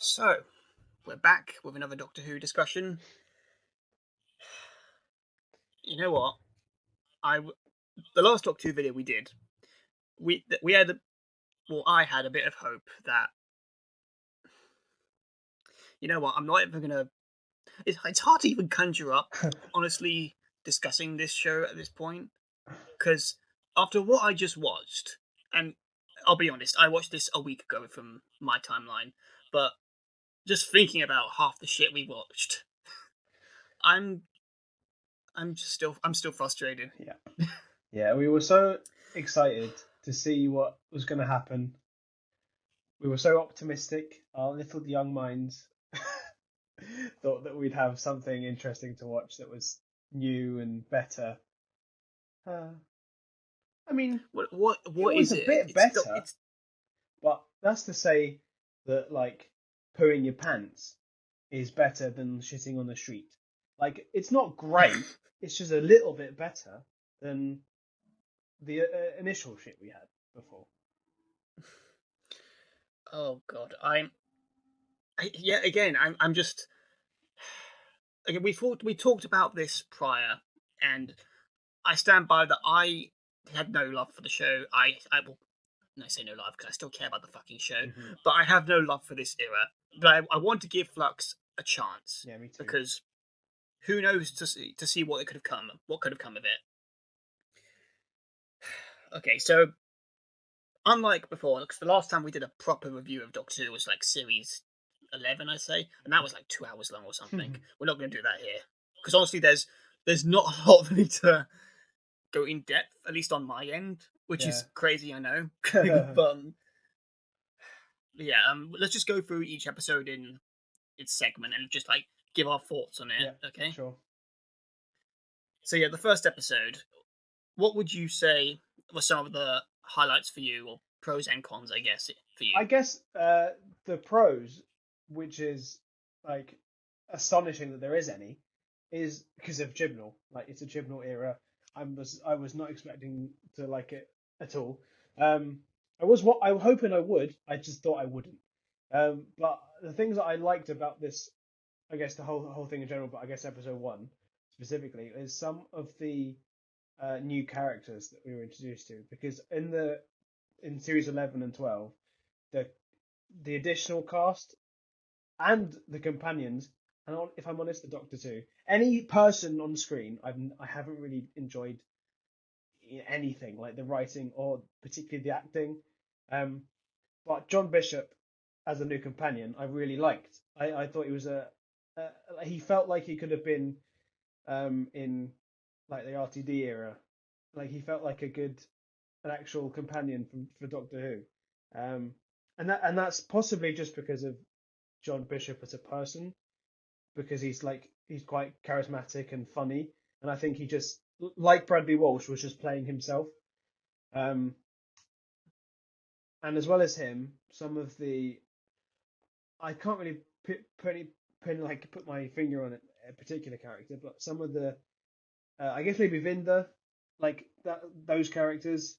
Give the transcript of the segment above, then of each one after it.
So, we're back with another Doctor Who discussion. You know what? The last Doctor Who video we did, we had I had a bit of hope that, you know what? I'm not even gonna. It's hard to even conjure up, honestly, discussing this show at this point, because after what I just watched, and I'll be honest, I watched this a week ago from my timeline, but just thinking about half the shit we watched, I'm I'm still frustrated. Yeah, we were so excited to see what was going to happen. We were so optimistic. Our little young minds thought that we'd have something interesting to watch that was new and better. I mean, What it was is a it? bit better, but that's to say that like pooing your pants is better than shitting on the street. Like, it's not great. It's just a little bit better than the initial shit we had before. Oh God, I'm just again. We talked about this prior, and I stand by that. I had no love for the show. I will not say no love because I still care about the fucking show, but I have no love for this era. But I want to give Flux a chance. Yeah, me too. Because who knows to see what could have come of it. Okay, so unlike before, because the last time we did a proper review of Doctor Who was like series 11, I say, and that was like 2 hours long or something. We're not going to do that here because honestly, there's not a lot for me to go in depth, at least on my end, which is crazy, I know. But yeah, let's just go through each episode in its segment and just like give our thoughts on it. Yeah, okay, sure. So yeah, the first episode. What would you say were some of the highlights for you, or pros and cons, I guess, for you? I guess the pros, which is like astonishing that there is any, is because of Chibnall. Like, it's a Chibnall era. I was not expecting to like it at all. I was hoping I would. I just thought I wouldn't. But the things that I liked about this, I guess the whole thing in general, but I guess episode one specifically, is some of the new characters that we were introduced to. Because in series 11 and 12, the additional cast and the companions, and if I'm honest, the Doctor too. Any person on screen, I haven't really enjoyed anything like the writing or particularly the acting. But John Bishop as a new companion, I really liked. I thought he was he felt like he could have been in like the RTD era. Like, he felt like an actual companion for Doctor Who. And that's possibly just because of John Bishop as a person, because he's quite charismatic and funny, and I think he just, like Bradley Walsh, was just playing himself. And as well as him, some of the I can't really put my finger on a particular character, but some of the I guess maybe Vinda, like those characters,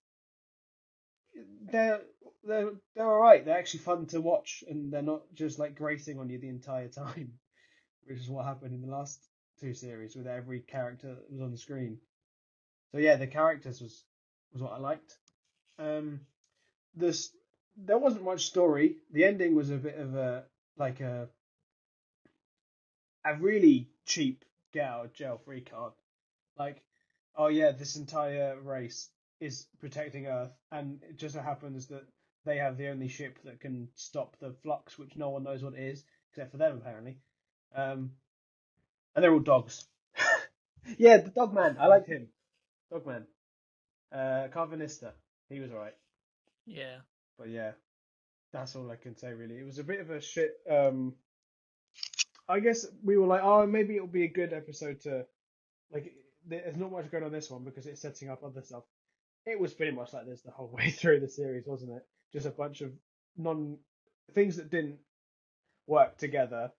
they're they're all right. They're actually fun to watch, and they're not just like grating on you the entire time, which is what happened in the last two series with every character that was on the screen. So yeah, the characters was what I liked. This There wasn't much story. The ending was a bit of a like a really cheap get out of jail free card. Like, oh yeah, this entire race is protecting Earth, and it just so happens that they have the only ship that can stop the flux, which no one knows what it is except for them apparently. And they're all dogs. Yeah, the dog man. I liked him. Dog man. Carvanista. He was alright. Yeah. But yeah, that's all I can say really. It was a bit of a shit. I guess we were like, oh, maybe it'll be a good episode to like. There's not much going on this one because it's setting up other stuff. It was pretty much like this the whole way through the series, wasn't it? Just a bunch of non things that didn't work together.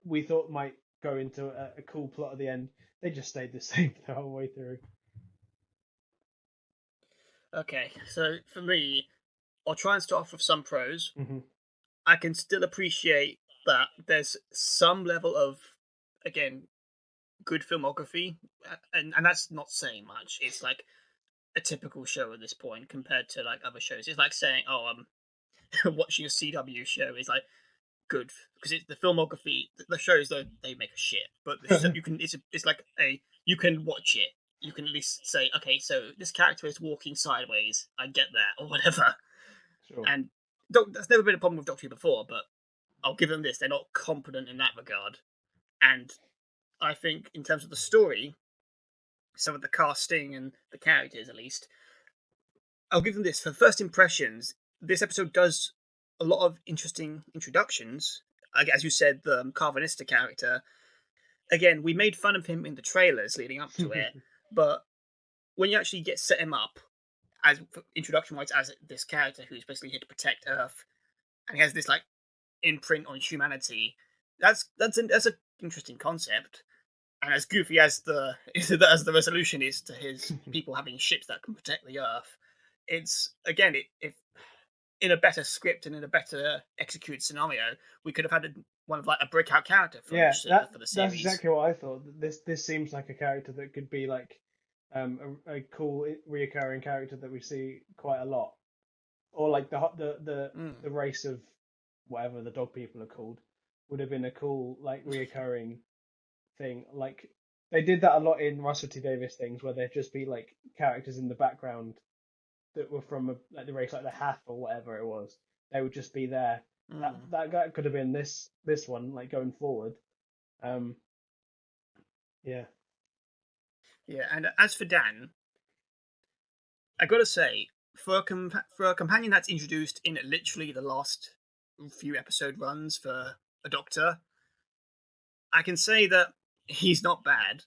We thought might go into a cool plot at the end. They just stayed the same the whole way through. Okay, so for me, I'll try and start off with some pros. Mm-hmm. I can still appreciate that there's some level of, again, good filmography, and that's not saying much. It's like a typical show at this point compared to like other shows. It's like saying, oh, watching a CW show is like good because it's the filmography. The shows though they make a shit, but you can it's like a you can watch it. You can at least say, okay, so this character is walking sideways. I get that or whatever. Sure. And that's never been a problem with Doctor Who before, but I'll give them this. They're not competent in that regard. And I think in terms of the story, some of the casting and the characters at least, I'll give them this. For first impressions, this episode does a lot of interesting introductions. As you said, the Carvanista character. Again, we made fun of him in the trailers leading up to it, but when you actually set him up as introduction wise as this character who's basically here to protect Earth, and he has this like imprint on humanity, that's an interesting concept. And as goofy as the as the resolution is to his people having ships that can protect the Earth, it's again if in a better script and in a better executed scenario, we could have had one of like a breakout character for Yeah, for the series. that's exactly what I thought. This seems like a character that could be like a cool reoccurring character that we see quite a lot, or like the race of whatever the dog people are called would have been a cool like reoccurring thing. Like they did that a lot in Russell T Davies things where there'd just be like characters in the background that were from like the race, like the Hath or whatever it was. They would just be there. That could have been this one like going forward. Yeah. Yeah, and as for Dan, I gotta say, for a companion that's introduced in literally the last few episode runs for a Doctor, I can say that he's not bad,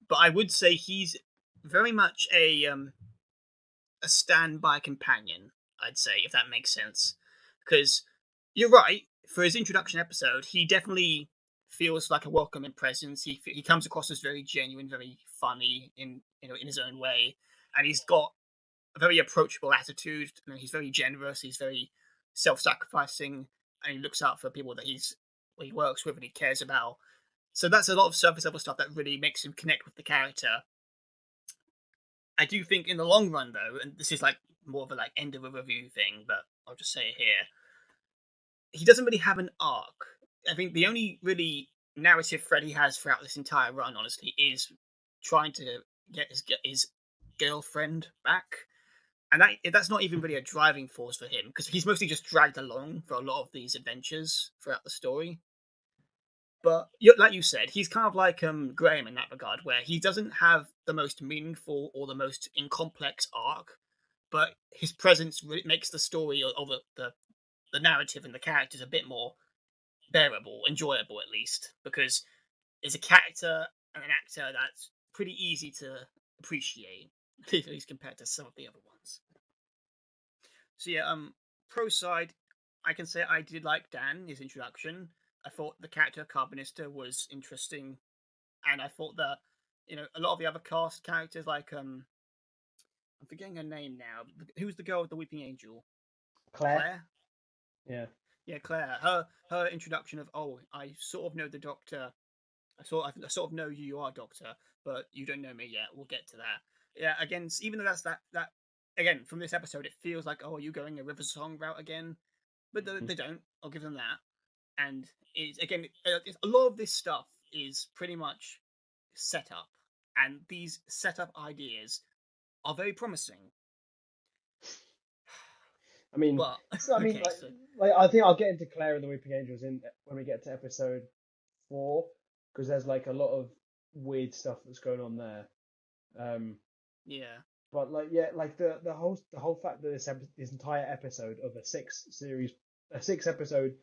but I would say he's very much a standby companion. I'd say, if that makes sense, because you're right. For his introduction episode, he definitely feels like a welcoming presence. He comes across as very genuine, very funny in in his own way, and he's got a very approachable attitude. He's very generous. He's very self-sacrificing, and he looks out for people that he works with and he cares about. So that's a lot of surface level stuff that really makes him connect with the character. I do think in the long run, though, and this is like more of a like end of a review thing, but I'll just say it here, he doesn't really have an arc. I think the only really narrative thread he has throughout this entire run, honestly, is trying to get his girlfriend back. And that's not even really a driving force for him, because he's mostly just dragged along for a lot of these adventures throughout the story. But like you said, he's kind of like Graham in that regard, where he doesn't have the most meaningful or the most incomplex arc, but his presence really makes the story or the narrative and the characters a bit more bearable, enjoyable at least, because it's a character and an actor that's pretty easy to appreciate, at least compared to some of the other ones. So yeah, pro side, I can say I did like Dan, his introduction. I thought the character Carbonista was interesting, and I thought that a lot of the other cast characters, like I'm forgetting her name now. Who's the girl with the weeping angel? Claire. Yeah, Claire. Her introduction of I sort of know the Doctor. I sort of know who you are, Doctor, but you don't know me yet. We'll get to that. Yeah, again, even though that's that again from this episode, it feels like are you going a River Song route again? But they don't. I'll give them that. And it's again a lot of this stuff is pretty much set up, and these setup ideas are very promising. I mean, but okay, like I think I'll get into Claire and the Weeping Angels when we get to episode 4, because there's like a lot of weird stuff that's going on there. Yeah. But like the whole fact that this entire episode of a 6 episode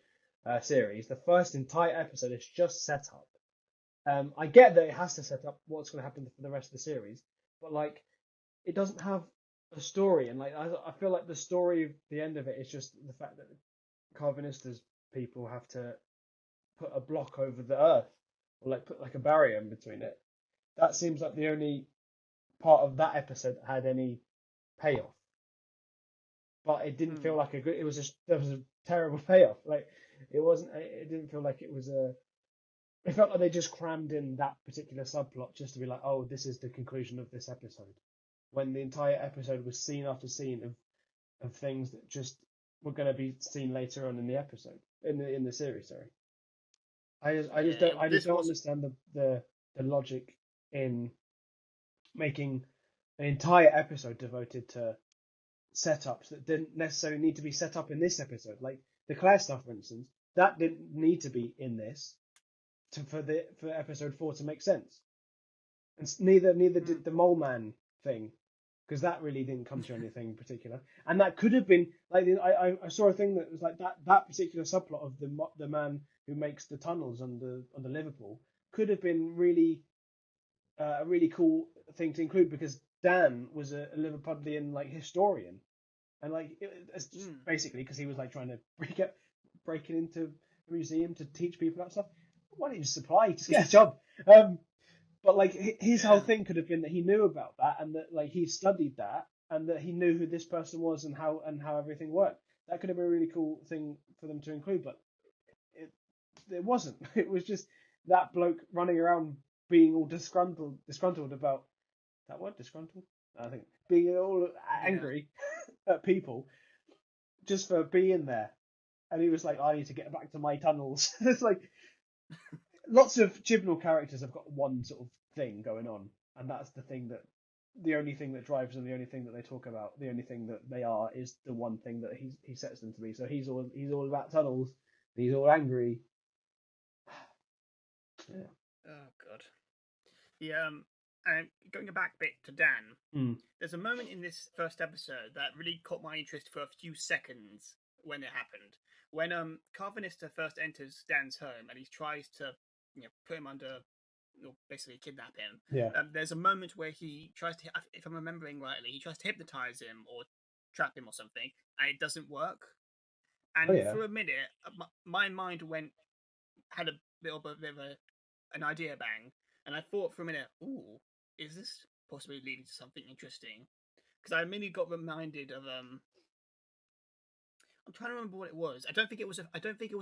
series, the first entire episode is just set up. I get that it has to set up what's going to happen for the rest of the series, but like it doesn't have a story, and like I feel like the story, the end of it is just the fact that Carvanista's people have to put a block over the Earth, or like put like a barrier in between it. That seems like the only part of that episode that had any payoff. but it didn't feel like a good. It was there was a terrible payoff. Like it wasn't. It didn't feel like it was a. It felt like they just crammed in that particular subplot just to be like, oh, this is the conclusion of this episode, when the entire episode was scene after scene of things that just were going to be seen later on in the episode in the series. Sorry, I just don't understand the logic in making an entire episode devoted to setups that didn't necessarily need to be set up in this episode. Like the Claire stuff, for instance, that didn't need to be in this for episode 4 to make sense. And neither did the Mole Man thing, because that really didn't come to anything particular. And that could have been like I saw a thing that was like that particular subplot of the man who makes the tunnels on the Liverpool could have been really a really cool thing to include, because Dan was a Liverpudlian like historian, and like it's basically because he was like trying to break it into the museum to teach people that stuff. Why don't you just apply? Just get a job. But like his whole thing could have been that he knew about that, and that like he studied that, and that he knew who this person was and how everything worked. That could have been a really cool thing for them to include, but it wasn't. It was just that bloke running around being all disgruntled about that word, disgruntled. I think being all angry at people just for being there, and he was like, "I need to get back to my tunnels." It's like lots of Chibnall characters have got one sort of thing going on, and that's the only thing that drives them, the only thing that they talk about, the only thing that they are is the one thing that he sets them to be. So he's all about tunnels. He's all angry. Yeah. Oh god. Yeah. And going back a bit to Dan, there's a moment in this first episode that really caught my interest for a few seconds when it happened. When Carvanista first enters Dan's home and he tries to put him under, basically kidnap him. Yeah. There's a moment where he tries to, if I'm remembering rightly, he tries to hypnotize him or trap him or something, and it doesn't work. And for a minute, my mind had a little bit of an idea bang, and I thought for a minute, ooh, is this possibly leading to something interesting? Because I immediately got reminded of I'm trying to remember what it was. I don't think it was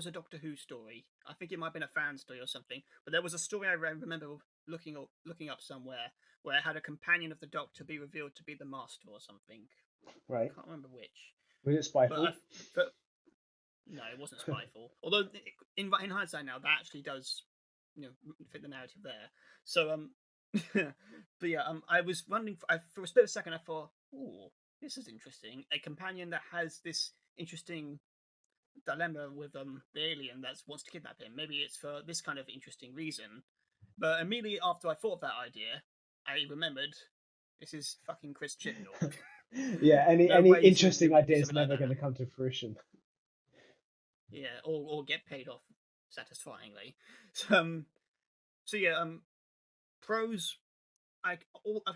a Doctor Who story. I think it might have been a fan story or something. But there was a story I remember looking up somewhere where it had a companion of the Doctor be revealed to be the Master or something. Right. I can't remember which. Was it Spyfall? But no, it wasn't Spyfall. Although in hindsight now, that actually does fit the narrative there. So but yeah, I was wondering for a split second. I thought, ooh, this is interesting. A companion that has this interesting dilemma with the alien that wants to kidnap him. Maybe it's for this kind of interesting reason. But immediately after I thought of that idea, I remembered this is fucking Chris Chibnall. Yeah, any interesting idea is never going to come to fruition. Yeah, or get paid off satisfyingly. So yeah, pros. I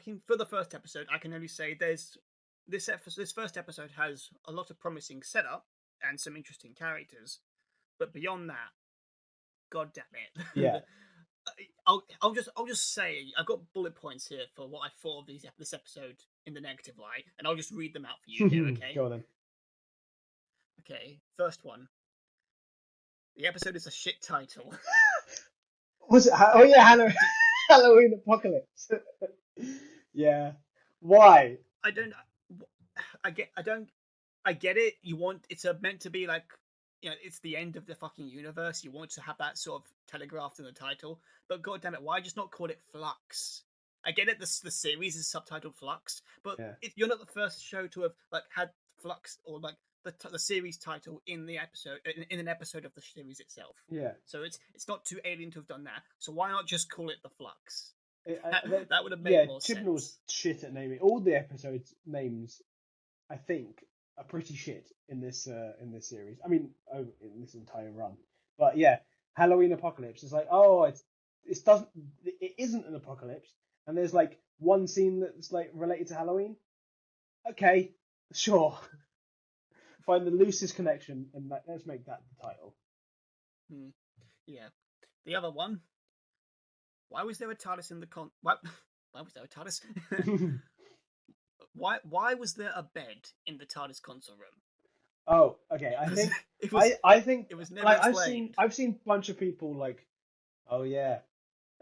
think for the first episode, I can only say this first episode has a lot of promising setup and some interesting characters, but beyond that, god damn it, yeah. I'll just say I've got bullet points here for what I thought of this episode in the negative light, and I'll just read them out for you here. Okay. Go on then. Okay, first one. The episode is a shit title. Was it? Oh yeah, Halloween Apocalypse. Yeah. Why? I get it. It's meant to be like, it's the end of the fucking universe. You want to have that sort of telegraphed in the title, but god damn it, why just not call it Flux? I get it. The series is subtitled Flux, but you're not the first show to have like had Flux or like the series title in the episode in an episode of the series itself. Yeah. So it's not too alien to have done that. So why not just call it the Flux? That would have made more sense. Chibnall's shit at naming. All the episodes names, I think, are pretty shit in this series. I mean, in this entire run. But yeah, Halloween Apocalypse is like, oh, it isn't an apocalypse, and there's like one scene that's like related to Halloween. Okay, sure. Find the loosest connection and let's make that the title. Yeah. The other one. Why was there a TARDIS in the Why was there a TARDIS? why was there a bed in the TARDIS console room? Oh, okay. I It was, think it was I think it was never like explained. I've seen a bunch of people like, oh yeah.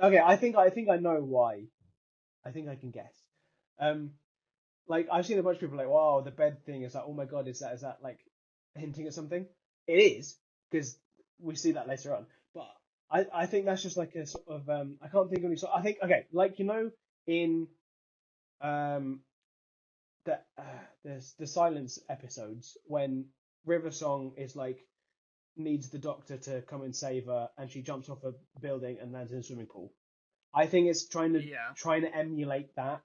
Okay, I think I know why. I think I can guess. Um, like I've seen a bunch of people like, wow, the bed thing is like, oh my god, is that like hinting at something? It is because we see that later on. But I think that's just like a sort of I can't think of any sort. I think okay, like in um the there's the silence episodes when River Song is like needs the doctor to come and save her, and she jumps off a building and lands in a swimming pool. I think it's Yeah. trying to emulate that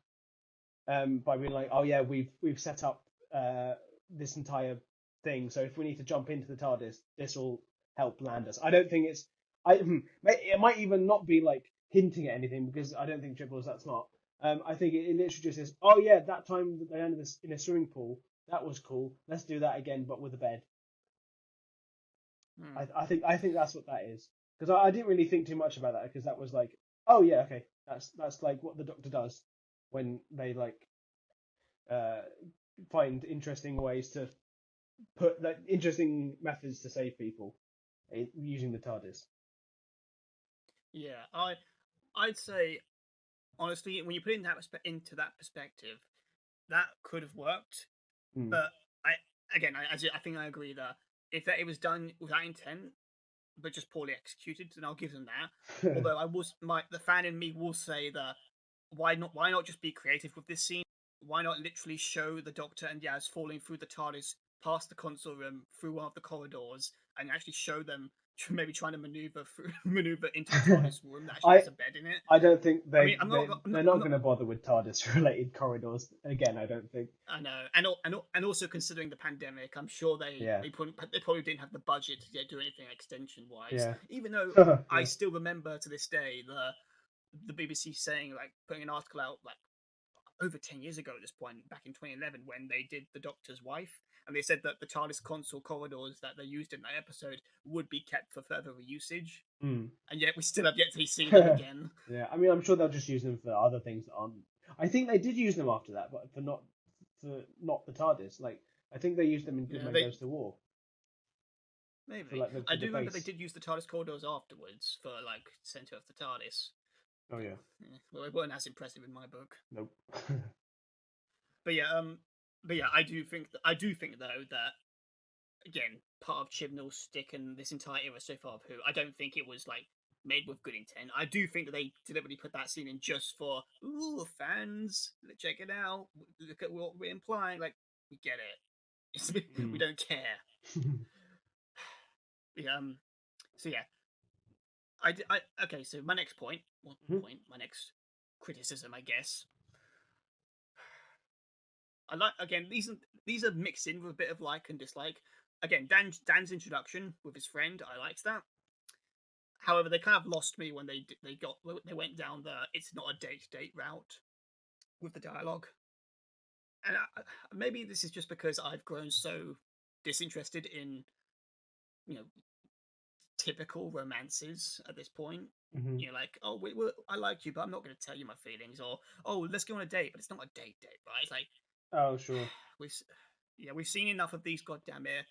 by being like, oh yeah, we've set up this entire thing, so if we need to jump into the TARDIS, this will help land us. I don't think it's it might even not be like hinting at anything because I don't think Dribble is that smart. I think it literally just is, oh yeah, that time that they landed in a swimming pool, that was cool. Let's do that again, but with a bed. Hmm. I think that's what that is because I didn't really think too much about that because that was like, oh yeah, okay, that's like what the Doctor does when they like uh, find interesting ways to put like interesting methods to save people using the TARDIS. Yeah. I'd say honestly, when you put it in into that perspective, that could have worked. Hmm. But I think I agree that if it was done without intent, but just poorly executed, then I'll give them that. Although the fan in me will say that why not just be creative with this scene? Why not literally show the Doctor and Yaz falling through the TARDIS past the console room through one of the corridors and actually show them maybe trying to maneuver into the TARDIS room that actually I has a bed in it. I don't think I mean, they're not going to bother with TARDIS related corridors again. I don't think. I know, and also considering the pandemic, I'm sure Yeah, they probably didn't have the budget to do anything extension wise. yeah, Even though I yeah. still remember to this day the BBC saying, like, putting an article out like over 10 years ago at this point, back in 2011, when they did the Doctor's Wife, and they said that the TARDIS console corridors that they used in that episode would be kept for further reusage, Mm. and yet we still have yet to see them again. Yeah, I mean, I'm sure they'll just use them for other things that aren't. I think they did use them after that, but for not the TARDIS. Like, I think they used them in Good Yeah, Man Goes to War for maybe. like I for the do remember they base. did use the TARDIS corridors afterwards for like Center of the TARDIS. Oh yeah, Yeah, well, they weren't as impressive in my book. nope. But yeah, I do think though that again, part of Chibnall's stick and this entire era so far of Who, I don't think it was like made with good intent. I do think that they deliberately put that scene in just for fans. Check it out. Look at what we're implying. Like we get it. We Mm. don't care. Yeah, so yeah, okay. So my next point, my next criticism, I guess. I like again these are mixed in with a bit of like and dislike. Again, Dan's introduction with his friend, I liked that. However, they kind of lost me when they went down the it's not a date route with the dialogue, and maybe this is just because I've grown so disinterested in you know typical romances at this point. Hmm. You know, like I like you, but I'm not going to tell you my feelings, or oh let's go on a date, but it's not a date, right? It's like Oh sure. we've we've seen enough of these goddamn here.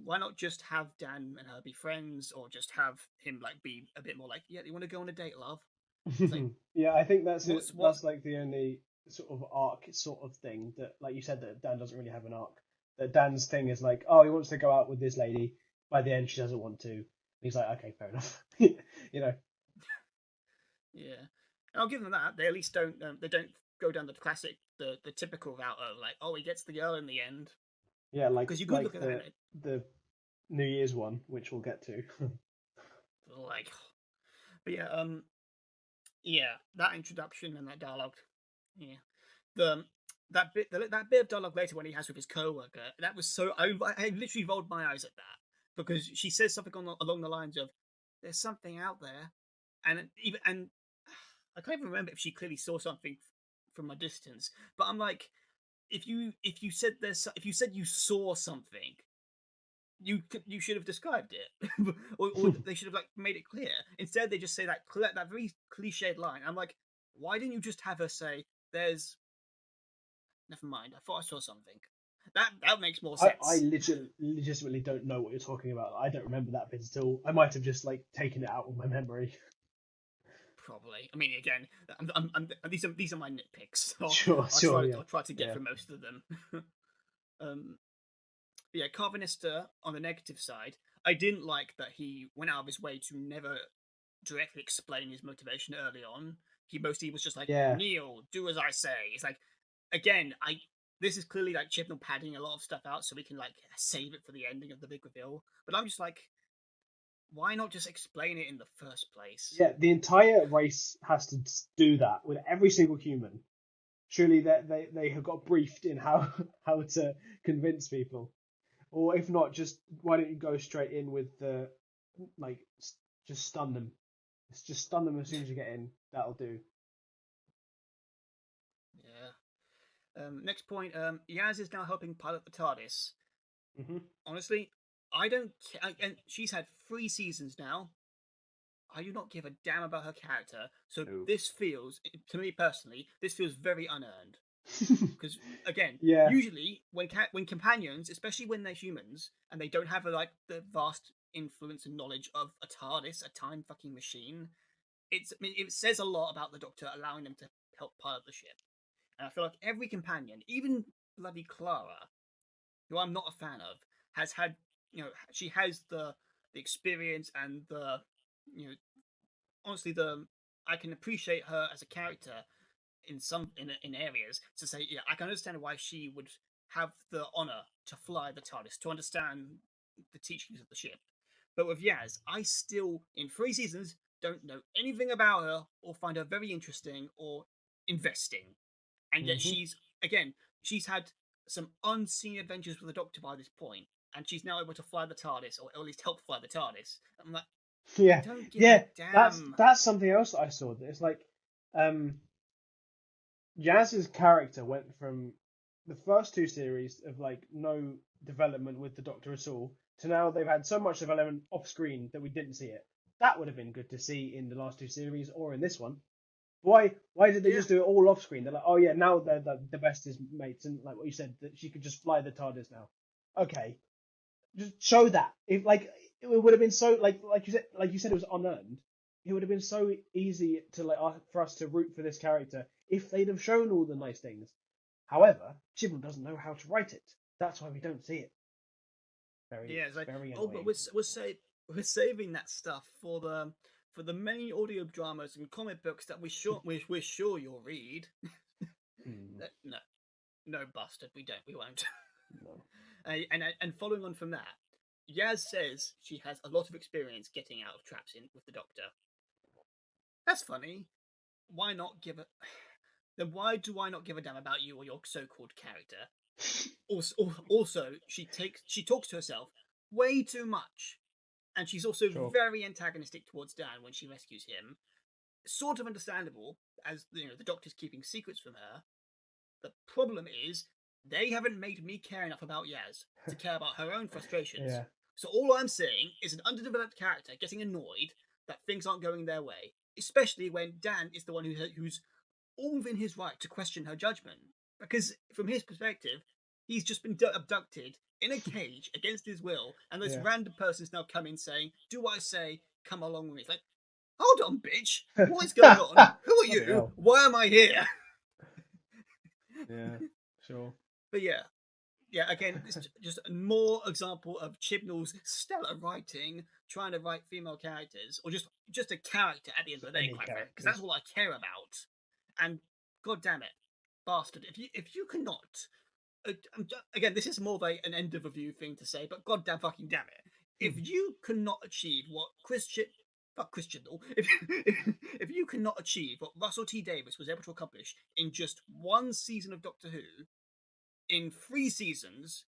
Why not just have Dan and her be friends, or just have him like be a bit more like, yeah, you want to go on a date, love? It's like, Yeah, I think that's it. what's what? That's like the only sort of arc sort of thing that, like you said, that Dan doesn't really have an arc. That Dan's thing is like, oh, he wants to go out with this lady. By the end, she doesn't want to. He's like, okay, fair enough. You know. Yeah, and I'll give them that. They at least don't go down the classic, the typical route of like, oh, he gets the girl in the end. Yeah, Because you could look at that and the New Year's one, which we'll get to. like, but yeah, that introduction and that dialogue, yeah, the that bit of dialogue later when he has with his coworker, that was so I literally rolled my eyes at that because she says something along the lines of, "There's something out there," and I can't even remember if she clearly saw something from a distance, but I'm like, if you said if you said you saw something, you should have described it, or they should have like made it clear. Instead, they just say that very cliched line. I'm like, why didn't you just have her say, Never mind. I thought I saw something. That makes more I sense. legitimately don't know what you're talking about. I don't remember that bit at all. I might have just like taken it out of my memory. Probably. I mean, again, these are my nitpicks. So Sure, yeah, I'll try to get yeah, through most of them. um, yeah, Carvinister on the negative side, I didn't like that he went out of his way to never directly explain his motivation early on. He mostly was just like, yeah. Neil, do as I say. It's like, again, this is clearly like Chibnall padding a lot of stuff out so we can like save it for the ending of the big reveal. But I'm just like, why not just explain it in the first place? Yeah, the entire race has to do that with every single human. Surely they have got briefed in how how to convince people, or if not, just why don't you go straight in with the like just stun them. Just stun them as soon as you get in. That'll do. Yeah. Next point. Yaz is now helping pilot the TARDIS. Hmm. Honestly, I don't. And she's had 3 seasons now. I do not give a damn about her character. So No. this feels, to me personally, this feels very unearned. Because again, Yeah. usually when companions, especially when they're humans and they don't have like the vast influence and knowledge of a TARDIS, a time fucking machine, it says a lot about the Doctor allowing them to help pilot the ship. And I feel like every companion, even bloody Clara, who I'm not a fan of, has had, she has the experience and the, you know honestly, the I can appreciate her as a character in areas to say, yeah, I can understand why she would have the honor to fly the TARDIS, to understand the teachings of the ship. But with Yaz, I still, in 3 seasons, don't know anything about her or find her very interesting or investing. And yet Hmm. she's had some unseen adventures with the Doctor by this point, and she's now able to fly the TARDIS, or at least help fly the TARDIS. I'm like, I Yeah, don't give a yeah. damn. That's something else that I saw. That it's like, um, Jazz's character went from the first two series of like no development with the Doctor at all to now they've had so much development off screen that we didn't see it. That would have been good to see in the last two series or in this one. Why did they Yeah, just do it all off screen? They're like, oh yeah, now they're the best is mates, and like what you said, that she could just fly the TARDIS now. Okay, just show that. If like it would have been so like you said it was unearned. It would have been so easy to for us to root for this character if they'd have shown all the nice things. However, Chibnall doesn't know how to write it. That's why we don't see it. yeah. It's like, Very oh, but annoying. we're saving that stuff for the many audio dramas and comic books that we're sure you'll read. Mm, No, no, bastard, we won't. no. And following on from that, Yaz says she has a lot of experience getting out of traps in with the Doctor. That's funny. Why not give a Then why do I not give a damn about you or your so-called character? Also, she talks to herself way too much, and she's also Sure. very antagonistic towards Dan when she rescues him. Sort of understandable, as the Doctor's keeping secrets from her. The problem is they haven't made me care enough about Yaz to care about her own frustrations. Yeah. So all I'm seeing is an underdeveloped character getting annoyed that things aren't going their way, especially when Dan is the one who's all within his right to question her judgment. Because from his perspective, he's just been abducted in a cage against his will, and this Yeah. random person's now come in saying, "Do what I say, come along with me." It's like, hold on, bitch. What is going on? Who are Bloody you? hell. Why am I here? Yeah. Sure. But yeah, again, this is just a more example of Chibnall's stellar writing, trying to write female characters, or just a character at the end Just of the day, any quite frankly, because that's characters. all I care about. And god damn it, bastard, if you cannot, again, this is more of an end of review thing to say, but god damn fucking damn it, if you cannot achieve what Chris Chibnall, if you cannot achieve what Russell T Davies was able to accomplish in just 1 season of Doctor Who, in 3 seasons,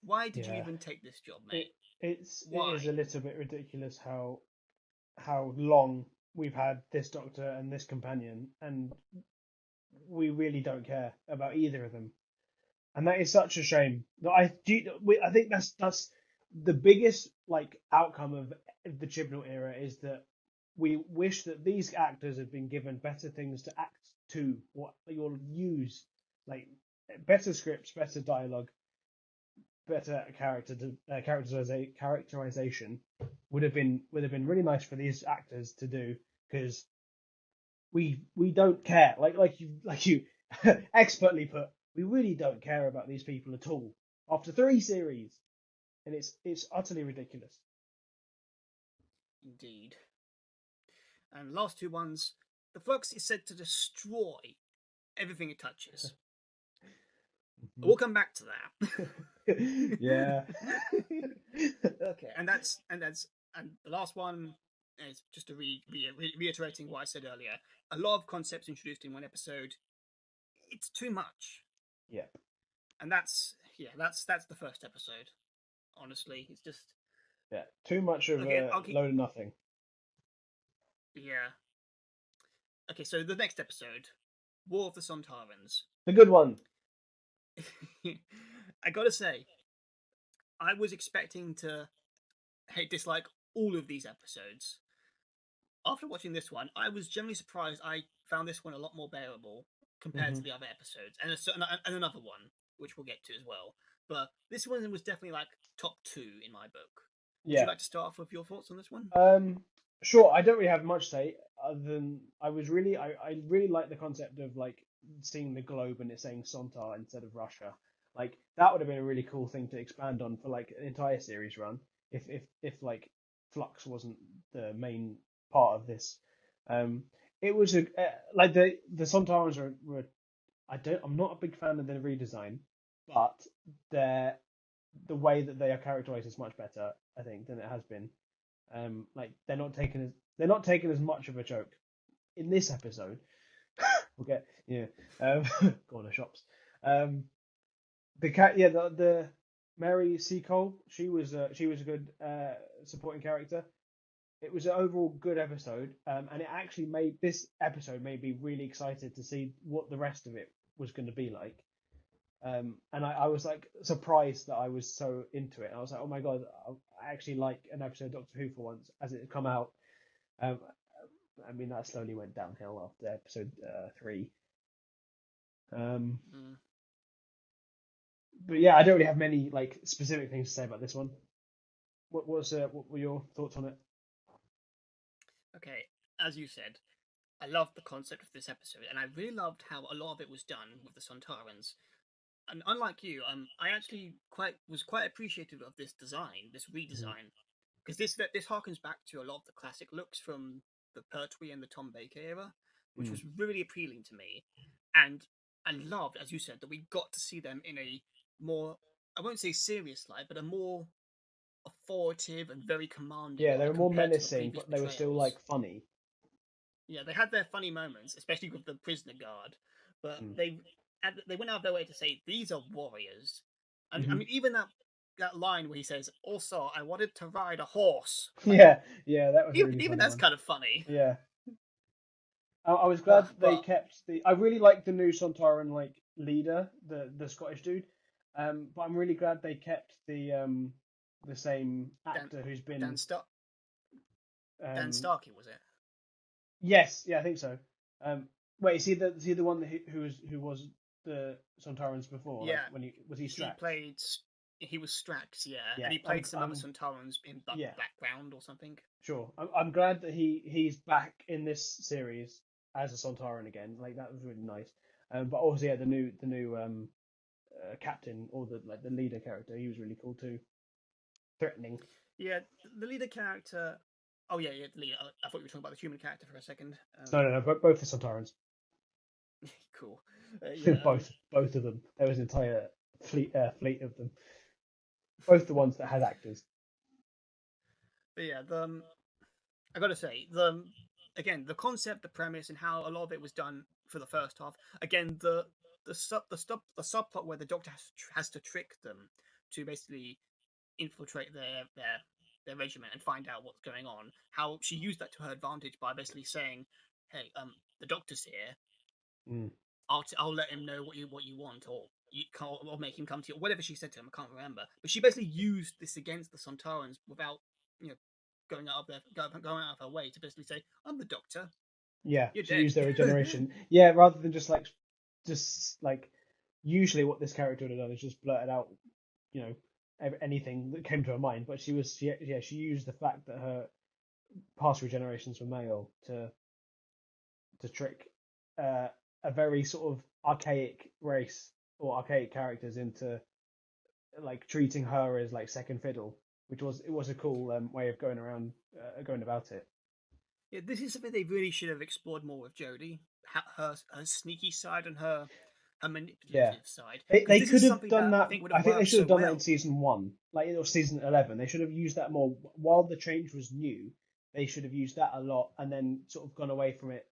why did you Yeah. even take this job, It mate? it Why? is a little bit ridiculous how long we've had this Doctor and this companion, and we really don't care about either of them, and that is such a shame. I think that's the biggest like outcome of the Chibnall era is that we wish that these actors had been given better things to act to what you'll use, like better scripts, better dialogue, better characterization would have been really nice for these actors to do, because we don't care, like you expertly put, we really don't care about these people at all after 3 series, and it's utterly ridiculous. Indeed. And last 2 ones, the Flux is said to destroy everything it touches. We'll come back to that. Yeah. Okay, and the last one is just to reiterating what I said earlier. A lot of concepts introduced in one episode. It's too much. Yeah. And that's the first episode. Honestly, it's just too much of a load of nothing. Yeah. Okay, so the next episode, War of the Sontarans. The good one. I gotta say, I was expecting to dislike all of these episodes. After watching this one, I was generally surprised. I found this one a lot more bearable compared to the other episodes, and another one, which we'll get to as well. But this one was definitely like top 2 in my book. Would you like to start off with your thoughts on this one? Sure. I don't really have much to say other than I really like the concept of like seeing the globe and it saying Sontar instead of Russia. Like that would have been a really cool thing to expand on for like an entire series run if like Flux wasn't the main part of this. It was like the Sontarans were I'm not a big fan of the redesign, but the way that they are characterized is much better, I think, than it has been. Like they're not taken as much of a joke in this episode. We'll get corner shops. The Mary Seacole, she was a good supporting character. It was an overall good episode, and it actually made me really excited to see what the rest of it was going to be like. And I was like surprised that I was so into it. I was like, oh my god, I actually like an episode of Doctor Who for once as it had come out. I mean, that slowly went downhill after episode 3. But yeah, I don't really have many like specific things to say about this one. What were your thoughts on it? Okay, as you said, I loved the concept of this episode, and I really loved how a lot of it was done with the Sontarans. And unlike you, I actually was quite appreciative of this design, this redesign, because this harkens back to a lot of the classic looks from the Pertwee and the Tom Baker era, which was really appealing to me. And I loved, as you said, that we got to see them in a more, I won't say serious light, but a more authoritative and very commanding. Yeah, they were more menacing, but they were still like funny. Yeah, they had their funny moments, especially with the prisoner guard, but they went out of their way to say these are warriors. And I mean, even that line where he says, "Also, I wanted to ride a horse." Like, yeah, that was even that's kind of funny. Yeah, I was glad they kept the. I really like the new Sontaran like leader, the Scottish dude. But I'm really glad they kept the same actor who's been Dan Starkey, was it? Yes, yeah, I think so. Wait, is he the one who was the Sontarans before? Yeah, like, was he Strax? He was Strax, yeah, and he played some other Sontarans in background or something. Sure, I'm glad that he's back in this series as a Sontaran again. Like that was really nice. But also, yeah, the new captain or the leader character, he was really cool too. Threatening. Yeah, the leader character. Oh yeah, the leader. I thought you were talking about the human character for a second. No, both the Sontarans. Cool. Both of them. There was an entire fleet of them. Both the ones that had actors. But yeah, I gotta say, the concept, the premise, and how a lot of it was done for the first half. Again, the subplot where the Doctor has to trick them to basically infiltrate their regiment and find out what's going on. How she used that to her advantage by basically saying, "Hey, the Doctor's here. I'll let him know what you want, or make him come to you, or whatever she said to him. I can't remember, but she basically used this against the Sontarans without going out of her way to basically say, I'm the Doctor. Yeah, You're to dead. use their regeneration. Yeah, rather than just like usually what this character would have done is just blurted out, you know, anything that came to her mind. But she used the fact that her past regenerations were male to trick uh, a very sort of archaic race or archaic characters into like treating her as like second fiddle, which was a cool way of going about it. Yeah, this is something they really should have explored more with Jodie. Her sneaky side and her Yeah, manipulative side, because they this could is have something done that I that. think would I have think they worked should so have done that in well. season one, like or season 11. They should have used that more while the change was new. They should have used that a lot, and then sort of gone away from it,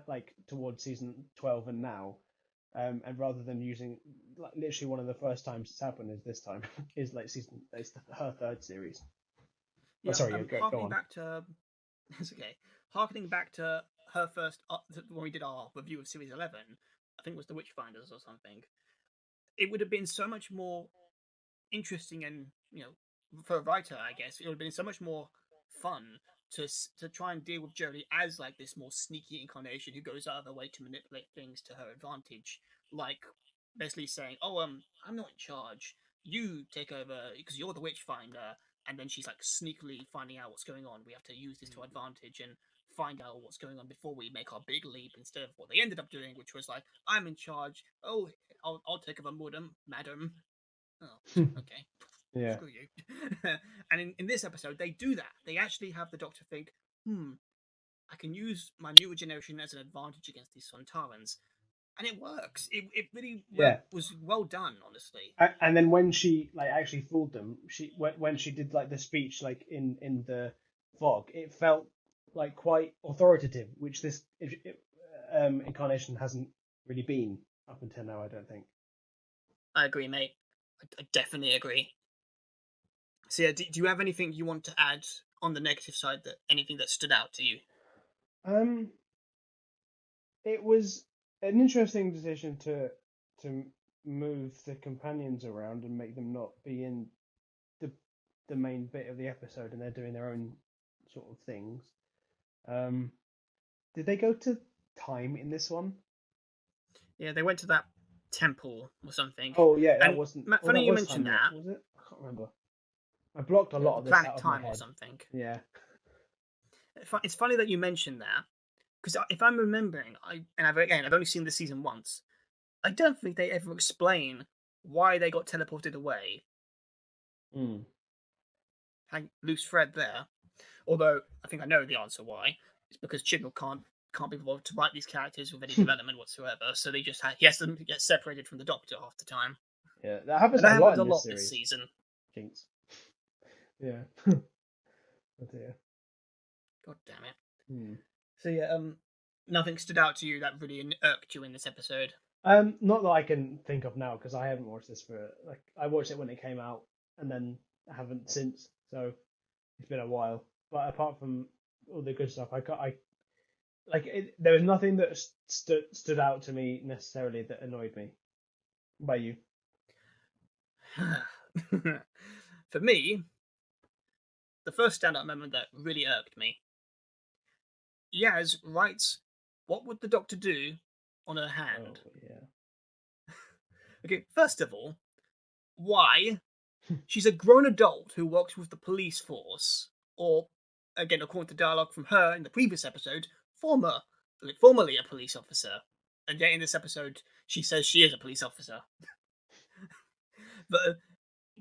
like towards season 12 and now. And rather than using like literally one of the first times it's happened is this time is like her third series. Oh, Yeah, sorry, yeah, go harkening on. back to it's okay. Harkening back to her first when we did our review of series 11, I think it was the Witchfinders or something. It would have been so much more interesting and for a writer, I guess it would have been so much more fun to try and deal with Jodie as like this more sneaky incarnation who goes out of her way to manipulate things to her advantage, like basically saying, "Oh, I'm not in charge. You take over because you're the Witchfinder." And then she's like sneakily finding out what's going on. We have to use this to our advantage and find out what's going on before we make our big leap. Instead of what they ended up doing, which was like, "I'm in charge. Oh, I'll take over, madam." Oh, okay. Yeah. Screw you. And in this episode, they do that. They actually have the Doctor think, I can use my new regeneration as an advantage against these Sontarans. And it works. It really Yeah. was well done, honestly. And then when she like actually fooled them, when she did like the speech like in the fog, it felt like quite authoritative, which this incarnation hasn't really been up until now. I don't think. I agree, mate. I definitely agree. So, yeah, do you have anything you want to add on the negative side, anything that stood out to you? Um, it was an interesting decision to move the companions around and make them not be in the the main bit of the episode, and they're doing their own sort of things. Um, did they go to time in this one? Yeah, they went to that temple or something. Oh yeah, that And wasn't. Matt, Well, funny that you was mentioned time yet, that. was it? I can't remember. I blocked a lot The of this planet out of my time or head. something. Yeah. It's funny that you mentioned that because if I'm remembering, I've only seen this season once. I don't think they ever explain why they got teleported away. Mm. Hang loose thread there. Although I think I know the answer why. It's because Chibnall can't be bothered to write these characters with any development whatsoever. So he has to get separated from the Doctor half the time. Yeah, that happens And that a lot happens a in this lot this series. season. Jinx. Yeah. Oh dear. God damn it. Hmm. So yeah, nothing stood out to you that really irked you in this episode. Not that I can think of now because I haven't watched this for like I watched it when it came out and then I haven't since, so it's been a while. But apart from all the good stuff, I like there was nothing that stood out to me necessarily that annoyed me. By you? For me, the first standout moment that really irked me. Yaz writes, "What would the Doctor do on her hand?" Oh yeah. Okay, first of all, why? She's a grown adult who works with the police force, or, again, according to dialogue from her in the previous episode, formerly a police officer. And yet in this episode, she says she is a police officer. But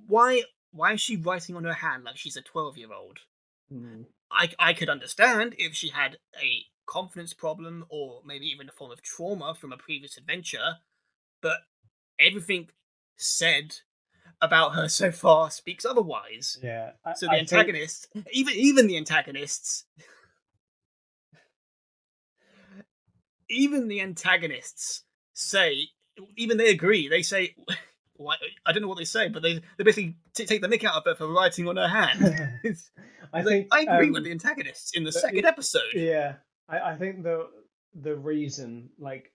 why is she writing on her hand like she's a 12-year-old? Hmm. I could understand if she had a confidence problem or maybe even a form of trauma from a previous adventure, but everything said about her so far speaks otherwise. Yeah, So the I think antagonists, even the antagonists, even the antagonists say, even they agree. They say, why, I don't know what they say, but they basically take the mick out of her for writing on her hand. I Like, think I agree with the antagonists in the second episode. yeah, I think the reason like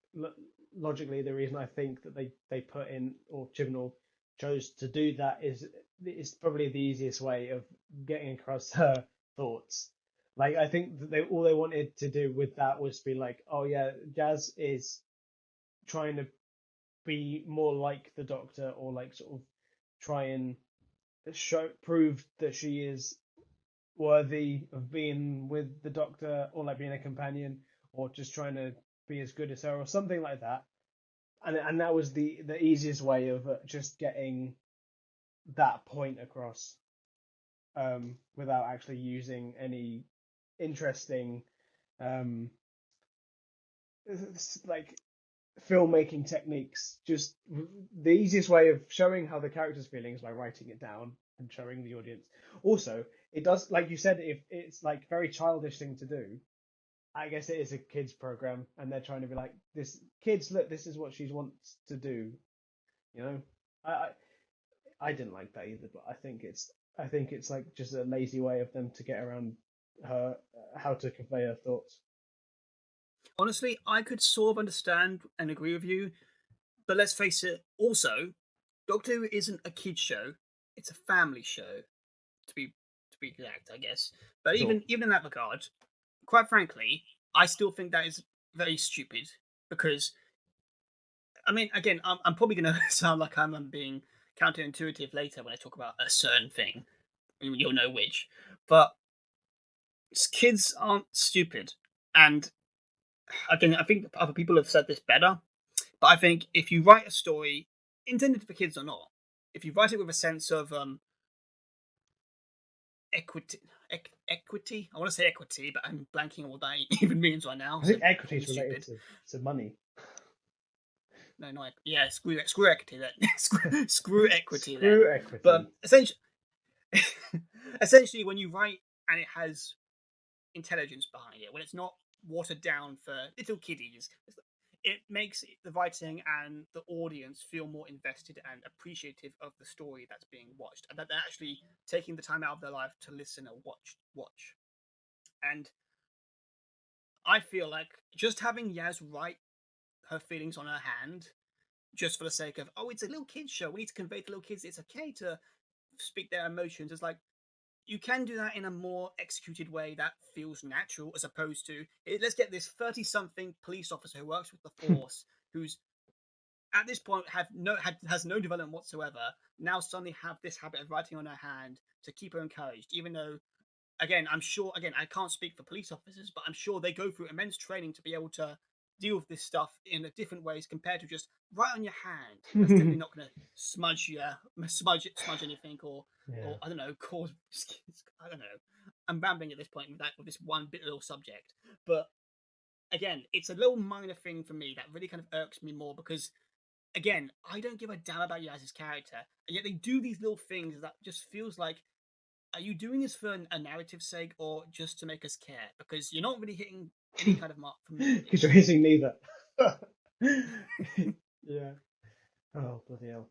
logically the reason I think that they put in or Chibnall chose to do that is probably the easiest way of getting across her thoughts. Like I think that all they wanted to do with that was be like, oh yeah, Jazz is trying to be more like the Doctor, or like sort of try and prove that she is worthy of being with the Doctor, or like being a companion, or just trying to be as good as her, or something like that. And that was the easiest way of just getting that point across, without actually using any interesting, um, like filmmaking techniques. Just the easiest way of showing how the character's feeling is by writing it down and showing the audience. Also, it does, like you said, if it's like very childish thing to do, I guess it is a kids program, and they're trying to be like, this kids, look, this is what she wants to do. You know, I I, I didn't like that either, but I think it's like just a lazy way of them to get around her, how to convey her thoughts. Honestly, I could sort of understand and agree with you, but let's face it. Also, Doctor Who isn't a kids show; it's a family show. To be exact, I guess. But Sure. even in that regard, quite frankly, I still think that is very stupid because I mean, again, I'm probably going to sound like I'm being counterintuitive later when I talk about a certain thing. You'll know which, but kids aren't stupid, and again, I think other people have said this better. But I think if you write a story intended for kids or not, if you write it with a sense of equity, equity. I want to say equity, but I'm blanking on what that even means right now. I So think equity call me is related stupid. to money. No, not yeah. Screw equity then. Screw equity then. Screw But equity. essentially, essentially, when you write and it has intelligence behind it, when it's not watered down for little kiddies, it makes the writing and the audience feel more invested and appreciative of the story that's being watched, and that they're actually taking the time out of their life to listen and watch. And I feel like just having Yaz write her feelings on her hand, just for the sake of, oh, it's a little kids show, we need to convey to little kids it's okay to speak their emotions. It's like you can do that in a more executed way that feels natural, as opposed to let's get this 30-something police officer who works with the force, who's at this point has no development whatsoever, now suddenly have this habit of writing on her hand to keep her encouraged, even though again, I'm sure, again, I can't speak for police officers, but I'm sure they go through immense training to be able to deal with this stuff in a different ways compared to just write on your hand. That's definitely not going to smudge anything, or Yeah. I don't know, cause I don't know. I'm rambling at this point with this one bit little subject, but again, it's a little minor thing for me that really kind of irks me more because again, I don't give a damn about Yaz's character, and yet they do these little things that just feels like, are you doing this for a narrative's sake or just to make us care? Because you're not really hitting any kind of mark for me with Because you're this. hitting neither. Yeah. Oh, bloody hell.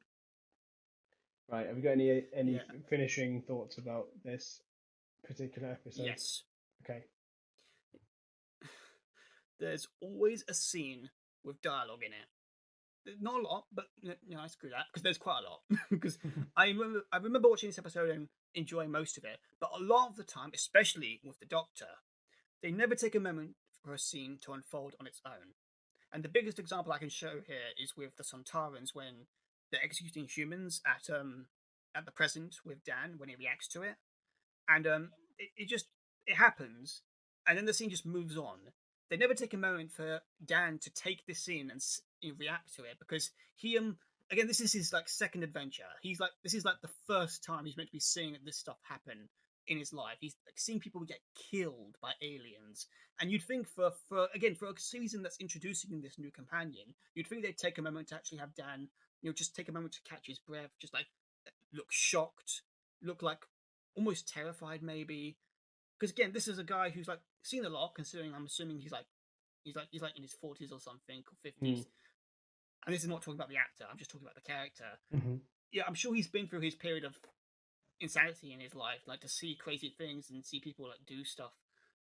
Right, have you got any Yeah. finishing thoughts about this particular episode? Yes. Okay. There's always a scene with dialogue in it. Not a lot, but I screw that because there's quite a lot. Because I remember watching this episode and enjoying most of it, but a lot of the time, especially with the Doctor, they never take a moment for a scene to unfold on its own. And the biggest example I can show here is with the Sontarans when they're executing humans at the present with Dan when he reacts to it, and it just it happens, and then the scene just moves on. They never take a moment for Dan to take this scene and react to it because he again, this is his like second adventure. He's like, this is like the first time he's meant to be seeing this stuff happen in his life. He's like seeing people get killed by aliens, and you'd think for again for a season that's introducing this new companion, you'd think they'd take a moment to actually have Dan, just take a moment to catch his breath, just like look shocked, look like almost terrified maybe. Because again, this is a guy who's like seen a lot. Considering I'm assuming he's like in his 40s or something, or Mm. 50s. And this is not talking about the actor. I'm just talking about the character. Hmm. Yeah, I'm sure he's been through his period of insanity in his life, like to see crazy things and see people like do stuff.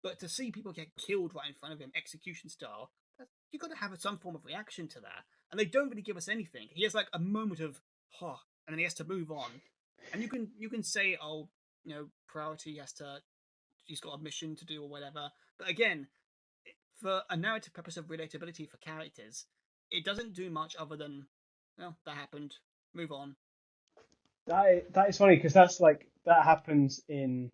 But to see people get killed right in front of him, execution style, you got to have some form of reaction to that. And they don't really give us anything. He has like a moment of huh, and then he has to move on. And you can say, oh, priority has to he's got a mission to do or whatever. But again, for a narrative purpose of relatability for characters, it doesn't do much other than, well, that happened, move on. That is funny because that's like that happens in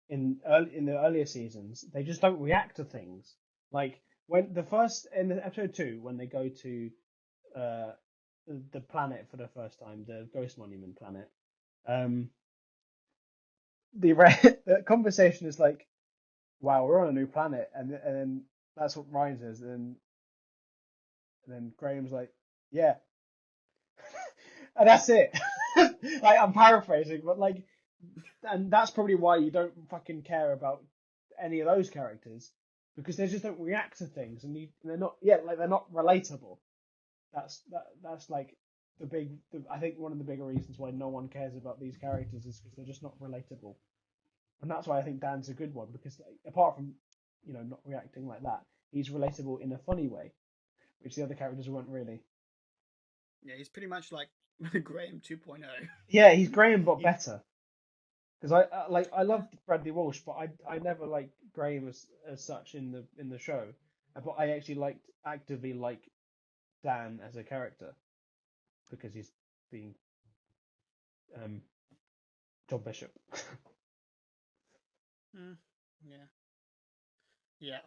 the earlier seasons. They just don't react to things. Like when in the episode 2 when they go to the planet for the first time, the Ghost Monument planet. The conversation is like, "Wow, we're on a new planet," and then that's what Ryan says, and then Graham's like, "Yeah," and that's it. Like I'm paraphrasing, but like, and that's probably why you don't fucking care about any of those characters because they just don't react to things, and they're not they're not relatable. That's like I think one of the bigger reasons why no one cares about these characters is because they're just not relatable, and that's why I think Dan's a good one because apart from not reacting like that, he's relatable in a funny way, which the other characters weren't really. Yeah, he's pretty much like Graham 2.0. Yeah, he's Graham but better. Because I loved Bradley Walsh, but I never liked Graham as such in the show. But I actually actively liked Dan as a character because he's being John Bishop. Yeah,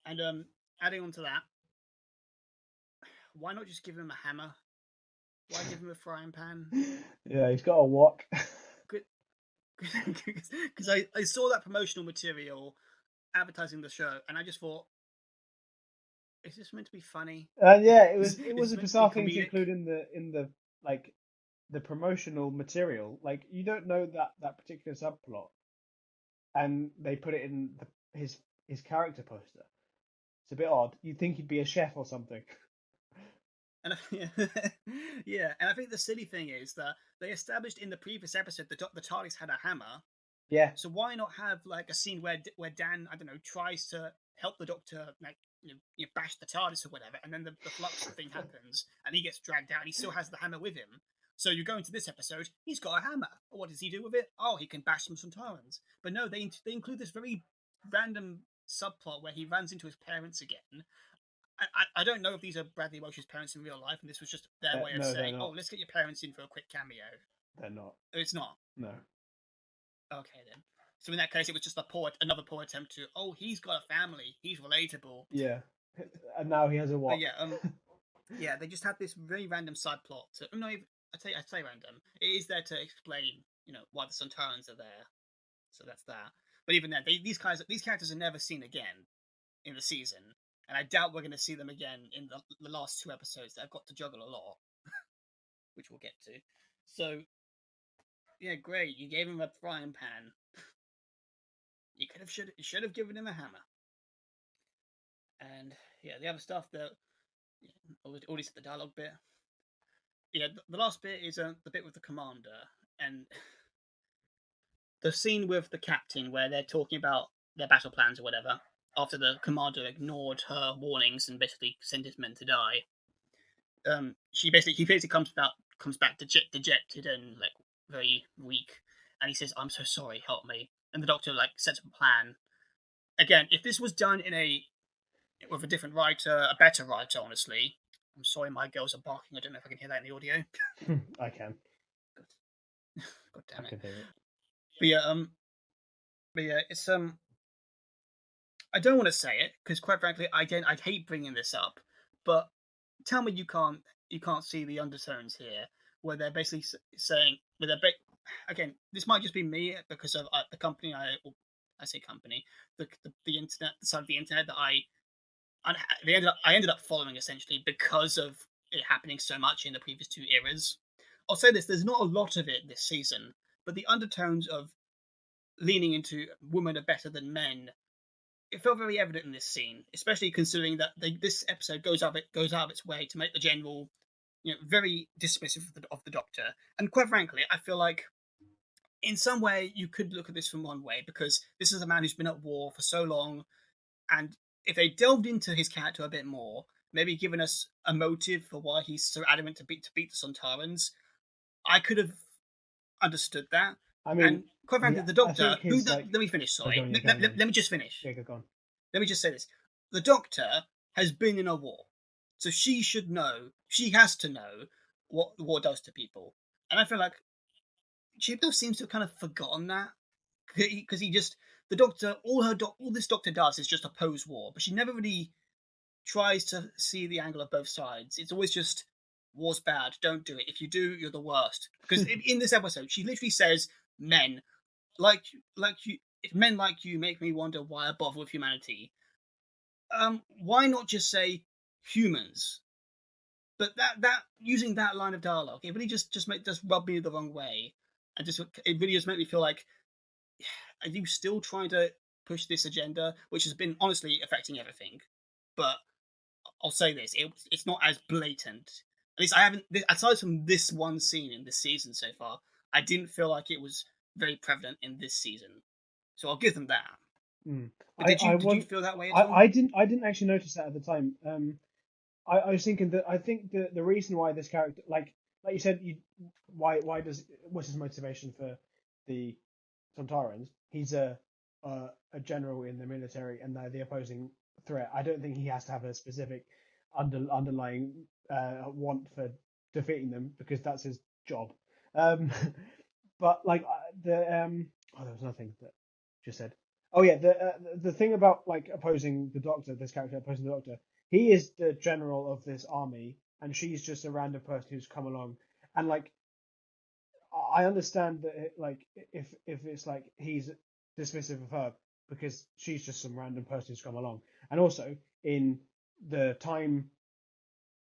and adding on to that, why not just give him a hammer? Why give him a frying pan? Yeah, he's got a wok. Because I saw that promotional material advertising the show, and I just thought, is this meant to be funny? Yeah, it was a bizarre thing to include in the promotional material. Like you don't know that particular subplot, and they put it in his character poster. It's a bit odd. You'd think he'd be a chef or something. And yeah, and I think the silly thing is that they established in the previous episode that the TARDIS had a hammer. Yeah. So why not have like a scene where Dan, I don't know, tries to help the Doctor like bash the TARDIS or whatever, and then the Flux thing happens, and he gets dragged out, and he still has the hammer with him. So you go into this episode, he's got a hammer. What does he do with it? Oh, he can bash some Sontarans. But no, they include this very random subplot where he runs into his parents again. I don't know if these are Bradley Walsh's parents in real life, and this was just their way of saying, "Oh, let's get your parents in for a quick cameo." They're not. It's not. No. Okay then. So in that case, it was just another poor attempt to. Oh, he's got a family. He's relatable. Yeah. And now he has a what? But yeah. Yeah. They just had this very random side plot. No, I say random. It is there to explain, why the Sontarans are there. So that's that. But even then, these characters are never seen again in the season. And I doubt we're going to see them again in the last 2 episodes. They've got to juggle a lot, which we'll get to. So, yeah, great. You gave him a frying pan. You should have given him a hammer. And yeah, the other stuff that already said the dialogue bit. Yeah, the last bit is the bit with the commander and the scene with the captain where they're talking about their battle plans or whatever. After the commander ignored her warnings and basically sent his men to die, he basically comes back dejected and like very weak, and he says, "I'm so sorry, help me." And the Doctor like sets up a plan. Again, if this was done with a different writer, a better writer, honestly. I'm sorry, my girls are barking. I don't know if I can hear that in the audio. I can. God damn it. I can hear it. But yeah, it's I don't want to say it because, quite frankly, I'd hate bringing this up. But tell me you can't see the undertones here, where they're basically saying, again, this might just be me because of the company I say company, the internet, the side of the internet that I ended up following essentially because of it happening so much in the previous 2 eras. I'll say this: there's not a lot of it this season, but the undertones of leaning into women are better than men. It felt very evident in this scene, especially considering that this episode goes out of its way to make the general, very dismissive of the Doctor. And quite frankly, I feel like, in some way, you could look at this from one way because this is a man who's been at war for so long, and if they delved into his character a bit more, maybe given us a motive for why he's so adamant to beat the Sontarans, I could have understood that. I mean, And quite frankly, the I think Doctor, his like. let me finish, Oh, go sorry. on, yeah, go on, go on. Let me just finish. Yeah, go on. Let me just say this. The Doctor has been in a war. So she should know, she has to know what the war does to people. And I feel like Chibnall seems to have kind of forgotten that. Because he just, the Doctor, all this Doctor does is just oppose war. But she never really tries to see the angle of both sides. It's always just, war's bad, don't do it. If you do, you're the worst. Because in this episode, she literally says, men, like you, if men like you make me wonder why I bother with humanity. Why not just say humans? But that using that line of dialogue, it really just rub me the wrong way, and it really just made me feel like, are you still trying to push this agenda, which has been honestly affecting everything? But I'll say this: it's not as blatant. At least I haven't, aside from this one scene in this season so far, I didn't feel like it was very prevalent in this season. So I'll give them that. Mm. But did you feel that way at all? I didn't actually notice that at the time. I was thinking that I think the reason why this character, like you said, why does what's his motivation for the Sontarans? He's a general in the military, and they're the opposing threat. I don't think he has to have a specific underlying want for defeating them, because that's his job. Um, but like there was nothing that just said. Oh yeah, the thing about like opposing the Doctor, this character opposing the Doctor, he is the general of this army, and she's just a random person who's come along. And like, I understand that like if it's like he's dismissive of her because she's just some random person who's come along. And also in the time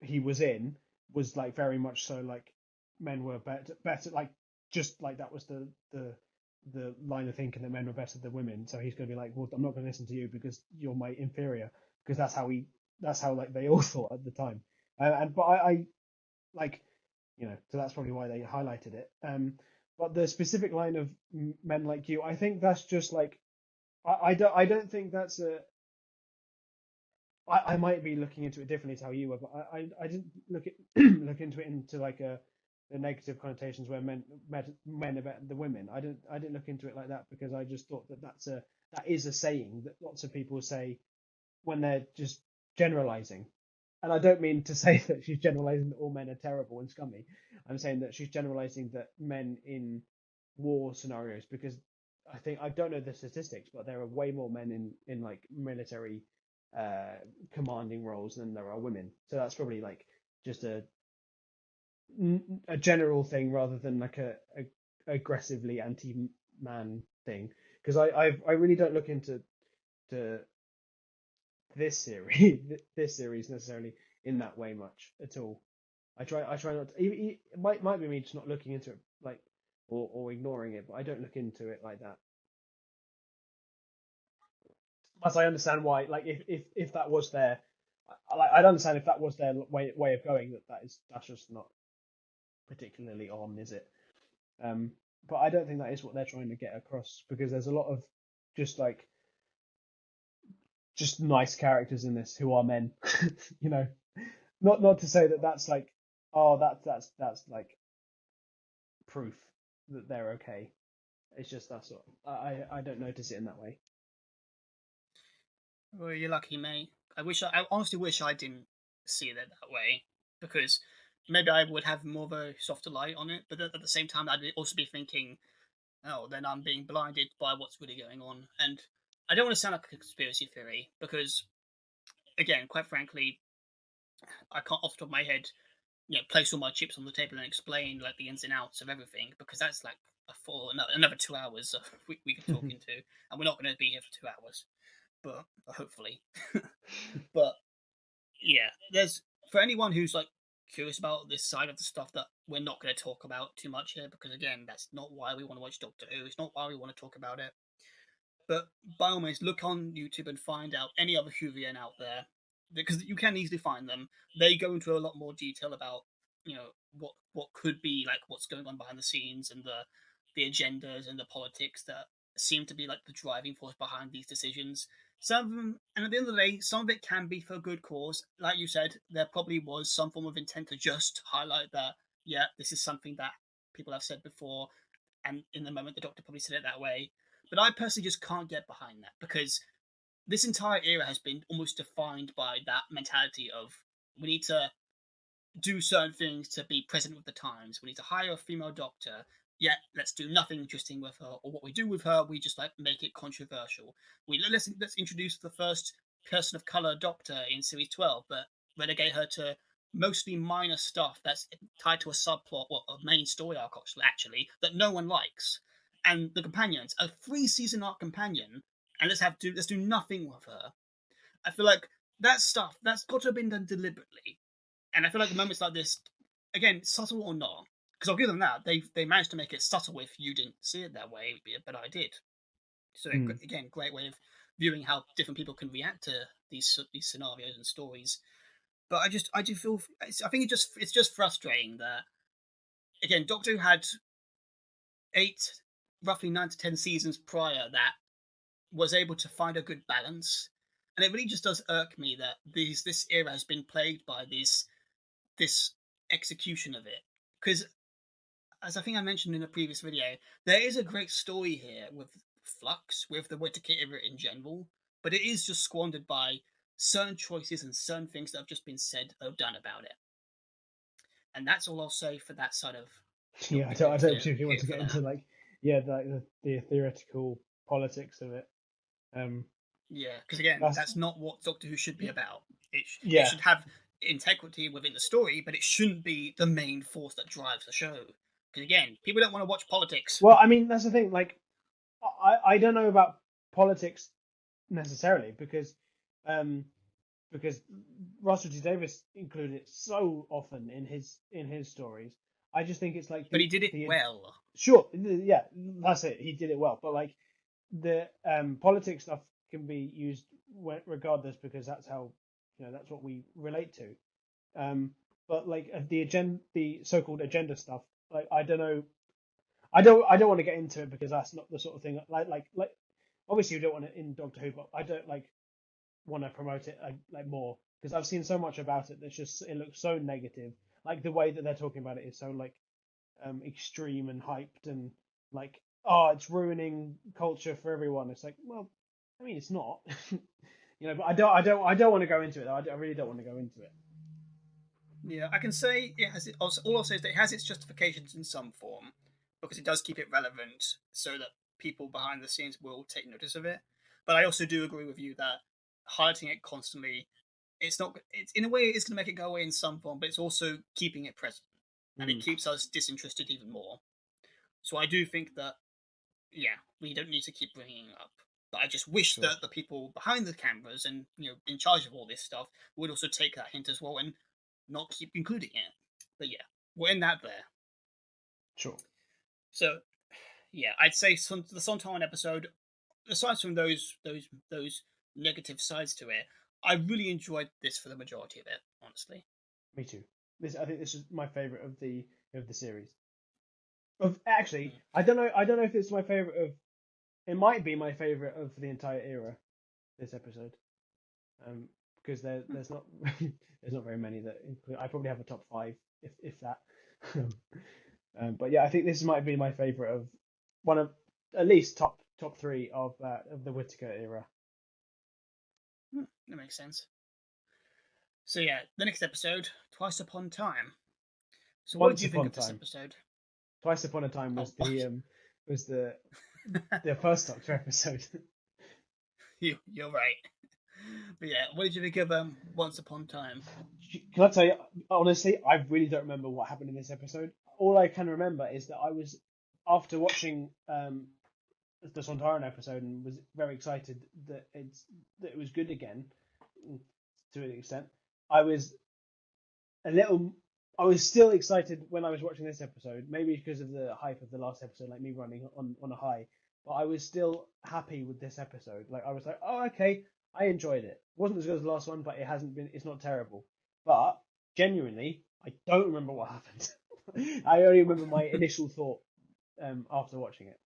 he was in was like very much so like men were better like just like that was the line of thinking that men were better than women. So he's going to be like, well, I'm not going to listen to you because you're my inferior, because that's how like they all thought at the time. And but I like, so that's probably why they highlighted it. But the specific line of men like you, I think that's just like I don't think that's a. I might be looking into it differently to how you were, but I didn't look into it into like the negative connotations where men are better than women. I didn't look into it like that, because I just thought that that is a saying that lots of people say when they're just generalizing. And I don't mean to say that she's generalizing that all men are terrible and scummy. I'm saying that she's generalizing that men in war scenarios, because I don't know the statistics, but there are way more men in like military commanding roles than there are women. So that's probably like just a general thing rather than like a aggressively anti-man thing. Because I really don't look into to this series this series necessarily in that way much at all. I try not to. It might be me just not looking into it like or ignoring it, but I don't look into it like that. As I understand why, like if that was their, I'd understand if that was their way of going, that's just not particularly on, is it? But I don't think that is what they're trying to get across, because there's a lot of just like just nice characters in this who are men. you know, not to say that that's like, oh, that's like proof that they're okay. It's just that's what I don't notice it in that way. Well, you're lucky, mate. I honestly wish I didn't see it that way, because maybe I would have more of a softer light on it. But at the same time, I'd also be thinking, oh, then I'm being blinded by what's really going on. And I don't want to sound like a conspiracy theory, because again, quite frankly, I can't off the top of my head, place all my chips on the table and explain like the ins and outs of everything, because that's like another 2 hours we can talk into, and we're not going to be here for 2 hours, but hopefully. But yeah, there's, for anyone who's like curious about this side of the stuff that we're not going to talk about too much here, because again, that's not why we want to watch Doctor Who. It's not why we want to talk about it. But by all means, look on YouTube and find out any other Whovian out there, because you can easily find them. They go into a lot more detail about what could be like what's going on behind the scenes, and the agendas and the politics that seem to be like the driving force behind these decisions. Some of them, and at the end of the day, some of it can be for a good cause. Like you said, there probably was some form of intent to just highlight that, yeah, this is something that people have said before. and in the moment the Doctor probably said it that way. But I personally just can't get behind that, because this entire era has been almost defined by that mentality of, we need to do certain things to be present with the times. We need to hire a female Doctor, yet let's do nothing interesting with her, or what we do with her, we just like make it controversial. Let's introduce the first person of color Doctor in series 12, but relegate her to mostly minor stuff that's tied to a subplot or a main story arc, actually, that no one likes. And the companions, a 3-season arc companion, and let's do nothing with her. I feel like that stuff that's got to have been done deliberately. And I feel like moments like this, again, subtle or not, because I'll give them that, they managed to make it subtle. If you didn't see it that way, but I did. So again, great way of viewing how different people can react to these scenarios and stories. But I do feel, I think it's just frustrating that, again, Doctor Who had roughly 9 to 10 seasons prior that was able to find a good balance, and it really just does irk me that this era has been plagued by this execution of it. Because, as I think I mentioned in a previous video, there is a great story here with Flux, with the Whittaker era in general, but it is just squandered by certain choices and certain things that have just been said or done about it. And that's all I'll say for that side of. Yeah, I don't particularly want to get into the theoretical politics of it. Yeah, because again, that's not what Doctor Who should be about. It Yeah. should have integrity within the story, but it shouldn't be the main force that drives the show. Because again, people don't want to watch politics. Well, I mean, that's the thing. Like, I don't know about politics necessarily, because Russell T Davies included it so often in his stories. I just think it's like, but he did it well. Sure, yeah, that's it. He did it well, but like the politics stuff can be used regardless, because that's how, that's what we relate to. But like the so-called agenda stuff, like I don't know, I don't want to get into it, because that's not the sort of thing like obviously you don't want it in Doctor Who, but I don't want to promote it like more, because I've seen so much about it that's just, it looks so negative. Like the way that they're talking about it is so like extreme and hyped, and like, oh, it's ruining culture for everyone. It's like, well, I mean, it's not. But I don't want to go into it. I really don't want to go into it. Yeah, I can say it has. All I'll say is that it has its justifications in some form, because it does keep it relevant, so that people behind the scenes will take notice of it. But I also do agree with you that highlighting it constantly, it's not. It's in a way it's going to make it go away in some form, but it's also keeping it present, and it keeps us disinterested even more. So I do think that, yeah, we don't need to keep bringing it up. But I just wish that the people behind the cameras and in charge of all this stuff would also take that hint as well and not keep including it. But yeah, we're in that there. Sure. So yeah, I'd say the Sontaran episode, aside from those negative sides to it, I really enjoyed this for the majority of it, honestly. Me too. I think this is my favorite of the series. I don't know if it's my favorite of. It might be my favorite of the entire era. This episode, because there's not there's not very many that include. I probably have a top 5, if that. But yeah, I think this might be my favorite of one of at least top 3 of the Whittaker era. That makes sense. So yeah, the next episode, Twice Upon Time. So what did you think of this episode? Twice Upon a Time was the first Doctor episode. You're right. But yeah, what did you think of Once Upon a Time? Can I tell you, honestly, I really don't remember what happened in this episode. All I can remember is that I was, after watching the Sontaran episode, and was very excited that it was good again, to an extent. I was still excited when I was watching this episode, maybe because of the hype of the last episode, like me running on a high. But I was still happy with this episode. Like, I was like, oh, okay, I enjoyed it. It wasn't as good as the last one, but it's not terrible. But genuinely, I don't remember what happened. I only remember my initial thought after watching it.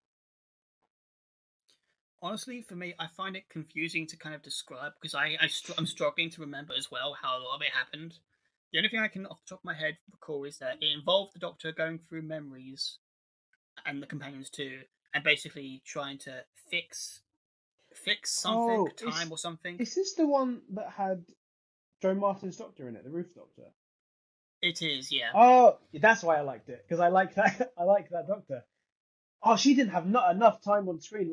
Honestly, for me, I find it confusing to kind of describe, because I'm struggling to remember as well how a lot of it happened. The only thing I can, off the top of my head, recall is that it involved the Doctor going through memories and the companions too, and basically trying to fix something, Oh, time or something. is this the one that had Joe Martin's Doctor in it, the Roof Doctor? It is, yeah. Oh, that's why I liked it, because I like that. I like that Doctor. Oh, she didn't have not enough time on screen.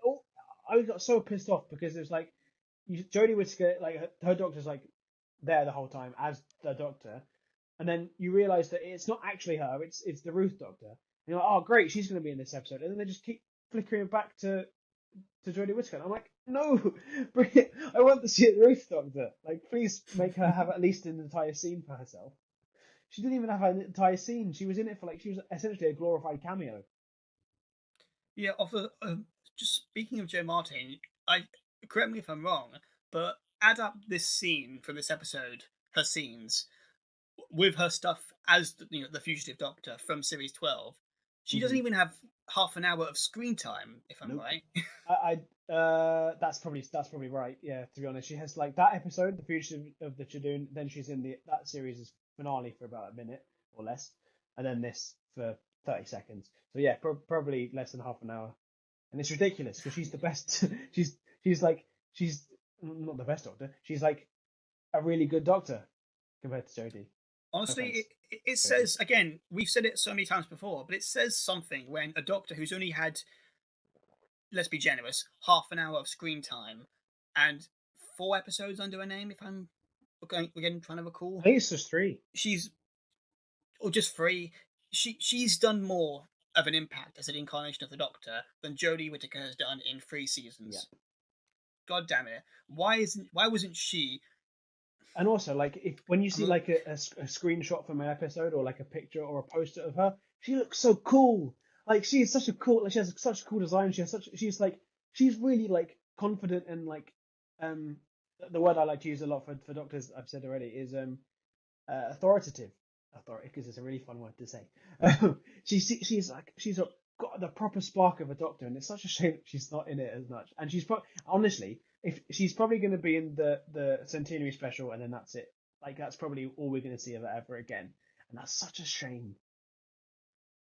Oh, I got so pissed off because it was like Jodie Whittaker, like her Doctor's like there the whole time as the Doctor, and then you realise that it's not actually her. It's the Ruth Doctor. And you're like, oh great, she's going to be in this episode, and then they just keep flickering it back to Jodie Whittaker. And I'm like, no, bring it. I want to see the Ruth Doctor. Like, please make her have at least an entire scene for herself. She didn't even have an entire scene. She was in it for she was essentially a glorified cameo. Yeah, just speaking of Joe Martin, correct me if I'm wrong, but add up this scene from this episode, her scenes, with her stuff as the fugitive Doctor from series 12. She doesn't even have half an hour of screen time, if I'm right. That's probably right. Yeah, to be honest, she has like that episode, the fugitive of the Chadoon. Then she's in that series' finale for about a minute or less, and then this for 30 seconds. So yeah, probably less than half an hour, and it's ridiculous because she's the best. she's not the best Doctor. She's like a really good Doctor compared to Jodie. Honestly, it says, again, we've said it so many times before, but it says something when a Doctor who's only had, let's be generous, half an hour of screen time and 4 episodes under her name, if I'm again trying to recall. I think it's just 3. Or just 3. She's done more of an impact as an incarnation of the Doctor than Jodie Whittaker has done in 3 seasons. Yeah. God damn it! Why wasn't she? And also, like, when you see like a screenshot from an episode or like a picture or a poster of her, she looks so cool. Like, she has such a cool design. She's really like confident and like the word I like to use a lot for Doctors, I've said already, is authoritative. Because it's a really fun word to say. She's got the proper spark of a Doctor, and it's such a shame that she's not in it as much. And honestly, if she's probably going to be in the Centenary Special, and then that's it. Like, that's probably all we're going to see of her ever again, and that's such a shame.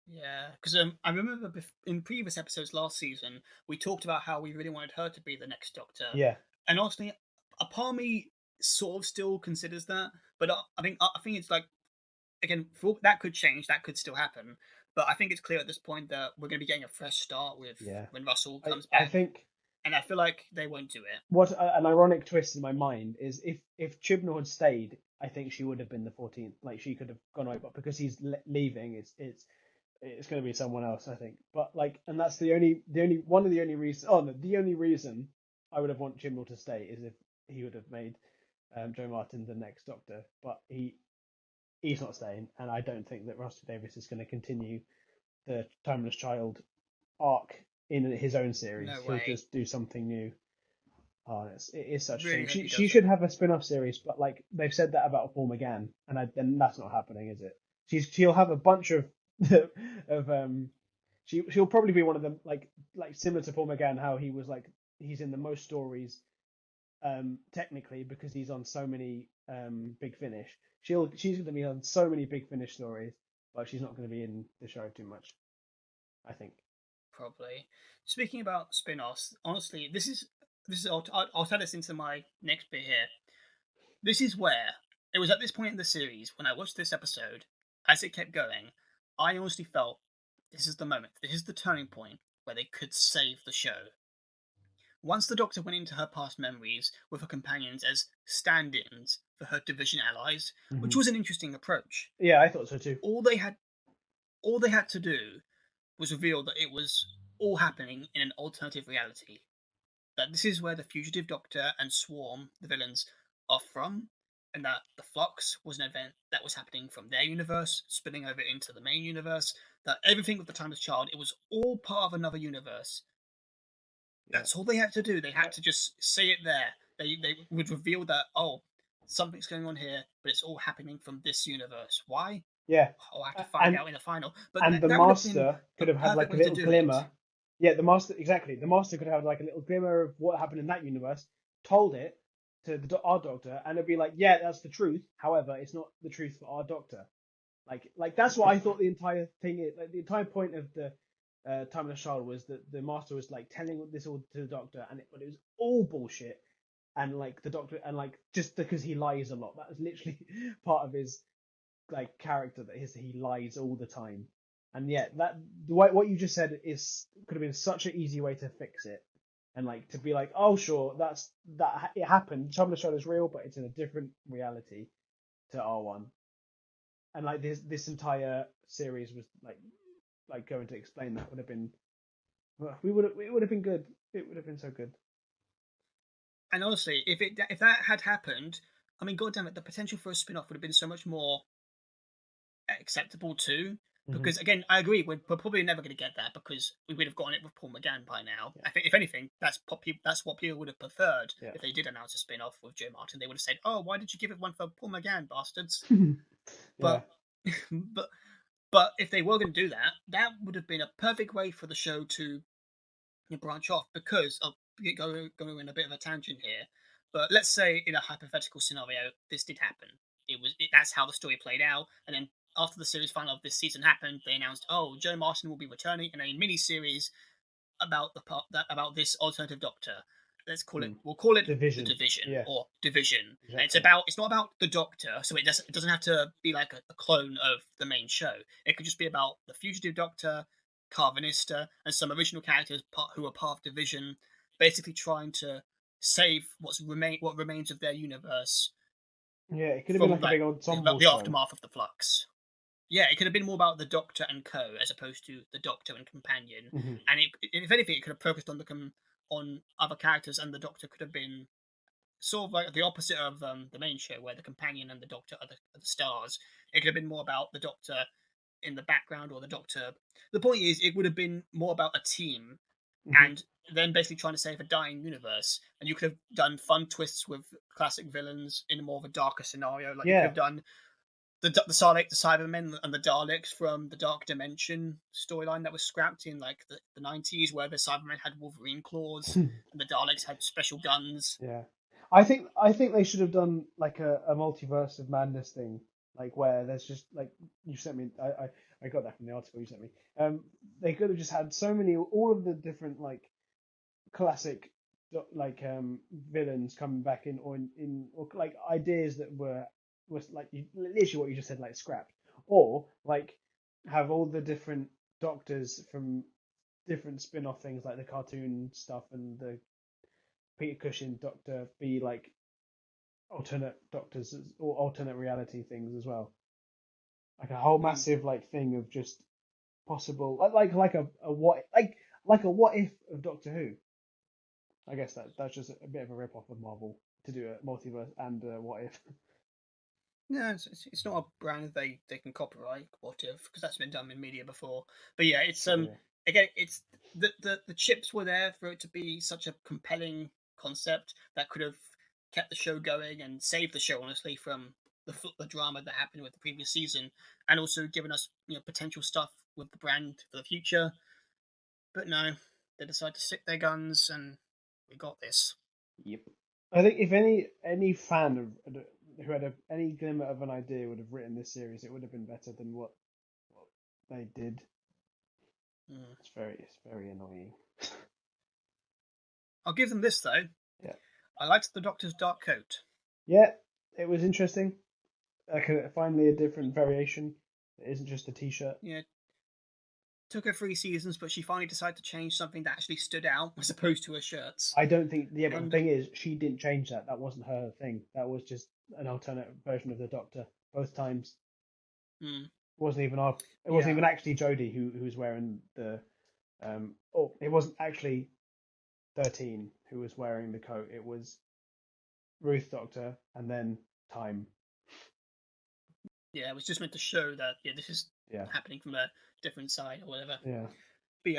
Yeah, because I remember in previous episodes last season we talked about how we really wanted her to be the next Doctor. Yeah, and honestly, a part of me sort of still considers that, but I think it's like, again, that could change, that could still happen. But I think it's clear at this point that we're going to be getting a fresh start with when Russell comes back. I think, and I feel like they won't do it. What an ironic twist in my mind is if Chibnall had stayed, I think she would have been the 14th. Like, she could have gone away, but because he's leaving, it's going to be someone else, I think. But like, and that's the only reason. Oh no, the only reason I would have wanted Chibnall to stay is if he would have made Joe Martin the next Doctor. But he's not staying, and I don't think that Russell Davies is going to continue the Timeless Child arc in his own series. No He'll just do something new. Oh, it is such a Really shame. She should have a spin-off series, but like they've said that about Paul McGann, and then that's not happening, is it? She'll have a bunch of she'll probably be one of them, like similar to Paul McGann, how he was like he's in the most stories technically because he's on so many Big Finish. She's going to be on so many Big Finish stories, but she's not going to be in the show too much, I think. Probably. Speaking about spin-offs, honestly, this is I'll tie this into my next bit here. This is where it was at this point in the series when I watched this episode, as it kept going, I honestly felt this is the moment, this is the turning point where they could save the show. Once the Doctor went into her past memories with her companions as stand-ins for her division allies, which was an interesting approach. Yeah, I thought so too. All they had to do was reveal that it was all happening in an alternative reality. That this is where the fugitive Doctor and Swarm, the villains, are from, and that the Flux was an event that was happening from their universe, spilling over into the main universe, that everything with the Timeless Child, it was all part of another universe. Yeah. That's all they had to do. They had to just say it there. They would reveal that, oh, something's going on here, but it's all happening from this universe. Why? Yeah. I'll have to find out in the final. But the Master could have had like a little glimmer. Yeah, the Master, exactly. The Master could have like a little glimmer of what happened in that universe, told it to our Doctor, and it'd be like, yeah, that's the truth. However, it's not the truth for our Doctor. Like that's what I thought the entire thing is. Like, the entire point of the Timeless Child was that the Master was like telling this all to the Doctor, but it was all bullshit. And like the Doctor, and like just because he lies a lot, that was literally part of his like character, that he lies all the time. And yet that what you just said could have been such an easy way to fix it, and like to be like, oh sure, that it happened. Timeless Child is real, but it's in a different reality to R1. And like this entire series was like going to explain that would have been it would have been good. It would have been so good. And honestly, if that had happened, I mean, goddamn it, the potential for a spin-off would have been so much more acceptable too. Because again, I agree, we're probably never going to get that because we would have gotten it with Paul McGann by now. Yeah. I think, if anything, that's what people would have preferred Yeah. if they did announce a spin-off with Joe Martin. They would have said, "Oh, why did you give it one for Paul McGann, bastards?" Yeah. But if they were going to do that, that would have been a perfect way for the show to branch off. Because I'll go in a bit of a tangent here, but let's say in a hypothetical scenario, this did happen. That's how the story played out, and then after the series final of this season happened, they announced, "Oh, Joe Martin will be returning in a mini-series about this alternative Doctor." Let's call it. We'll call it Division. The Division, Yeah. or Division. Exactly. And it's not about the Doctor, so it doesn't have to be like a clone of the main show. It could just be about the fugitive Doctor, Carvanista, and some original characters who are part of Division, basically trying to save what remains of their universe. Yeah, it could have been like a big ensemble the show. aftermath of the Flux. Yeah, it could have been more about the Doctor and Co. as opposed to the Doctor and Companion. And if anything, it could have focused on other characters, and the Doctor could have been sort of like the opposite of the main show, where the Companion and the Doctor are the stars. It could have been more about the Doctor in the background, or the Doctor. The point is, it would have been more about a team, and then basically trying to save a dying universe. And you could have done fun twists with classic villains in more of a darker scenario. Like you could have done the Cybermen, and the Daleks from the Dark Dimension storyline that was scrapped in like the 90s, where the Cybermen had Wolverine claws and the Daleks had special guns. Yeah, I think they should have done like a multiverse of madness thing, like where there's just like you sent me. I got that from the article you sent me. They could have just had all of the different like classic villains coming back in, or like ideas that was like literally what you just said, like scrapped, or like have all the different Doctors from different spin-off things, like the cartoon stuff and the Peter Cushing Doctor be like alternate Doctors or alternate reality things as well, like a whole massive like thing of just possible like a what a what if of Doctor Who. I guess that's just a bit of a rip off of Marvel to do a multiverse and what if. No, it's not a brand they can copyright. What if? Because that's been done in media before. But yeah, it's again, it's the chips were there for it to be such a compelling concept that could have kept the show going and saved the show, honestly, from the drama that happened with the previous season, and also given us potential stuff with the brand for the future. But no, they decided to stick their guns, and we got this. Yep. I think if any fan who had any glimmer of an idea would have written this series, it would have been better than what they did. It's very annoying. I'll give them this though. Yeah. I liked the Doctor's dark coat. Yeah, it was interesting. Finally a different variation. It isn't just a t-shirt. Yeah. Took her 3 seasons, but she finally decided to change something that actually stood out as opposed to her shirts. I don't think. Yeah, but the thing is, she didn't change that. That wasn't her thing. That was just an alternate version of the Doctor both times. It wasn't even It wasn't even actually Jodie who was wearing the. It wasn't actually 13 who was wearing the coat. It was Ruth Doctor and then Time. Yeah, it was just meant to show that this is happening from a different side or whatever. Yeah. But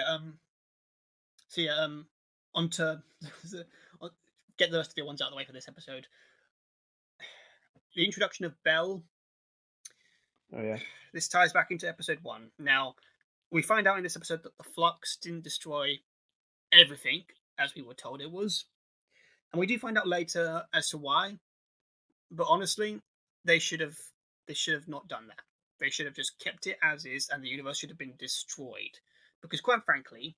yeah, on to get the rest of the ones out of the way for this episode. The introduction of Bell. Oh yeah. This ties back into episode 1. Now, we find out in this episode that the Flux didn't destroy everything as we were told it was, and we do find out later as to why. But honestly, they should have not done that. They should have just kept it as is, and the universe should have been destroyed. because quite frankly,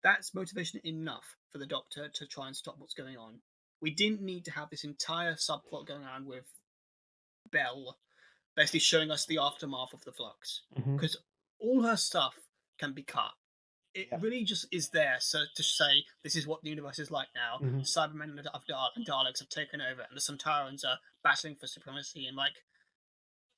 that's motivation enough for the Doctor to try and stop what's going on. We didn't need to have this entire subplot going on with Belle basically showing us the aftermath of the Flux, because all her stuff can be cut. It really just is there to say this is what the universe is like now. Cybermen and Daleks have taken over, and the Sontarans are battling for supremacy. And like,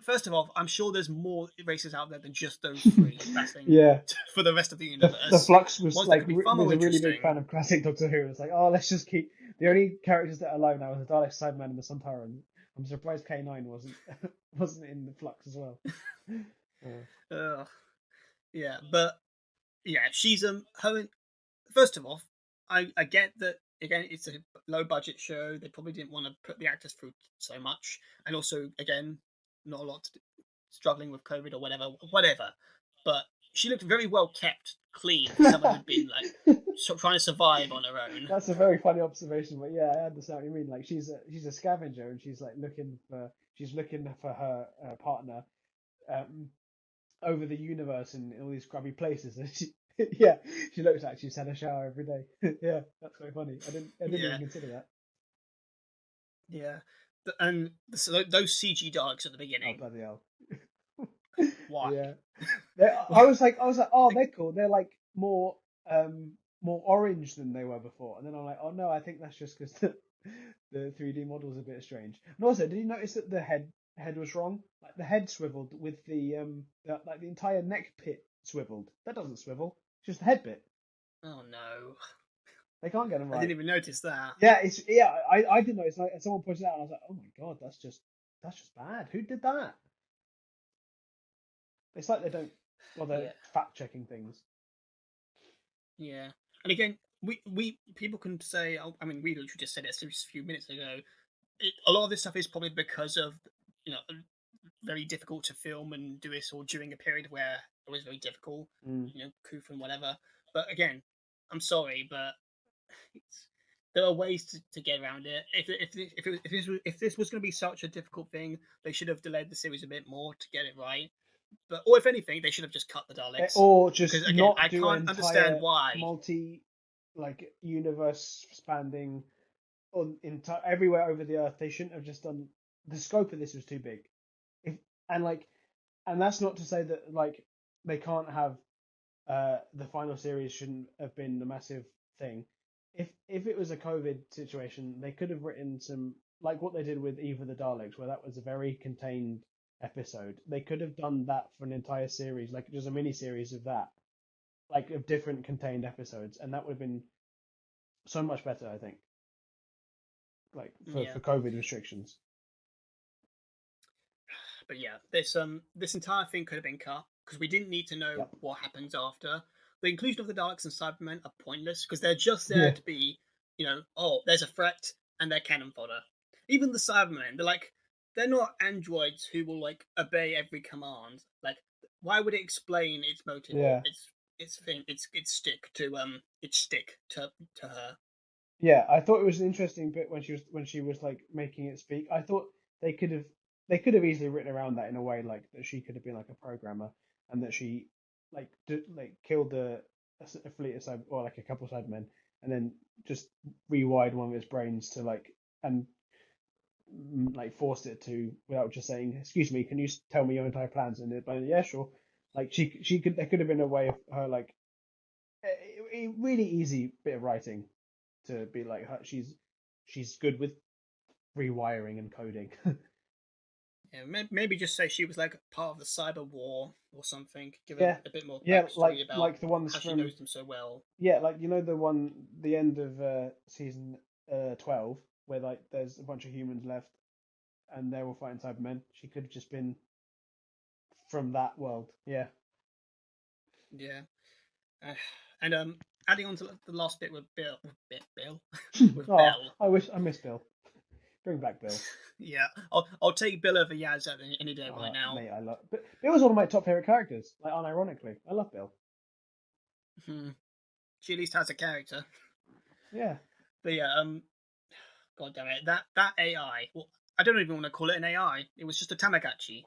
first of all, I'm sure there's more races out there than just those three battling for the rest of the universe. The Flux was was like was a really big fan of classic Doctor Who. It's like, oh, let's just keep the only characters that are alive now are the Daleks, Cybermen, and the Sontarans. I'm surprised K9 wasn't in the Flux as well. Yeah, but yeah, she's her. First of all, I get that again. It's a low budget show. They probably didn't want to put the actors through so much, and also again, not a lot to do, struggling with COVID or whatever. But she looked very well kept, clean. Someone who'd been like trying to survive on her own. That's a very funny observation, but yeah, I understand what you mean. Like she's a scavenger, and she's looking for her partner over the universe in all these grubby places. And she looks like she's had a shower every day. Yeah, that's very funny. I didn't even consider that. Yeah, and so those CG Daleks at the beginning. Oh bloody hell! Why? Yeah, I was like, oh, they're cool. They're like more orange than they were before. And then I'm like, oh no, I think that's just because the 3D model is a bit strange. And also, did you notice that the head was wrong? Like the head swiveled with the like the entire neck pit swiveled. That doesn't swivel. It's just the head bit. Oh no. They can't get them right. I didn't even notice that. Yeah, I didn't notice. Like someone pointed it out, and I was like, oh my god, that's just bad. Who did that? It's like they don't. Well, they're fact checking things. Yeah, and again, we people can say. I mean, we literally just said it a few minutes ago. A lot of this stuff is probably because of very difficult to film and do this, or during a period where it was very difficult. Coof and whatever. But again, I'm sorry, but there are ways to get around it. If this was going to be such a difficult thing, they should have delayed the series a bit more to get it right. Or if anything, they should have just cut the Daleks. Or just because, again, not I do can't understand why universe spanning on everywhere over the Earth. They shouldn't have just done. The scope of this was too big. And that's not to say that they can't have the final series shouldn't have been a massive thing. If it was a COVID situation, they could have written some like what they did with Eve of the Daleks, where that was a very contained episode. They could have done that for an entire series, like just a mini series of that, like of different contained episodes, and that would have been so much better, I think. Like for COVID restrictions. But yeah, this entire thing could have been cut because we didn't need to know what happens after. The inclusion of the Daleks and Cybermen are pointless because they're just there to be, there's a threat and they're cannon fodder. Even the Cybermen, they're not androids who will obey every command. Like, why would it explain its motive? Yeah. Its stick to her. Yeah, I thought it was an interesting bit when she was making it speak. I thought they could have easily written around that in a way that she could have been a programmer and that she killed a fleet of or a couple of Cybermen and then just rewired one of its brains to and forced it to without just saying, "Excuse me, can you tell me your entire plans?" And it, yeah, sure. There could have been a way of her a really easy bit of writing to be her. She's good with rewiring and coding. Yeah, maybe just say she was part of the cyber war or something. Give it a bit more backstory about the ones how she knows them so well. Yeah, the end of season 12, where there's a bunch of humans left, and they're all fighting Cybermen. She could have just been from that world. Yeah. Yeah, and adding on to the last bit with Bill, with Belle. I miss Bill. Bring back Bill. Yeah, I'll take Bill over Yaz any day right now. Mate, but Bill was one of my top favorite characters. Unironically, I love Bill. She at least has a character. Yeah. But yeah, God damn it, that AI. Well, I don't even want to call it an AI. It was just a Tamagotchi.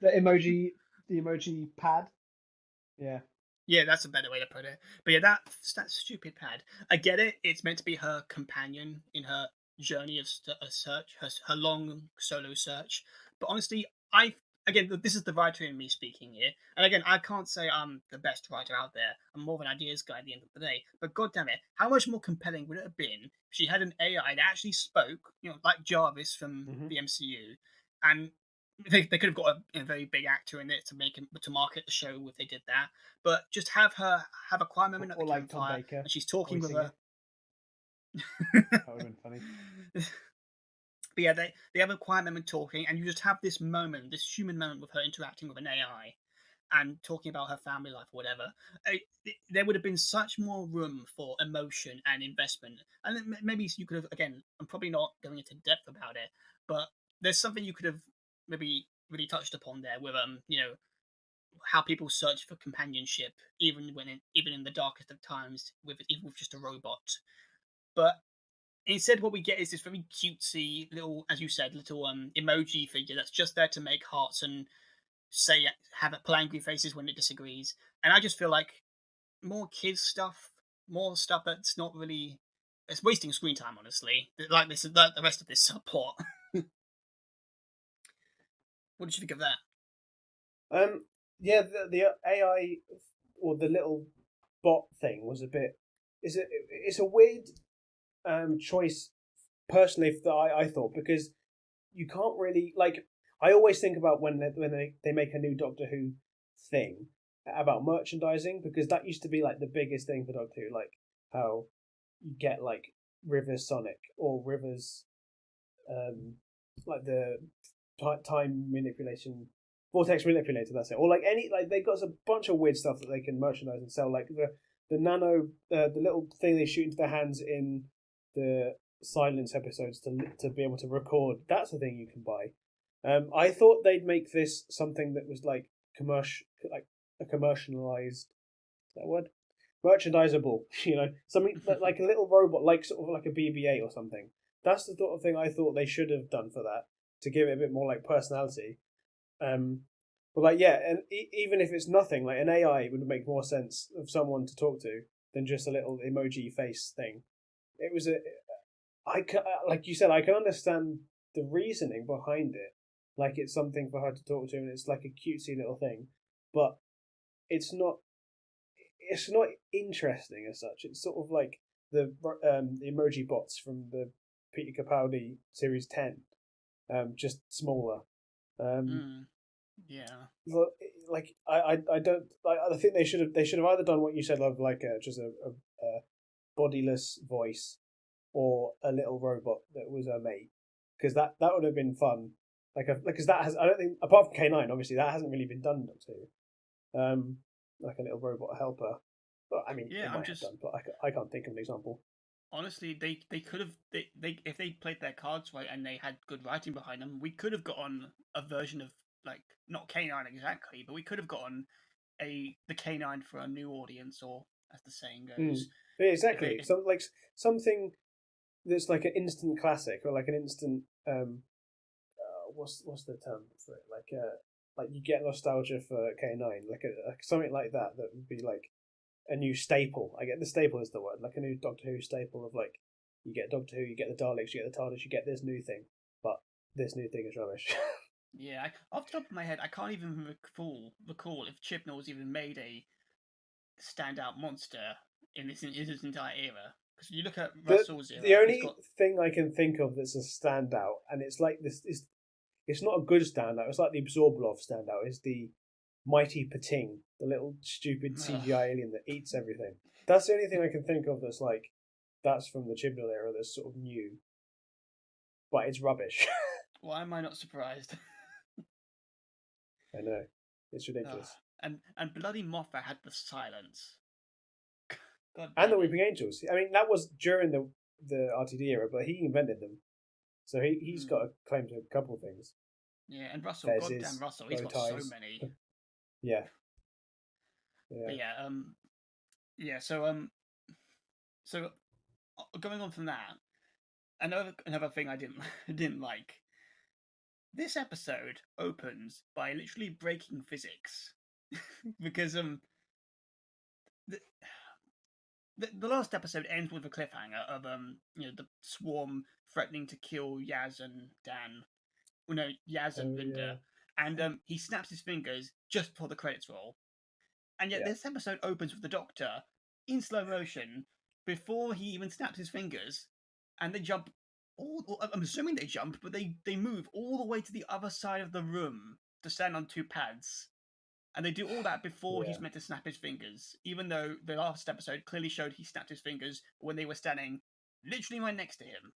The emoji pad. Yeah. Yeah, that's a better way to put it. But yeah, that stupid pad. I get it. It's meant to be her companion in her journey of a search, her long solo search. But honestly, I again, this is the writer in me speaking here. And again, I can't say I'm the best writer out there. I'm more of an ideas guy at the end of the day. But god damn it, how much more compelling would it have been if she had an AI that actually spoke, like Jarvis from Hmm. the MCU, and they could have got a very big actor in it to make him to market the show if they did that, but just have her have a quiet moment at the Or like Tom campfire Baker and she's talking with voicing her. it. That would have been funny. But yeah, they have a quiet moment talking, and you just have this moment, this human moment with her interacting with an AI and talking about her family life or whatever. There would have been such more room for emotion and investment. And then maybe you could have, again, I'm probably not going into depth about it, but there's something you could have maybe really touched upon there with, how people search for companionship, even in the darkest of times, even with just a robot. But instead, what we get is this very cutesy little, as you said, little emoji figure that's just there to make hearts and say have pull angry faces when it disagrees. And I just feel like more kids stuff, more stuff that's not really, it's wasting screen time. Honestly, like this, the rest of this subplot. What did you think of that? Um, yeah, the AI or the little bot thing was a bit. It's a weird choice personally that I thought because you can't really like. I always think about when they make a new Doctor Who thing about merchandising because that used to be like the biggest thing for Doctor Who, like how you get like Rivers Sonic or Rivers like the time manipulation vortex manipulator, that's it, or like any like they got a bunch of weird stuff that they can merchandise and sell, like the nano the little thing they shoot into their hands in the silence episodes to be able to record. That's a thing you can buy. I thought they'd make this something that was like commercial, like a commercialized, that word, merchandisable, something like a little robot, like sort of like a BB-8 or something. That's the sort of thing I thought they should have done for that to give it a bit more like personality. Um, but like yeah, and even if it's nothing, like an AI would make more sense of someone to talk to than just a little emoji face thing. It was a, like you said, I can understand the reasoning behind it. Like it's something for her to talk to, and it's like a cutesy little thing, but it's not it's not interesting as such. It's sort of like the emoji bots from the Peter Capaldi series 10, just smaller. Um, Mm, yeah. like I don't I think they should have either done what you said of like just a bodiless voice or a little robot that was a mate, because that would have been fun. Because that has, I don't think, apart from K9 obviously that hasn't really been done to like a little robot helper. But I mean, Yeah, it I'm might have just done, but I can't think of an example. honestly, they could have they if they played their cards right and they had good writing behind them, we could have gotten a version of, like, not K9 exactly, but we could have gotten a the K9 for a new audience, or as the saying Mm. goes, Yeah, if they exactly. if, Something that's like an instant classic or like an instant what's the term for it? Like you get nostalgia for K9, like something like that that would be like a new staple. I get the staple is the word, like a new Doctor Who staple of like you get Doctor Who, you get the Daleks, you get the TARDIS, you get this new thing, but this new thing is rubbish. yeah, off the top of my head, I can't even recall if Chibnall's even made a standout monster in his entire era. Because you look at the Russell's the era, he's only got thing I can think of that's a standout, and it's like this is it's not a good standout. It's like the Absorblov standout. Is the mighty Pating, the little stupid CGI alien that eats everything. That's the only thing I can think of that's like that's from the Chibnall era that's sort of new, but it's rubbish. why am I not surprised? I know, it's Ugh. ridiculous. And bloody Moffat had the silence. God And the damn it. Weeping Angels. I mean, that was during the RTD era, but he invented them, so he's Hmm. got a claim to a couple of things. Yeah, and Russell, goddamn Fezes, Russell, he's bow got so ties. many. Yeah, yeah. But yeah, yeah. So going on from that, another thing I didn't didn't like. This episode opens by literally breaking physics because the last episode ends with a cliffhanger of the swarm threatening to kill Yaz and Dan. Well, no, Yaz and Vinda, and he snaps his fingers just before the credits roll. And yet this episode opens with the Doctor in slow motion before he even snaps his fingers, and they jump. I'm assuming they jump, but they move all the way to the other side of the room to stand on two pads. And they do all that before he's meant to snap his fingers, even though the last episode clearly showed he snapped his fingers when they were standing literally right next to him.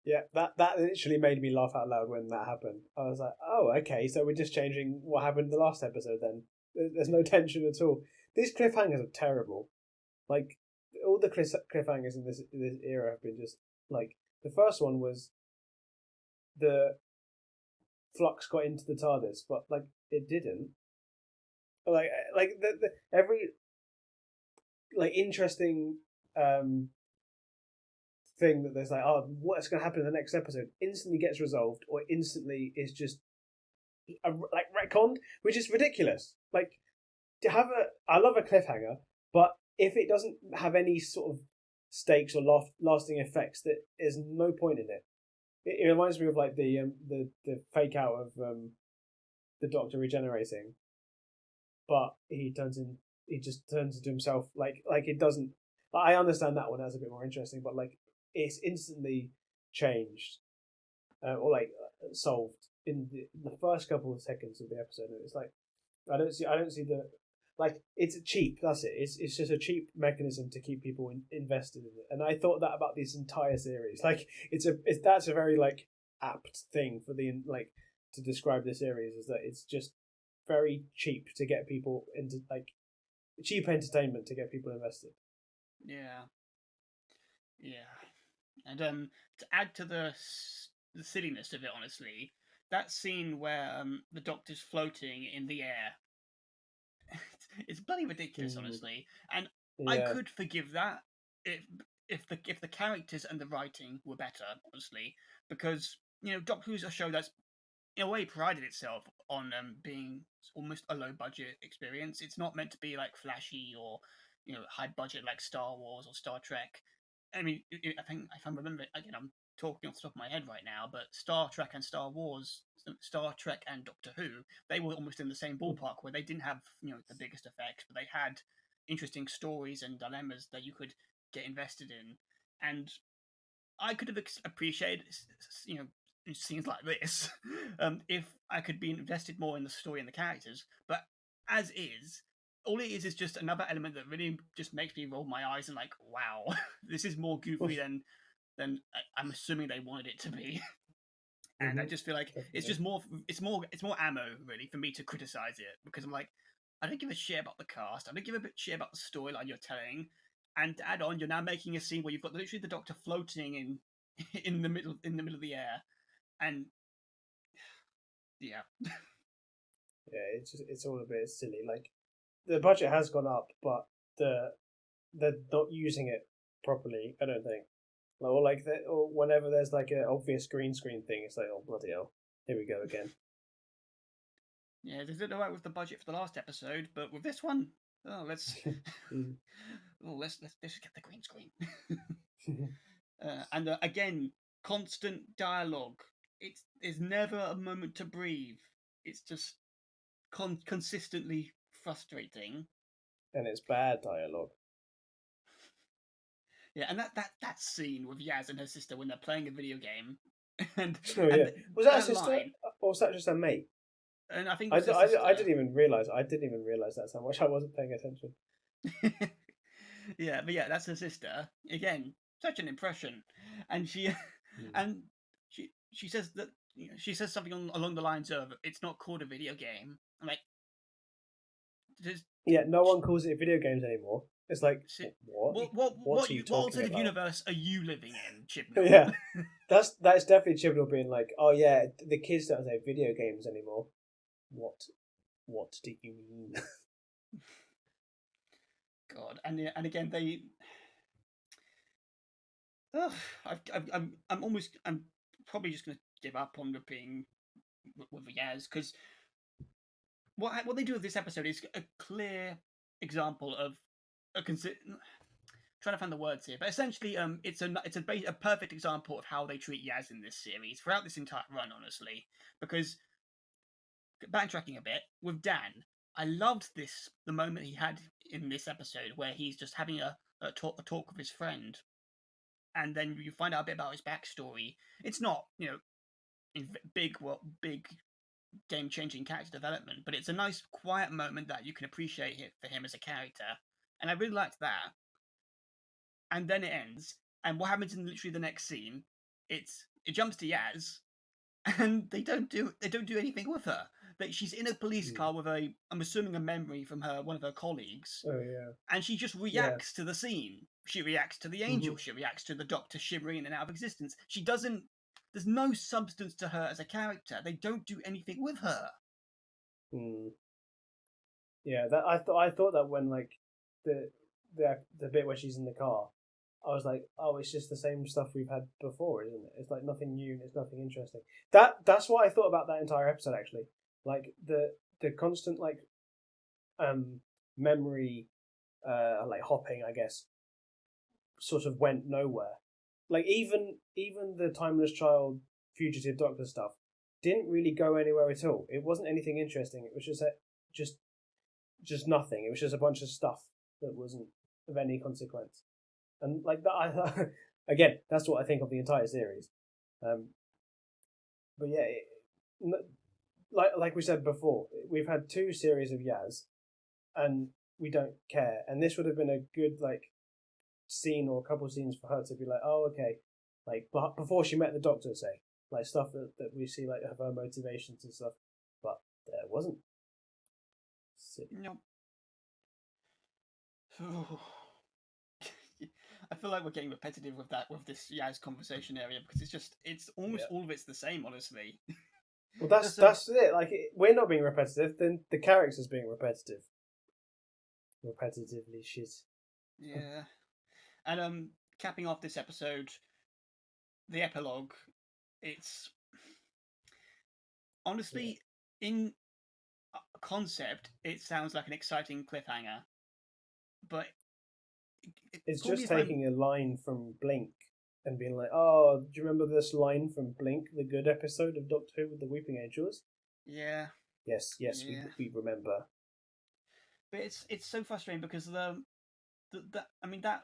Yeah, that literally made me laugh out loud when that happened. I was like, oh, okay, so we're just changing what happened in the last episode then. There's no tension at all. These cliffhangers are terrible. Like, all the cliffhangers in this era have been just, like, the first one was the Flux got into the TARDIS, but, like, it didn't. Like the every like interesting thing that there's like, oh, what's going to happen in the next episode instantly gets resolved or instantly is just like retconned, which is ridiculous. Like, to have I love a cliffhanger, but if it doesn't have any sort of stakes or lasting effects, that there's no point in it. It reminds me of like the fake out of the Doctor regenerating. But he just turns into himself. Like it doesn't. I understand that one as a bit more interesting, but like it's instantly changed or like solved in the first couple of seconds of the episode. And it's like I don't see the like it's cheap. That's it. It's just a cheap mechanism to keep people invested in it. And I thought that about this entire series. Like that's a very like apt thing for the like to describe the series is that it's just very cheap to get people into like cheap entertainment to get people invested. Yeah, and to add to the silliness of it, honestly, that scene where the Doctor's floating in the air, it's bloody ridiculous, honestly. And I could forgive that if the characters and the writing were better, honestly, because Doctor Who's a show that's in a way prided itself on being almost a low budget experience. It's not meant to be like flashy or high budget like Star Wars or Star Trek. I mean, I think if I remember again, I'm talking off the top of my head right now, but Star Trek and Star Wars, Star Trek and Doctor Who, they were almost in the same ballpark where they didn't have the biggest effects, but they had interesting stories and dilemmas that you could get invested in, and I could have appreciated scenes like this if I could be invested more in the story and the characters. But as is, all it is just another element that really just makes me roll my eyes and like, wow, this is more goofy than I'm assuming they wanted it to be. And I just feel like it's just more ammo really for me to criticize it, because I'm like, I don't give a shit about the cast, I don't give a shit about the storyline you're telling, and to add on, you're now making a scene where you've got literally the Doctor floating in the middle of the air. And yeah, it's all a bit silly. Like the budget has gone up, but they're not using it properly. I don't think. Or whenever there's like an obvious green screen thing, it's like, oh bloody hell, here we go again. Yeah, they did alright with the budget for the last episode, but with this one, let's get the green screen. And again, constant dialogue. There's never a moment to breathe. It's just consistently frustrating. And it's bad dialogue. Yeah, and that scene with Yaz and her sister when they're playing a video game, and was that a sister or was that just a mate? And I think I didn't even realize. That's how much I wasn't paying attention. Yeah, but yeah, that's her sister again. Such an impression, and she says that she says something along the lines of, "It's not called a video game." I'm like, no one calls it video games anymore. It's like, what? What alternative universe are you living in, Chibnall? Yeah, that's definitely Chibnall being like, oh yeah, the kids don't say video games anymore. What do you mean? God, and again they. I'm probably just gonna give up on being with Yaz, because what they do with this episode is a clear example of trying to find the words here, but essentially, it's a perfect example of how they treat Yaz in this series throughout this entire run, honestly. Because backtracking a bit with Dan, I loved the moment he had in this episode where he's just having a talk with his friend, and then you find out a bit about his backstory. It's not big game changing character development, but it's a nice quiet moment that you can appreciate for him as a character, and I really liked that. And then it ends, and what happens in literally the next scene? It jumps to Yaz, and they don't do anything with her. She's in a police car with I'm assuming a memory from one of her colleagues. Oh yeah. And she just reacts to the scene. She reacts to the angel. She reacts to the Doctor shivering in and out of existence. She doesn't. There's no substance to her as a character. They don't do anything with her. Yeah, that I thought that when like the bit where she's in the car, I was like, oh, it's just the same stuff we've had before, isn't it? It's like nothing new. It's nothing interesting. That's what I thought about that entire episode actually. Like the constant like memory like hopping, I guess, sort of went nowhere. Like even the Timeless Child fugitive Doctor stuff didn't really go anywhere at all. It wasn't anything interesting. It was just nothing. It was just a bunch of stuff that wasn't of any consequence. And like that, again, that's what I think of the entire series. But yeah, like we said before, we've had 2 series of Yaz, and we don't care. And this would have been a good like scene or a couple of scenes for her to be like, oh, okay, like before she met the Doctor, say, like stuff that we see like of her motivations and stuff. But there wasn't. Nope. I feel like we're getting repetitive with this Yaz conversation area because it's almost all of it's the same, honestly. Well, that's it. Like we're not being repetitive, then the character's being repetitive. Repetitively shit. Yeah, and capping off this episode, the epilogue. It's honestly in concept, it sounds like an exciting cliffhanger, but it's just taking a line from Blink and being like, oh, do you remember this line from Blink, the good episode of Doctor Who with the Weeping Angels? Yeah. Yes, yeah. we remember. But it's so frustrating because that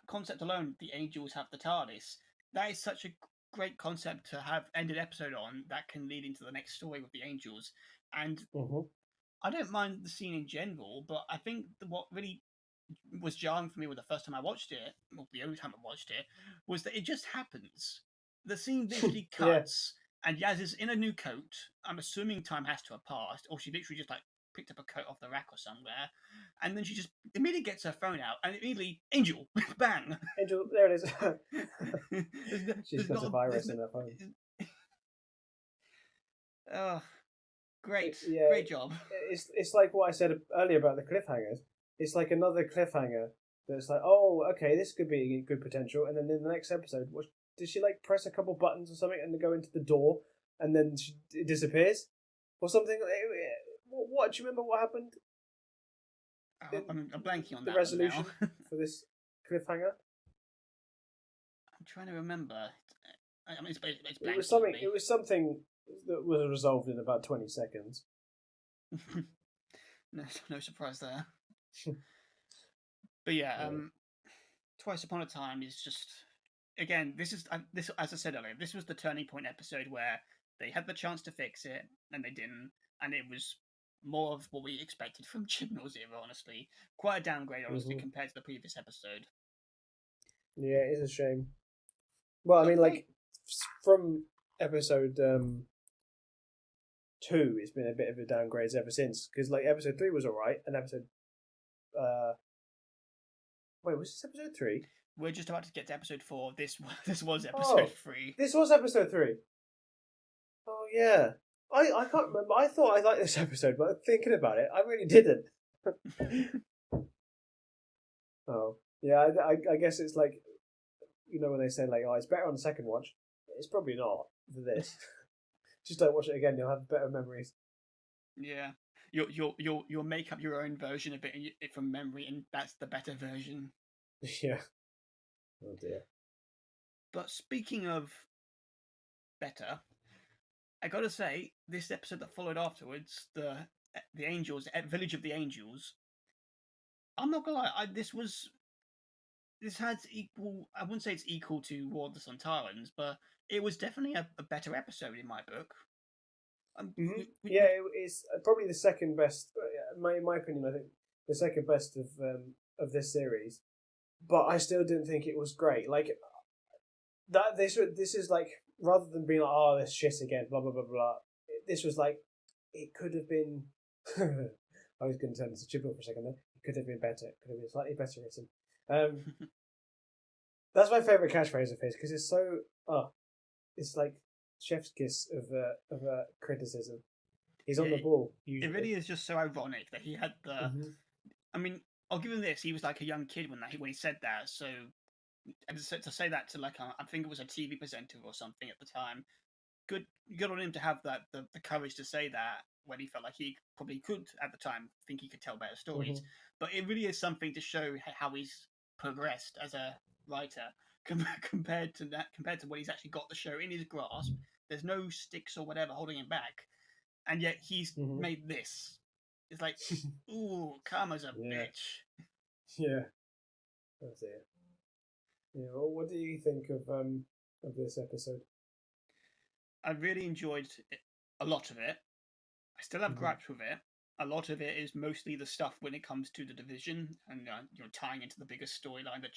concept alone, the angels have the TARDIS, that is such a great concept to have ended episode on that can lead into the next story with the angels. And I don't mind the scene in general, but I think what really was jarring for me with the first time I watched it, or the only time I watched it, was that it just happens. The scene literally cuts, and Yaz is in a new coat. I'm assuming time has to have passed, or she literally just like picked up a coat off the rack or somewhere, and then she just immediately gets her phone out, and immediately, Angel, bang! Angel, there it is. She's got a virus in her phone. Oh, great job. It's like what I said earlier about the cliffhangers. It's like another cliffhanger that's like, oh, okay, this could be good potential. And then in the next episode, did she like press a couple buttons or something and go into the door and then it disappears? Or something? What? Do you remember what happened? I'm blanking on the that resolution now. for this cliffhanger. I'm trying to remember. I mean, it's it was something. It was something that was resolved in about 20 seconds. No surprise there. But yeah, Twice Upon a Time is just, again, this as I said earlier, this was the turning point episode where they had the chance to fix it and they didn't, and it was more of what we expected from Chibnall's era, honestly. Quite a downgrade, honestly, compared to the previous episode. Yeah, it is a shame. Well, I mean, like, from episode 2, it's been a bit of a downgrade ever since, because like episode 3 was alright, and episode wait, was this episode 3? We're just about to get to episode 4. This was episode 3. This was episode 3. Oh yeah, I can't remember. I thought I liked this episode, but thinking about it, I really didn't. Oh yeah, I guess it's like, you know, when they say like, oh, it's better on the second watch. It's probably not for this. Just don't watch it again. You'll have better memories. Yeah, you'll make up your own version of it from memory, and that's the better version. Yeah. Oh dear. But speaking of better, I gotta say, this episode that followed afterwards, the Angels, Village of the Angels. I'm not gonna lie, this had equal. I wouldn't say it's equal to War of the Sontarans, but it was definitely a better episode in my book. Yeah, it's probably the second best. In my opinion, I think the second best of this series. But I still didn't think it was great. Like that. This is like, rather than being like, oh, this shit again, blah blah blah blah. This was like, it could have been. I was going to turn this to Chibnall for a second. There, it could have been better. It could have been slightly better written. That's my favorite catchphrase of his, because it's so. It's like chef's kiss of criticism. He's on the ball. Usually. It really is just so ironic that he had the. Mm-hmm. I mean, I'll give him this. He was like a young kid when he said that. So, and to say that to like I think it was a TV presenter or something at the time. Good on him to have the courage to say that when he felt like he probably could at the time think he could tell better stories. Mm-hmm. But it really is something to show how he's progressed as a writer compared to when he's actually got the show in his grasp. There's no sticks or whatever holding him back, and yet he's made this. It's like, ooh, karma's a bitch. Yeah, that's it. Yeah. Well, what do you think of this episode? I really enjoyed a lot of it. I still have gripes with it. A lot of it is mostly the stuff when it comes to the division and tying into the bigger storyline that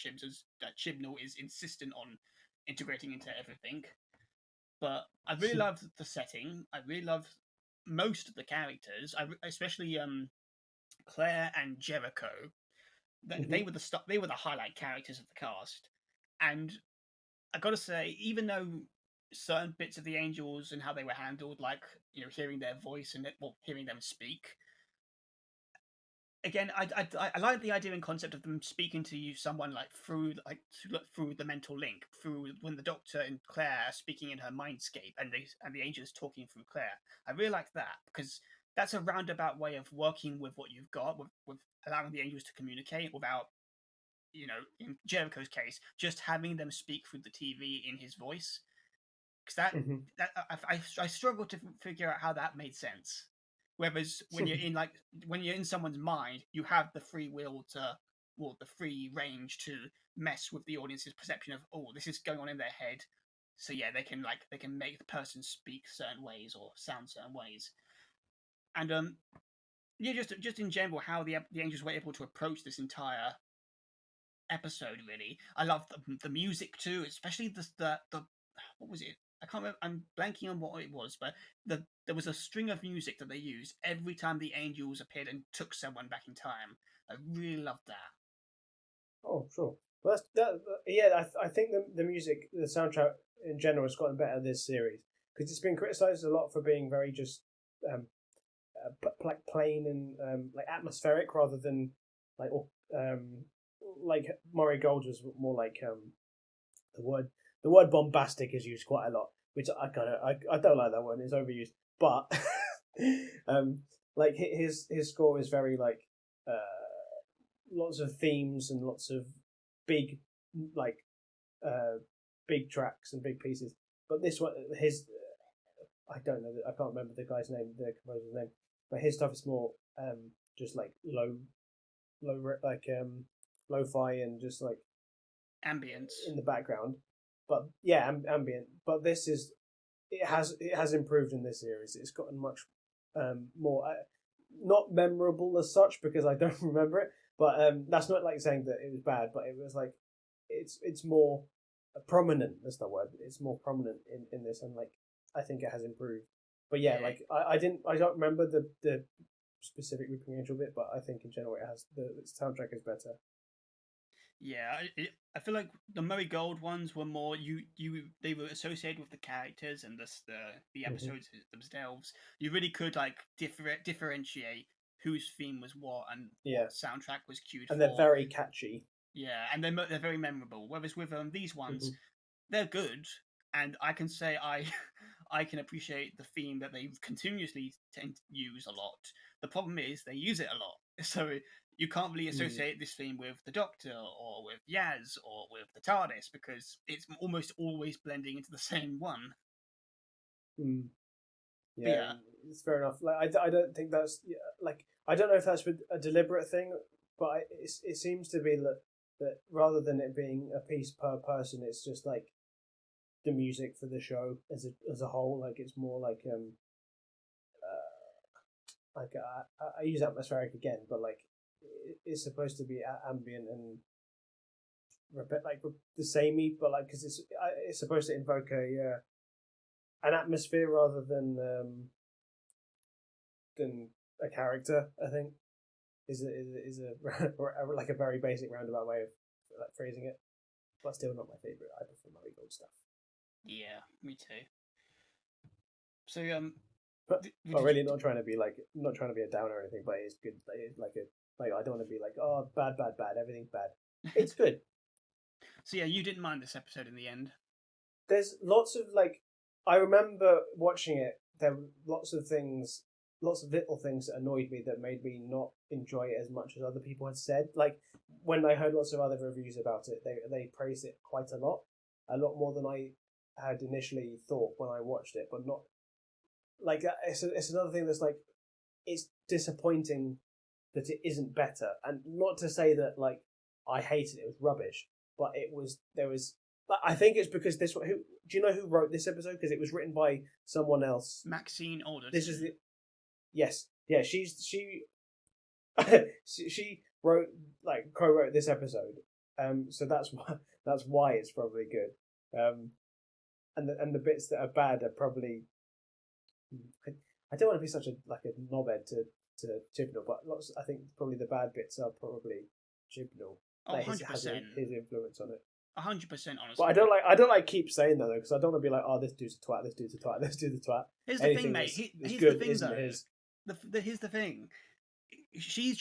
Chibnall is insistent on integrating into everything. But I really love the setting. I really love most of the characters. Especially Claire and Jericho. They were the highlight characters of the cast, and I gotta say, even though certain bits of the Angels and how they were handled, like hearing their voice and hearing them speak. Again, I like the idea and concept of them speaking to you, someone like through the mental link, through when the Doctor and Claire are speaking in her mindscape, and the Angels talking through Claire. I really like that because that's a roundabout way of working with what you've got, with allowing the Angels to communicate without, in Jericho's case, just having them speak through the TV in his voice. Because I struggle to figure out how that made sense. Whereas when you're in someone's mind, you have the free will the free range to mess with the audience's perception of, oh, this is going on in their head. So yeah, they can make the person speak certain ways or sound certain ways. And just in general, how the Angels were able to approach this entire episode. Really, I love the music too, especially the what was it? I can't remember. I'm blanking on what it was, but there was a string of music that they used every time the Angels appeared and took someone back in time. I really loved that. Oh, sure. Well, yeah, I think the music, the soundtrack in general, has gotten better this series because it's been criticised a lot for being very just like plain and like atmospheric rather than like Murray Gold was more like the word bombastic is used quite a lot, which I don't like that one. It's overused, but like his score is very like lots of themes and lots of big big tracks and big pieces. But this one, I don't know, I can't remember the guy's name, the composer's name, but his stuff is more just like lo-fi and just like ambience in the background. But yeah, ambient. But it has improved in this series. It's gotten much more not memorable as such because I don't remember it. But that's not like saying that it was bad. But it was like it's more prominent. That's the word. It's more prominent in this, and like I think it has improved. But yeah, like I don't remember the specific Weeping Angel bit, but I think in general it has the soundtrack is better. Yeah, I feel like the Murray Gold ones were more they were associated with the characters and the episodes themselves. You really could like differentiate whose theme was what and what soundtrack was cued and for. They're very catchy. Yeah, and they're very memorable. Whereas with these ones, they're good, and I can say I can appreciate the theme that they continuously tend to use a lot. The problem is they use it a lot. So you can't really associate this theme with the Doctor or with Yaz or with the TARDIS because it's almost always blending into the same one. Mm. But yeah, it's fair enough. Like I don't think that's like I don't know if that's a deliberate thing, but it seems to be that rather than it being a piece per person, it's just like the music for the show as a whole. Like it's more like I use atmospheric again, but like it's supposed to be ambient and the samey, but like because it's supposed to invoke an atmosphere rather than a character. I think is a like a very basic roundabout way of like phrasing it, but still not my favorite. I prefer Marigold stuff. Yeah, me too. So but really not trying to be a downer or anything, but it's good. Like I don't want to be like, oh, bad, everything's bad. It's good. So yeah, you didn't mind this episode in the end. There's lots of like, I remember watching it. There were lots of little things that annoyed me that made me not enjoy it as much as other people had said. Like when I heard lots of other reviews about it, they praised it quite a lot more than I had initially thought when I watched it. But not like it's another thing that's like it's disappointing that it isn't better, and not to say that like I hated it, it was rubbish, but there was. I think it's because do you know who wrote this episode? Because it was written by someone else. Maxine Alderton. This is yes, yeah. She wrote co-wrote this episode. So that's why it's probably good. And the bits that are bad are probably. I don't want to be such a knobhead to Chibnall, but I think probably the bad bits are probably Chibnall. Oh, 100%. His influence on it. 100%, honestly. But I don't like keep saying that though, because I don't want to be like, oh, this dude's a twat, this dude's a twat, this dude's a twat. Here's the thing, mate. Here's the thing, though. Here's the thing. She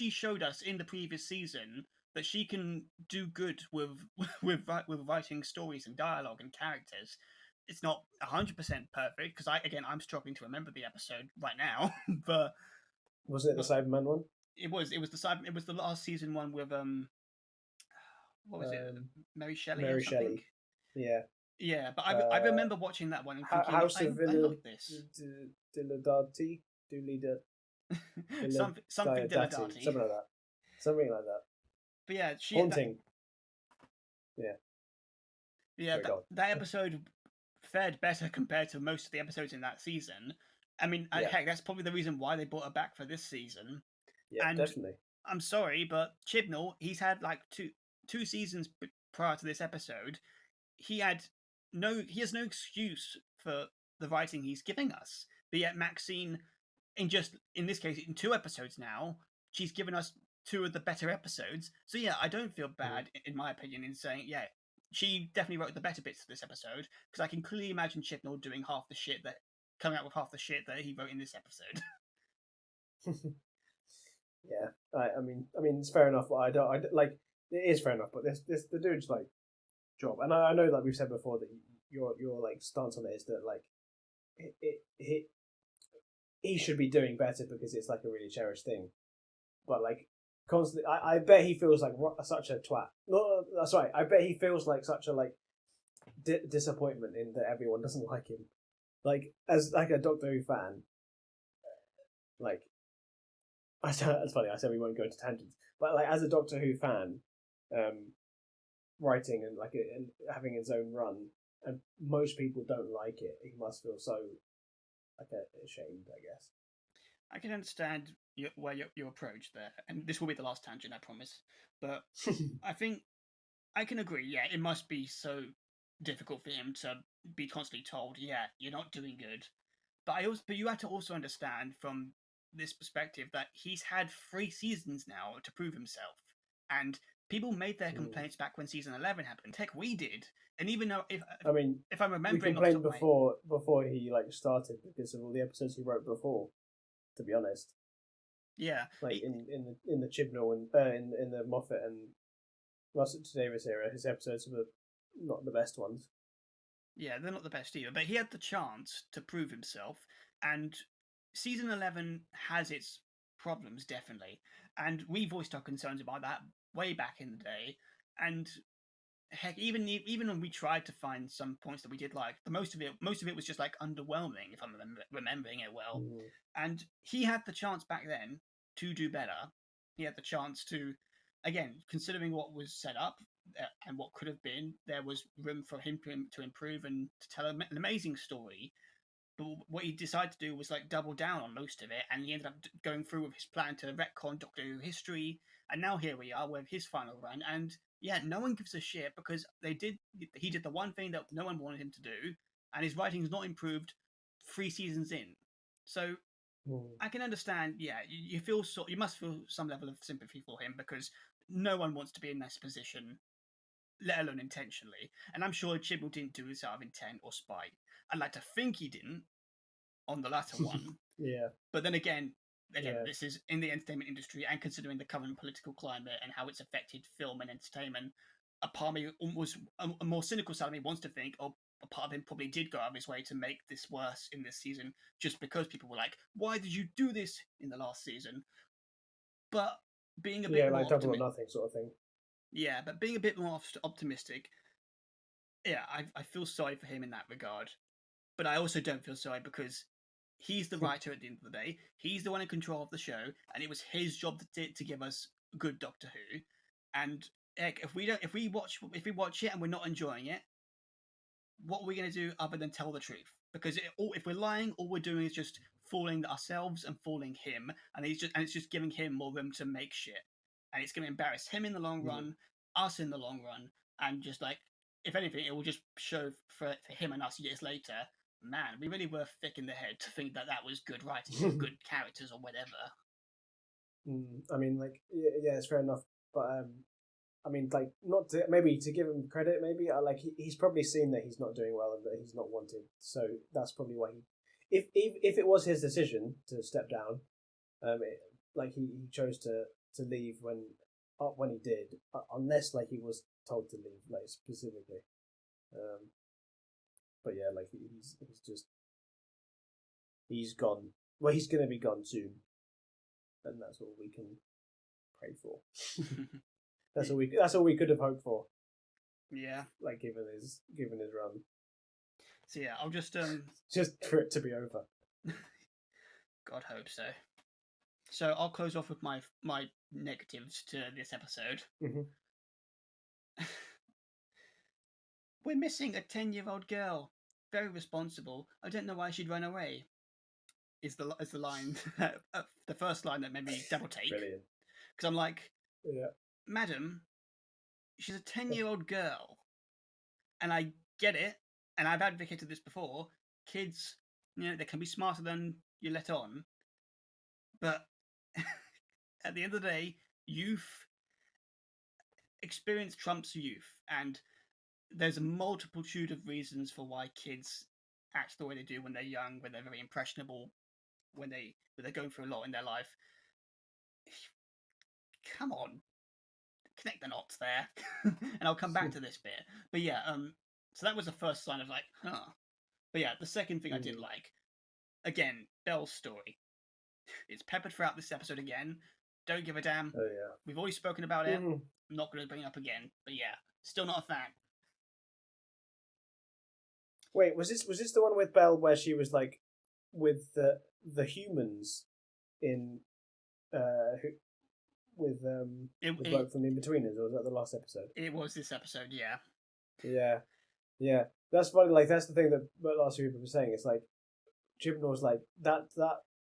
showed us in the previous season that she can do good with writing stories and dialogue and characters. It's not 100% perfect because I'm struggling to remember the episode right now. But was it the Cyberman one? It was the last season one with what was it? Mary Shelley. Mary Shelley. Yeah. Yeah, but I remember watching that one and thinking, House of I love this. Diladati, something Diladati. Something like that. But yeah, haunting. Yeah, that episode fared better compared to most of the episodes in that season. I mean, heck, that's probably the reason why they brought her back for this season. Yeah, definitely. I'm sorry, but Chibnall, he's had like two seasons prior to this episode. He has no excuse for the writing he's giving us. But yet Maxine, in this case, in 2 episodes now, she's given us 2 of the better episodes. So yeah, I don't feel bad, in my opinion, in saying, yeah, she definitely wrote the better bits of this episode, because I can clearly imagine Chibnall coming out with half the shit that he wrote in this episode. Yeah, I mean, it's fair enough, but I it is fair enough, but this the dude's like job, and I know that we've said before that your like stance on it is that like he should be doing better because it's like a really cherished thing, but like constantly, I bet he feels like such a twat. No, that's right. I bet he feels like such a like disappointment in that everyone doesn't like him. Like as like a Doctor Who fan, like. That's funny. I said we won't go into tangents, but like as a Doctor Who fan, writing and and having his own run, and most people don't like it. He must feel so ashamed, I guess. I can understand your approach there, and this will be the last tangent, I promise. But I think I can agree. Yeah, it must be so difficult for him to be constantly told, "Yeah, you're not doing good." But you have to also understand from this perspective that he's had 3 seasons now to prove himself, and people made their complaints back when season 11 happened. Heck, we did, and even though if I'm remembering, we complained before he started because of all the episodes he wrote before. To be honest, yeah, like in the Chibnall and in the Moffat and Russell Davis era, his episodes were not the best ones. Yeah, they're not the best either, but he had the chance to prove himself, and season 11 has its problems, definitely. And we voiced our concerns about that way back in the day. And heck, even when we tried to find some points that we did like, the most of it was just like underwhelming, if I'm remembering it well. And he had the chance back then to do better. He had the chance to, again, considering what was set up and what could have been, there was room for him to improve and to tell an amazing story. But what he decided to do was like double down on most of it, and he ended up going through with his plan to retcon Doctor Who history. And now here we are with his final run, and yeah, no one gives a shit because he did the one thing that no one wanted him to do, and his writing's not improved 3 seasons in. So I can understand. Yeah, you must feel some level of sympathy for him because no one wants to be in this position, let alone intentionally. And I'm sure Chibnall didn't do this out of intent or spite. I'd like to think he didn't on the latter one. Yeah. But then again, this is in the entertainment industry, and considering the current political climate and how it's affected film and entertainment, a part of me, almost a more cynical side of me, wants to think, a part of him probably did go out of his way to make this worse in this season, just because people were like, "Why did you do this in the last season?" But being a bit more double or nothing sort of thing. Yeah, but being a bit more optimistic, yeah, I feel sorry for him in that regard. But I also don't feel sorry because he's the writer at the end of the day. He's the one in control of the show, and it was his job to give us good Doctor Who. And heck, if we watch it and we're not enjoying it, what are we going to do other than tell the truth? Because if we're lying, all we're doing is just fooling ourselves and fooling him, and it's just giving him more room to make shit, and it's going to embarrass him in the long run, us in the long run, and just like, if anything, it will just show for him and us years later. Man, we really were thick in the head to think that was good writing or good characters or whatever. I mean, like, yeah, it's fair enough, but I mean, like, not to, maybe to give him credit, maybe like he's probably seen that he's not doing well and that he's not wanted, so that's probably why if it was his decision to step down, he chose to leave when he did, unless like he was told to leave, like specifically. But yeah, like he's gone. Well, he's gonna be gone soon, and that's all we can pray for. That's all we could have hoped for. Yeah, like given his run. So yeah, I'll just for it to be over. God hope so. So I'll close off with my negatives to this episode. We're missing a 10-year-old girl. Very responsible. I don't know why she'd run away. Is the line, the first line that made me double take. Brilliant. Because I'm like, yeah, madam, she's a 10-year-old girl, and I get it, and I've advocated this before. Kids, they can be smarter than you let on, but at the end of the day, experience trumps youth, and there's a multitude of reasons for why kids act the way they do when they're young, when they're very impressionable, when they're going through a lot in their life. Come on, connect the knots there. And I'll come back to this bit. But yeah, so that was the first sign of like, huh. But yeah, the second thing I did like, again, Belle's story. It's peppered throughout this episode again. Don't give a damn. Oh yeah. We've already spoken about it. I'm not going to bring it up again. But yeah, still not a fan. Wait, was this the one with Belle where she was like with the humans in with bloke from the Inbetweeners, or was that the last episode? It was this episode, yeah. Yeah. That's funny. Like that's the thing that last week people were saying. It's like Chibnall's like that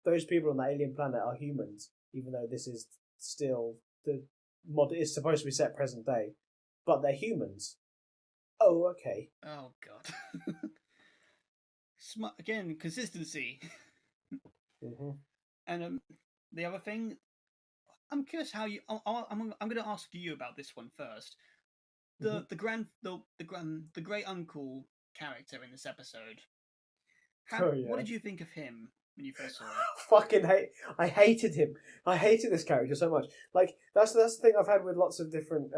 those people on that alien planet are humans, even though this is still the mod. It's supposed to be set present day, but they're humans. Oh, okay. Oh god. Again, consistency. And the other thing, I'm curious how you. I'm going to ask you about this one first. The great uncle character in this episode. What did you think of him when you first saw it? I hated him. I hated this character so much. Like that's the thing I've had with lots of different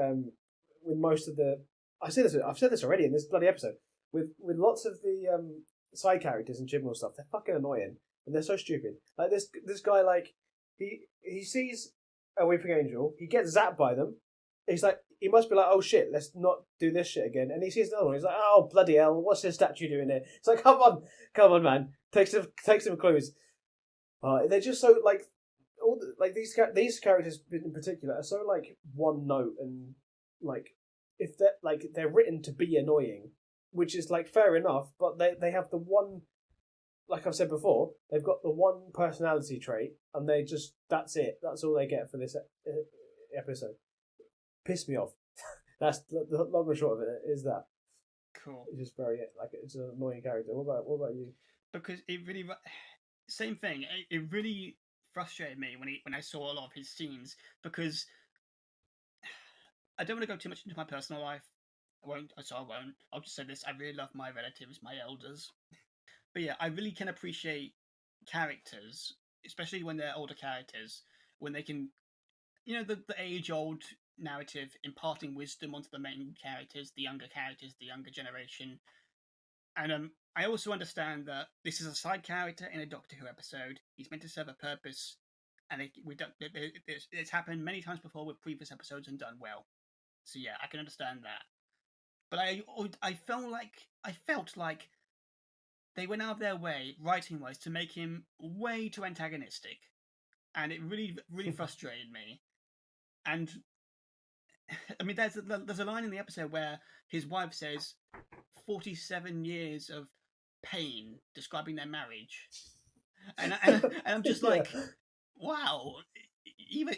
with most of the. I've said this already in this bloody episode. With lots of the side characters and Chibnall stuff, they're fucking annoying and they're so stupid. Like this guy, like he sees a weeping angel. He gets zapped by them. He's like, he must be like, oh shit, let's not do this shit again. And he sees another one. He's like, oh bloody hell, what's this statue doing here? It's like, come on, man, take some clues. They're just so like, these characters in particular are so like one note, and like if they're written to be annoying, which is like fair enough, but they have the one, like I've said before, they've got the one personality trait, and that's it. That's all they get for this episode. Piss me off. That's the long and short of it. Is that cool? It's just very like it's an annoying character. What about you? Because it really, same thing. It really frustrated me when I saw a lot of his scenes, because I don't want to go too much into my personal life. I won't. I'll just say this: I really love my relatives, my elders. But yeah, I really can appreciate characters, especially when they're older characters, when they can, the age-old narrative imparting wisdom onto the main characters, the younger generation. And I also understand that this is a side character in a Doctor Who episode. He's meant to serve a purpose, and it's happened many times before with previous episodes and done well. So yeah, I can understand that. But I felt like they went out of their way, writing-wise, to make him way too antagonistic, and it really, really frustrated me. And I mean, there's a line in the episode where his wife says 47 years of pain describing their marriage, and I'm just like, wow, either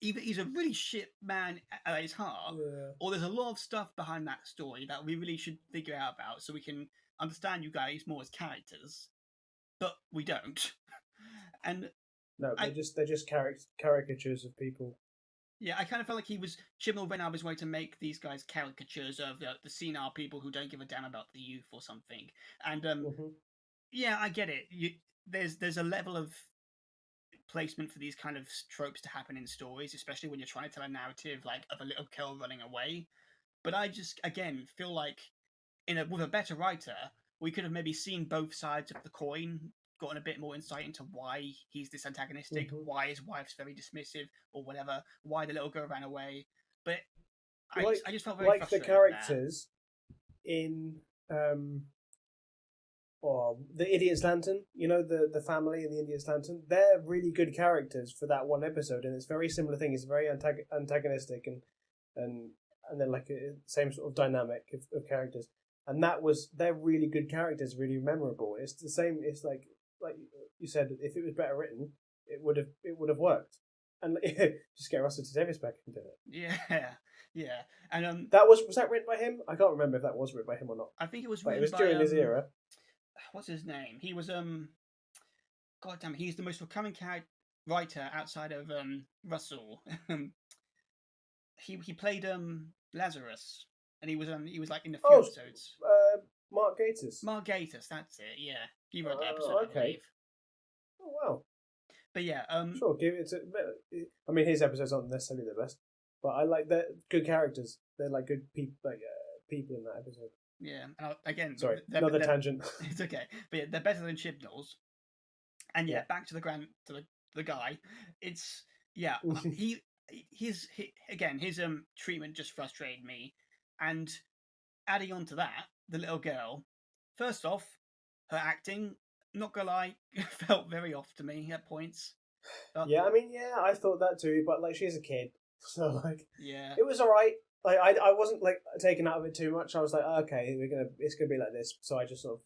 he's a really shit man at his heart, or there's a lot of stuff behind that story that we really should figure out about, so we can understand you guys more as characters, but we don't. And no, they're just caricatures of people. Yeah, I kind of felt like Chibnall went out of his way to make these guys caricatures of the senile people who don't give a damn about the youth or something. And yeah, I get it. There's a level of placement for these kind of tropes to happen in stories, especially when you're trying to tell a narrative like of a little girl running away. But I just again feel like with a better writer, we could have maybe seen both sides of the coin, gotten a bit more insight into why he's this antagonistic, why his wife's very dismissive, or whatever, why the little girl ran away. But I just felt very like the characters in the Idiot's Lantern. The family in the Idiot's Lantern. They're really good characters for that one episode, and it's a very similar thing. It's very antagonistic and then like same sort of dynamic of characters. And they're really good characters, really memorable. It's the same. It's like you said, if it was better written, it would have worked. And just get Russell T Davies back and do it. Yeah. And was that written by him? I can't remember if that was written by him or not. I think it was written it was by, during his era. What's his name? He was God damn, he's the most recurring writer outside of Russell. he played Lazarus, and he was like in a few episodes. Mark Gatiss. Mark Gatiss, that's it. Yeah, he wrote the episode. Okay. I believe. Oh wow. But yeah, sure. Give it. I mean, his episodes aren't necessarily the best, but I like they're good characters. They're like good people, people in that episode. Yeah, and again, sorry, another tangent. It's okay, but yeah, they're better than Chibnall's. And yeah, back to the guy. It's his treatment just frustrated me, and adding on to that, the little girl. First off, her acting, not gonna lie, felt very off to me at points. I thought that too, but like she's a kid, so like it was alright. Like I wasn't like taken out of it too much. I was like, okay, it's gonna be like this, so I just sort of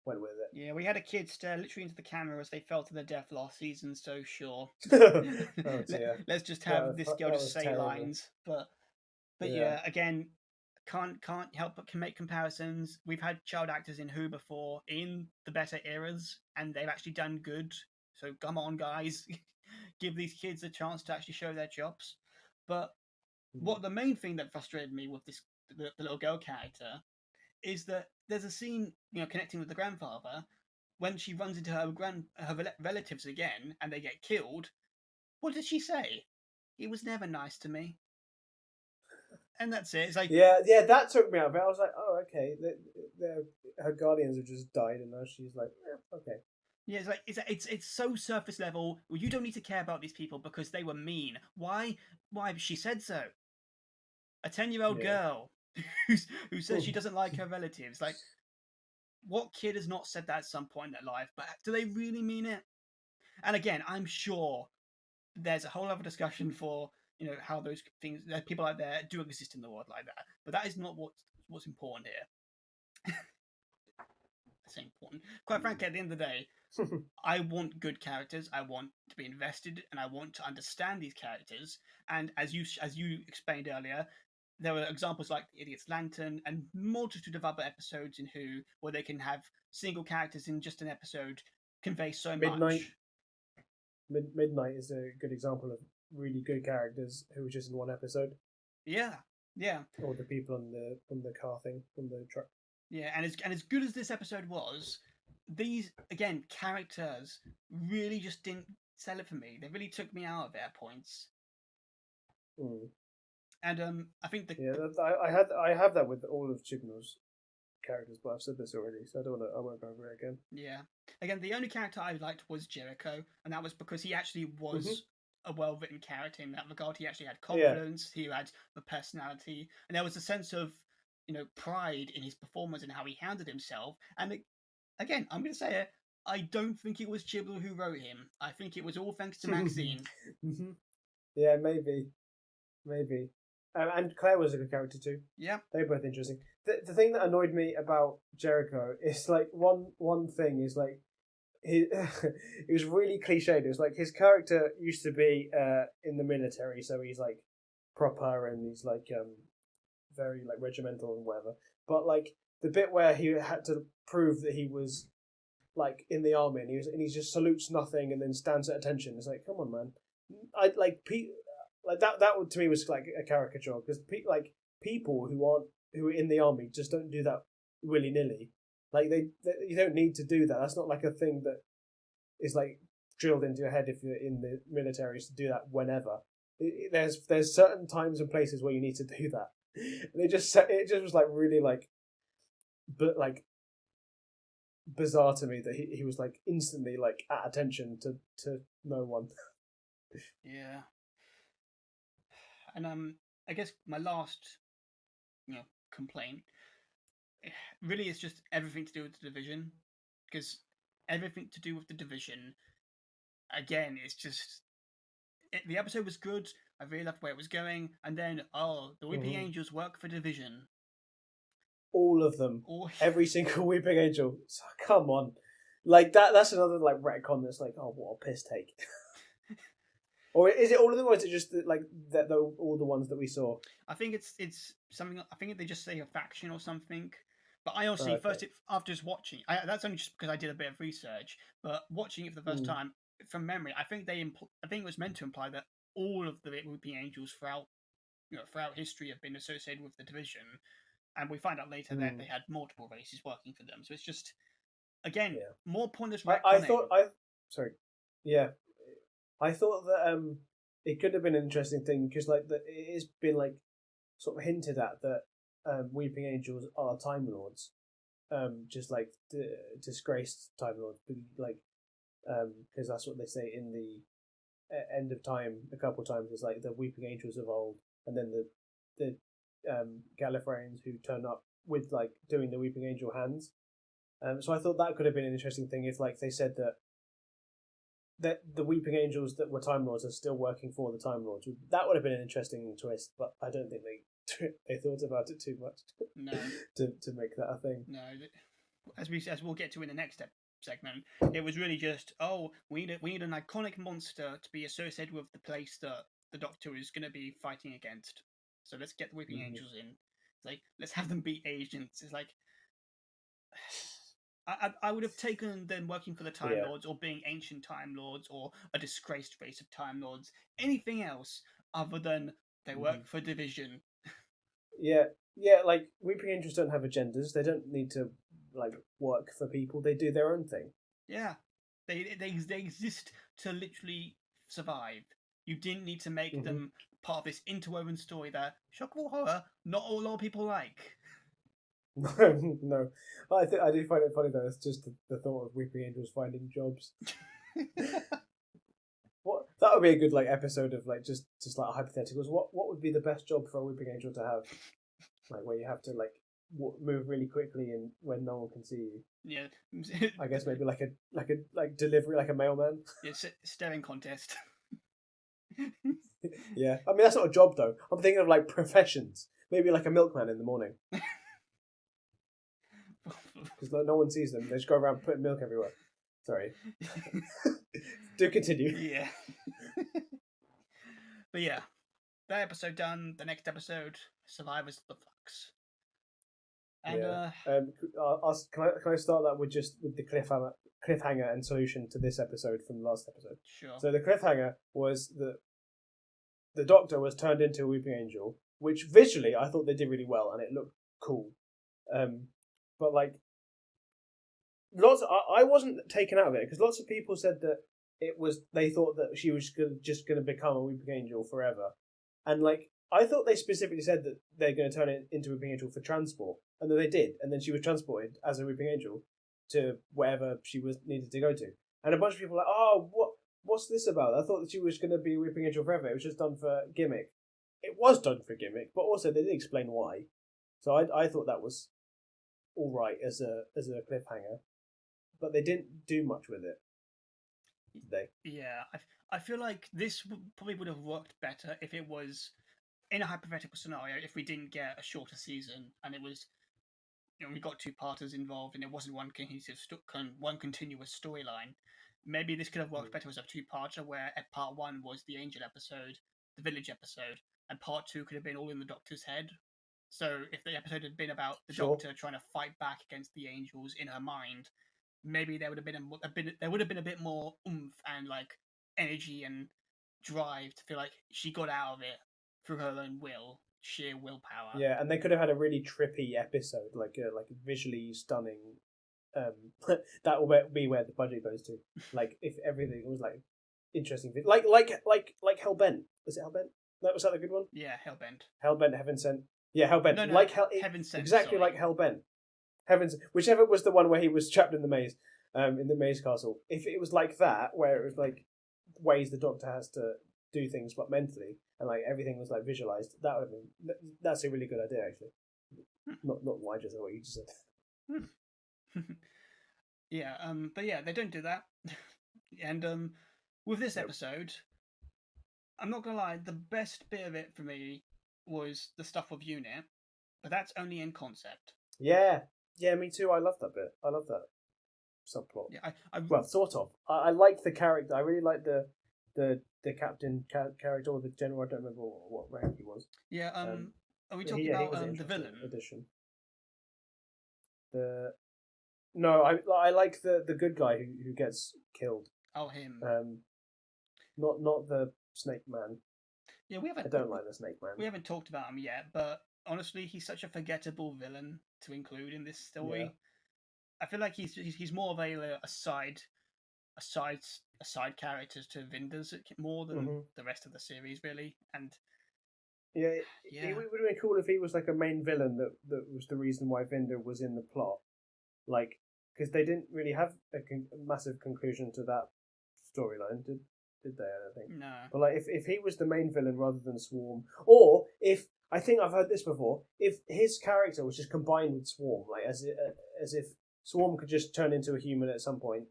went with it. Yeah, we had a kid stare literally into the camera as they fell to their death last season. So sure, let's just have this girl just say terrible lines. But yeah, again, can't help but can make comparisons. We've had child actors in Who before in the better eras, and they've actually done good. So come on, guys, give these kids a chance to actually show their chops. But what the main thing that frustrated me with the little girl character is that there's a scene, connecting with the grandfather when she runs into her relatives again and they get killed. What did she say? He was never nice to me. And that's it. It's like that took me out of it. I was like, oh, okay. Her guardians have just died, and now she's like, okay. Yeah, it's like it's so surface level. Well, you don't need to care about these people because they were mean. Why? Why? She said so. A 10-year-old Yeah. girl who says she doesn't like her relatives. Like, what kid has not said that at some point in their life? But do they really mean it? And again, I'm sure there's a whole other discussion for how those things, people out there do exist in the world like that. But that is not what's important here. That's important. Quite frankly, at the end of the day, I want good characters. I want to be invested, and I want to understand these characters. And as you explained earlier, there were examples like the Idiot's Lantern and multitude of other episodes in Who where they can have single characters in just an episode convey so Midnight. much. Midnight is a good example of really good characters who were just in one episode. Yeah, yeah. Or the people on the car thing, on the truck. Yeah, and as good as this episode was, these again characters really just didn't sell it for me. They really took me out of it at points. Mm. And I think I have that with all of Chibnall's characters, but I've said this already, so I won't go over it again. Yeah, again, the only character I liked was Jericho, and that was because he actually was a well-written character in that regard. He actually had confidence, he had the personality, and there was a sense of pride in his performance and how he handled himself. And again, I'm going to say it, I don't think it was Chibnall who wrote him. I think it was all thanks to Maxine. Yeah, maybe. And Claire was a good character too. Yeah, they were both interesting. The thing that annoyed me about Jericho is like one thing is like he it was really cliched. It was like his character used to be in the military, so he's like proper and he's like very like regimental and whatever. But like the bit where he had to prove that he was like in the army and he just salutes nothing and then stands at attention. It's like, come on, man. I like like that to me was like a caricature because people who are in the army just don't do that willy nilly. Like they you don't need to do that. That's not like a thing that is like drilled into your head if you're in the military to do that whenever. There's certain times and places where you need to do that. And it just was like really like, but like bizarre to me that he was like instantly like at attention to no one. Yeah. And I guess my last complaint really is just everything to do with the Division, because everything to do with the Division again it's just the episode was good. I really loved where it was going, and then the Weeping Angels work for Division. All of them, every single Weeping Angel. So, come on, like that's another like retcon that's like, oh, what a piss take. Or is it all of them, or is it just like all the ones that we saw? I think it's something. I think they just say a faction or something. But I honestly, after just watching, that's only just because I did a bit of research. But watching it for the first time from memory, I think I think it was meant to imply that all of the Weeping Angels throughout history have been associated with the Division, and we find out later that they had multiple races working for them. So it's just more pointless. I thought I thought that it could have been an interesting thing because like it has been like sort of hinted at that Weeping Angels are Time Lords, just like disgraced Time Lords, like because that's what they say in the End of Time a couple of times. It's like the Weeping Angels of old, and then the Gallifreyans who turn up with like doing the Weeping Angel hands. So I thought that could have been an interesting thing if like they said that the Weeping Angels that were Time Lords are still working for the Time Lords. That would have been an interesting twist, but I don't think they thought about it too much. No, to make that a thing. No, as we'll get to in the next segment, it was really just we need an iconic monster to be associated with the place that the Doctor is going to be fighting against. So let's get the Weeping Angels in. It's like let's have them be agents. It's like. I would have taken them working for the Time Lords or being ancient Time Lords or a disgraced race of Time Lords. Anything else other than they work for Division. Yeah, like Weeping Angels don't have agendas. They don't need to like work for people. They do their own thing. Yeah, they exist to literally survive. You didn't need to make them part of this interwoven story that, shock or horror, not a lot of people like. No. I do find it funny though. It's just the thought of Weeping Angels finding jobs. What that would be a good like episode of like just like hypotheticals. What would be the best job for a Weeping Angel to have? Like where you have to like move really quickly and when no one can see you. Yeah. I guess maybe like a delivery, like a mailman. Yeah, staring contest. Yeah, I mean that's not a job though. I'm thinking of like professions. Maybe like a milkman in the morning because no one sees them. They just go around putting milk everywhere. Sorry. Do continue. Yeah. But yeah, that episode done. The next episode, Survivors of the Flux. And Yeah. Can I start that with the cliffhanger and solution to this episode from the last episode? sure. So the cliffhanger was that the Doctor was turned into a Weeping Angel, which visually I thought they did really well and it looked cool. But like I wasn't taken out of it because lots of people said that they thought that she was just going to become a Weeping Angel forever, and like I thought they specifically said that they're going to turn it into a Weeping Angel for transport, and then they did, and then she was transported as a Weeping Angel to wherever she was needed to go to, and a bunch of people were like, oh, what's this about? I thought that she was going to be a Weeping Angel forever. It was just done for gimmick. It was done for gimmick, but also they didn't explain why. So I thought that was all right as a cliffhanger, but they didn't do much with it. Did they? Yeah, I feel like this probably would have worked better if it was in a hypothetical scenario. If we didn't get a shorter season and it was, we got two parters involved and it wasn't one cohesive, one continuous storyline. Maybe this could have worked better as a two-parter where part one was the Angel episode, the Village episode, and part two could have been all in the Doctor's head. So if the episode had been about the Doctor trying to fight back against the Angels in her mind, maybe there would have been a bit more oomph and like energy and drive to feel like she got out of it through her own will, sheer willpower. Yeah, and they could have had a really trippy episode, like visually stunning. That will be where the budget goes to. Like if everything was like interesting, like Hellbent. Was it Hellbent? Was that a good one? Yeah, Hellbent. Hellbent, Heaven Sent. Yeah, Hellbent. No, like Heaven Sent. Exactly like Hellbent. Heaven's, whichever was the one where he was trapped in the maze, in the maze castle. If it was like that, where it was like ways the Doctor has to do things, but mentally, and like everything was like visualized, that would have been. That's a really good idea, actually. Not what I just said. What you just said. Yeah. But yeah, they don't do that. And with this episode, I'm not gonna lie. The best bit of it for me was the stuff with Unit, but that's only in concept. Yeah, me too. I love that bit. I love that subplot. Yeah, well, sort of. I like the character. I really like the captain character or the general. I don't remember what rank he was. Yeah. Are we talking about the villain? Addition. I like the good guy who gets killed. Oh, him. Not the Snake Man. Yeah, I don't like the Snake Man. We haven't talked about him yet, but honestly, he's such a forgettable villain to include in this story. Yeah. I feel like he's more of a side character to Vinder's more than the rest of the series, really. And it would have been cool if he was like a main villain that was the reason why Vinder was in the plot, like because they didn't really have a massive conclusion to that storyline, did they? I don't think. No. But like if he was the main villain rather than Swarm, or if I think I've heard this before, if his character was just combined with Swarm, like as if Swarm could just turn into a human at some point,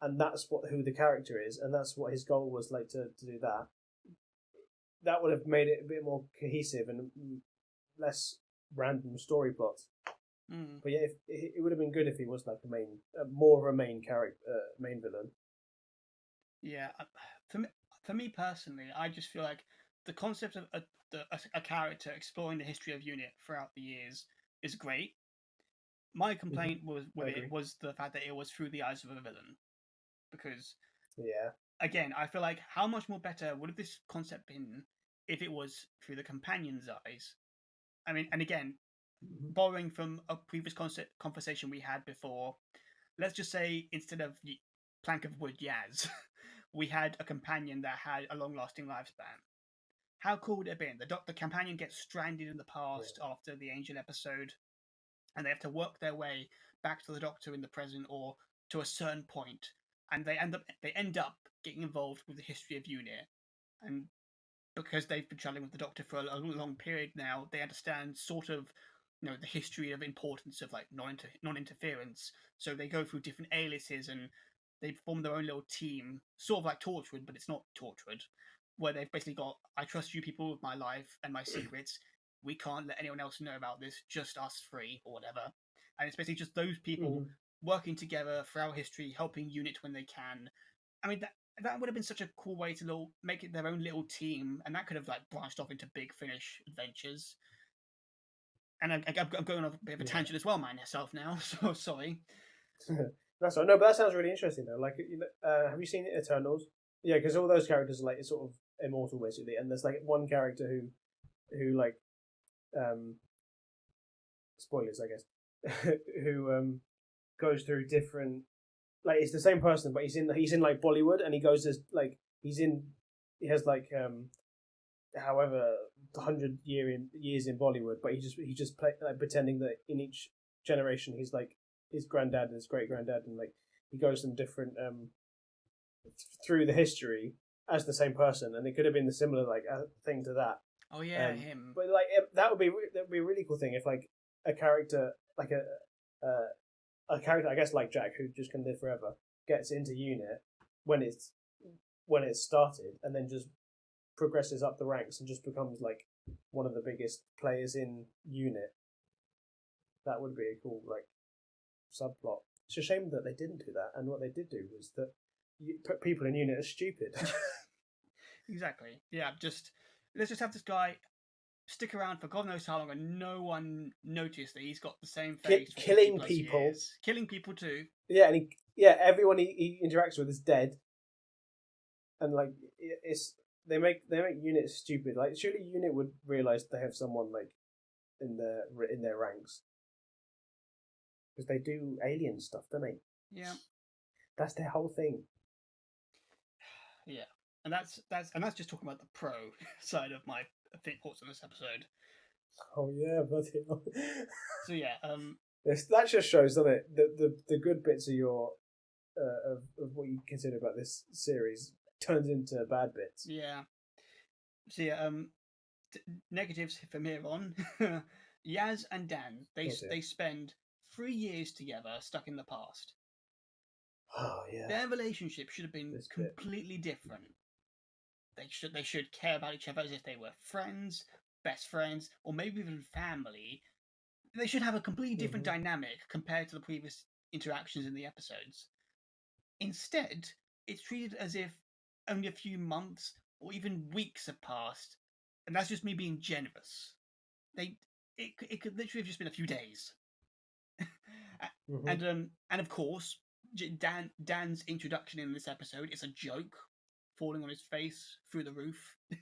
and that's who the character is, and that's what his goal was, like to do that. That would have made it a bit more cohesive and less random story plots. But yeah, it would have been good if he was like more of a main character, main villain. Yeah, for me personally, I just feel like the concept of a character exploring the history of Unit throughout the years is great. My complaint with it was the fact that it was through the eyes of a villain, because again, I feel like how much more better would have this concept been if it was through the companion's eyes? I mean, and again, borrowing from a previous conversation we had before, let's just say instead of Plank of Wood Yaz, we had a companion that had a long-lasting lifespan. How cool would it have been? The companion gets stranded in the past after the Angel episode, and they have to work their way back to the Doctor in the present or to a certain point, and they end up getting involved with the history of UNIT, and because they've been traveling with the Doctor for a long period now, they understand sort of, the history of importance of like non-interference. So they go through different aliases and they form their own little team, sort of like Torchwood, but it's not Torchwood, where they've basically got, I trust you people with my life and my secrets. We can't let anyone else know about this, just us three or whatever. And it's basically just those people working together throughout history, helping UNIT when they can. I mean, that would have been such a cool way to make it their own little team, and that could have like branched off into Big Finish adventures. And I'm going on a bit of a tangent as well, myself now. So sorry. That's right. No, but that sounds really interesting though. Like, have you seen Eternals? Yeah, because all those characters are like sort of immortal basically, and there's like one character who like, spoilers, I guess, who goes through different. Like, it's the same person, but he's in like Bollywood, and he has like however 100 years in Bollywood, but he just play, like, pretending that in each generation he's like his granddad and his great granddad, and like he goes them different through the history as the same person, and it could have been the similar like thing to that. Oh yeah, him. But like that'd be a really cool thing if like a character like a character, I guess, like Jack, who just can live forever, gets into UNIT when it's started, and then just progresses up the ranks and just becomes like one of the biggest players in UNIT. That would be a cool like subplot. It's a shame that they didn't do that, and what they did do was that people in UNIT are stupid. Exactly. Yeah. Let's just have this guy stick around for God knows how long, and no one noticed that he's got the same face. Killing people. Years. Killing people too. Yeah, and everyone he interacts with is dead. And like they make UNIT stupid. Like, surely UNIT would realise they have someone like in their ranks, because they do alien stuff, don't they? Yeah. That's their whole thing. Yeah, and that's just talking about the pro side of my thoughts on this episode. Oh yeah, bloody hell. So yeah, that just shows, doesn't it, the good bits of your of what you consider about this series turns into bad bits. Yeah. So yeah, negatives from here on. Yaz and Dan, they spend 3 years together, stuck in the past. Oh yeah. Their relationship should have been completely different. They should care about each other as if they were friends, best friends, or maybe even family. They should have a completely different dynamic compared to the previous interactions in the episodes. Instead, it's treated as if only a few months or even weeks have passed, and that's just me being generous. It could literally have just been a few days. And of course, Dan's introduction in this episode is a joke, falling on his face through the roof. Oh,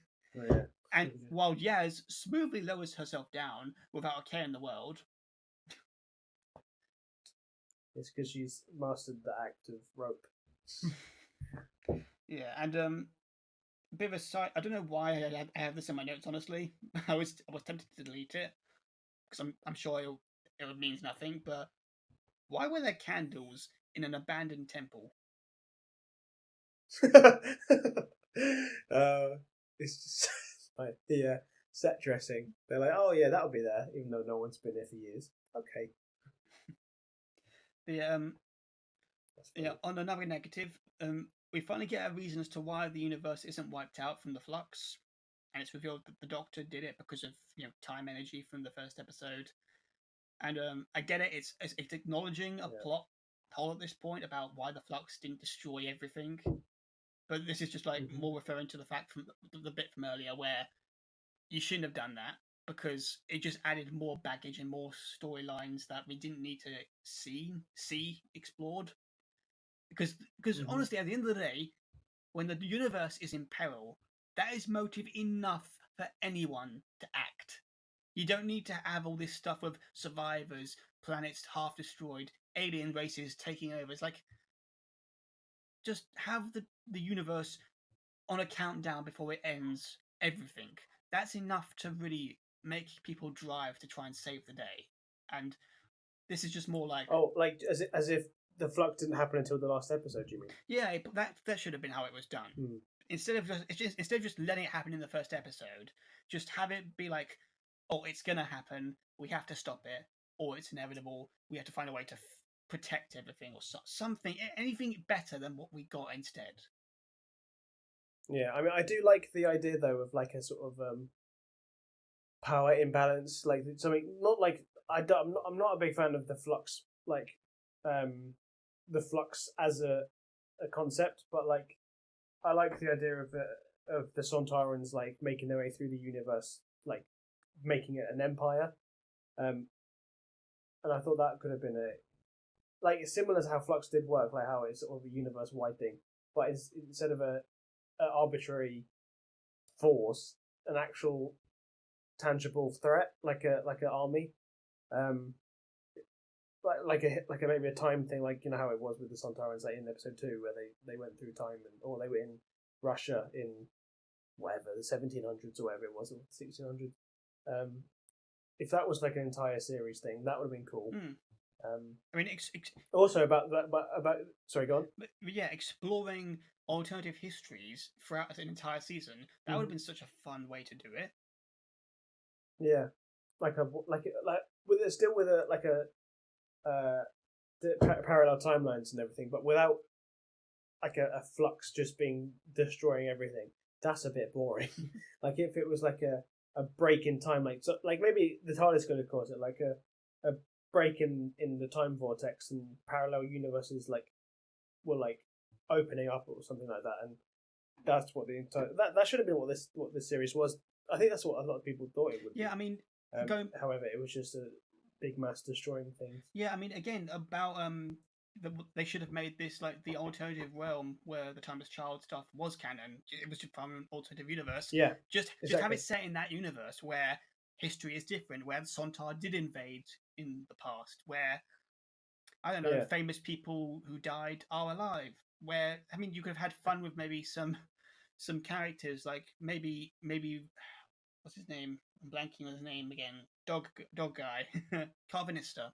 yeah. And while Yaz smoothly lowers herself down without a care in the world. It's because she's mastered the act of rope. Yeah, and a bit of a side. I don't know why I have this in my notes. Honestly, I was tempted to delete it because I'm sure it means nothing. But why were there candles in an abandoned temple? It's just like the set dressing. They're like, oh yeah, that'll be there, even though no one's been there for years. Okay. On another negative, we finally get a reason as to why the universe isn't wiped out from the Flux, and it's revealed that the Doctor did it because of time energy from the first episode. And I get it; it's acknowledging a plot hole at this point about why the Flux didn't destroy everything, but this is just like more referring to the fact from the bit from earlier where you shouldn't have done that, because it just added more baggage and more storylines that we didn't need to see explored. Because honestly, at the end of the day, when the universe is in peril, that is motive enough for anyone to act. You don't need to have all this stuff of survivors, planets half destroyed, alien races taking over. It's like, just have the universe on a countdown before it ends everything. That's enough to really make people drive to try and save the day. And This is just more like like as if the flux didn't happen until the last episode. You mean? yeah, that should have been how it was done. Hmm. Instead of just letting it happen in the first episode, just have it be like, oh, it's gonna happen. We have to stop it, or it's inevitable. We have to find a way to protect everything, or something, anything better than what we got instead. Yeah, I mean, I do like the idea though of like a sort of power imbalance, like something not like I'm not a big fan of the flux, like the flux as a concept, but like I like the idea of the Sontarans like making their way through the universe, like making it an empire, and I thought that could have been like similar to how Flux did work, like how it's sort of a universe wide thing, but instead of an arbitrary force, an actual tangible threat, like an army, like a maybe a time thing, like you know how it was with the Sontarans, like in episode 2, where they went through time, or they were in Russia in whatever the 1700s or whatever it was, or 1600s. If that was like an entire series thing, that would have been cool. I mean, also about that, about sorry, go on. But yeah, exploring alternative histories throughout an entire season, that would have been such a fun way to do it. Yeah, like with it still with a like a parallel timelines and everything, but without like a flux just being destroying everything. That's a bit boring. Like if it was like a break in time, like so, like maybe the TARDIS could have caused it, like a break in the time vortex and parallel universes like were like opening up or something like that, and that's what the entire that should have been what this series was. I think that's what a lot of people thought it would. Yeah, be. I mean, however, it was just a big mass destroying things. Yeah, I mean, again about they should have made this like the alternative realm where the Timeless Child stuff was canon. It was just from an alternative universe. Yeah, just exactly. have it set in that universe where history is different, where the Sontar did invade in the past, where I don't know, famous people who died are alive. Where I mean, you could have had fun with maybe some characters, like maybe what's his name? I'm blanking on his name again. Dog guy, Carvanista.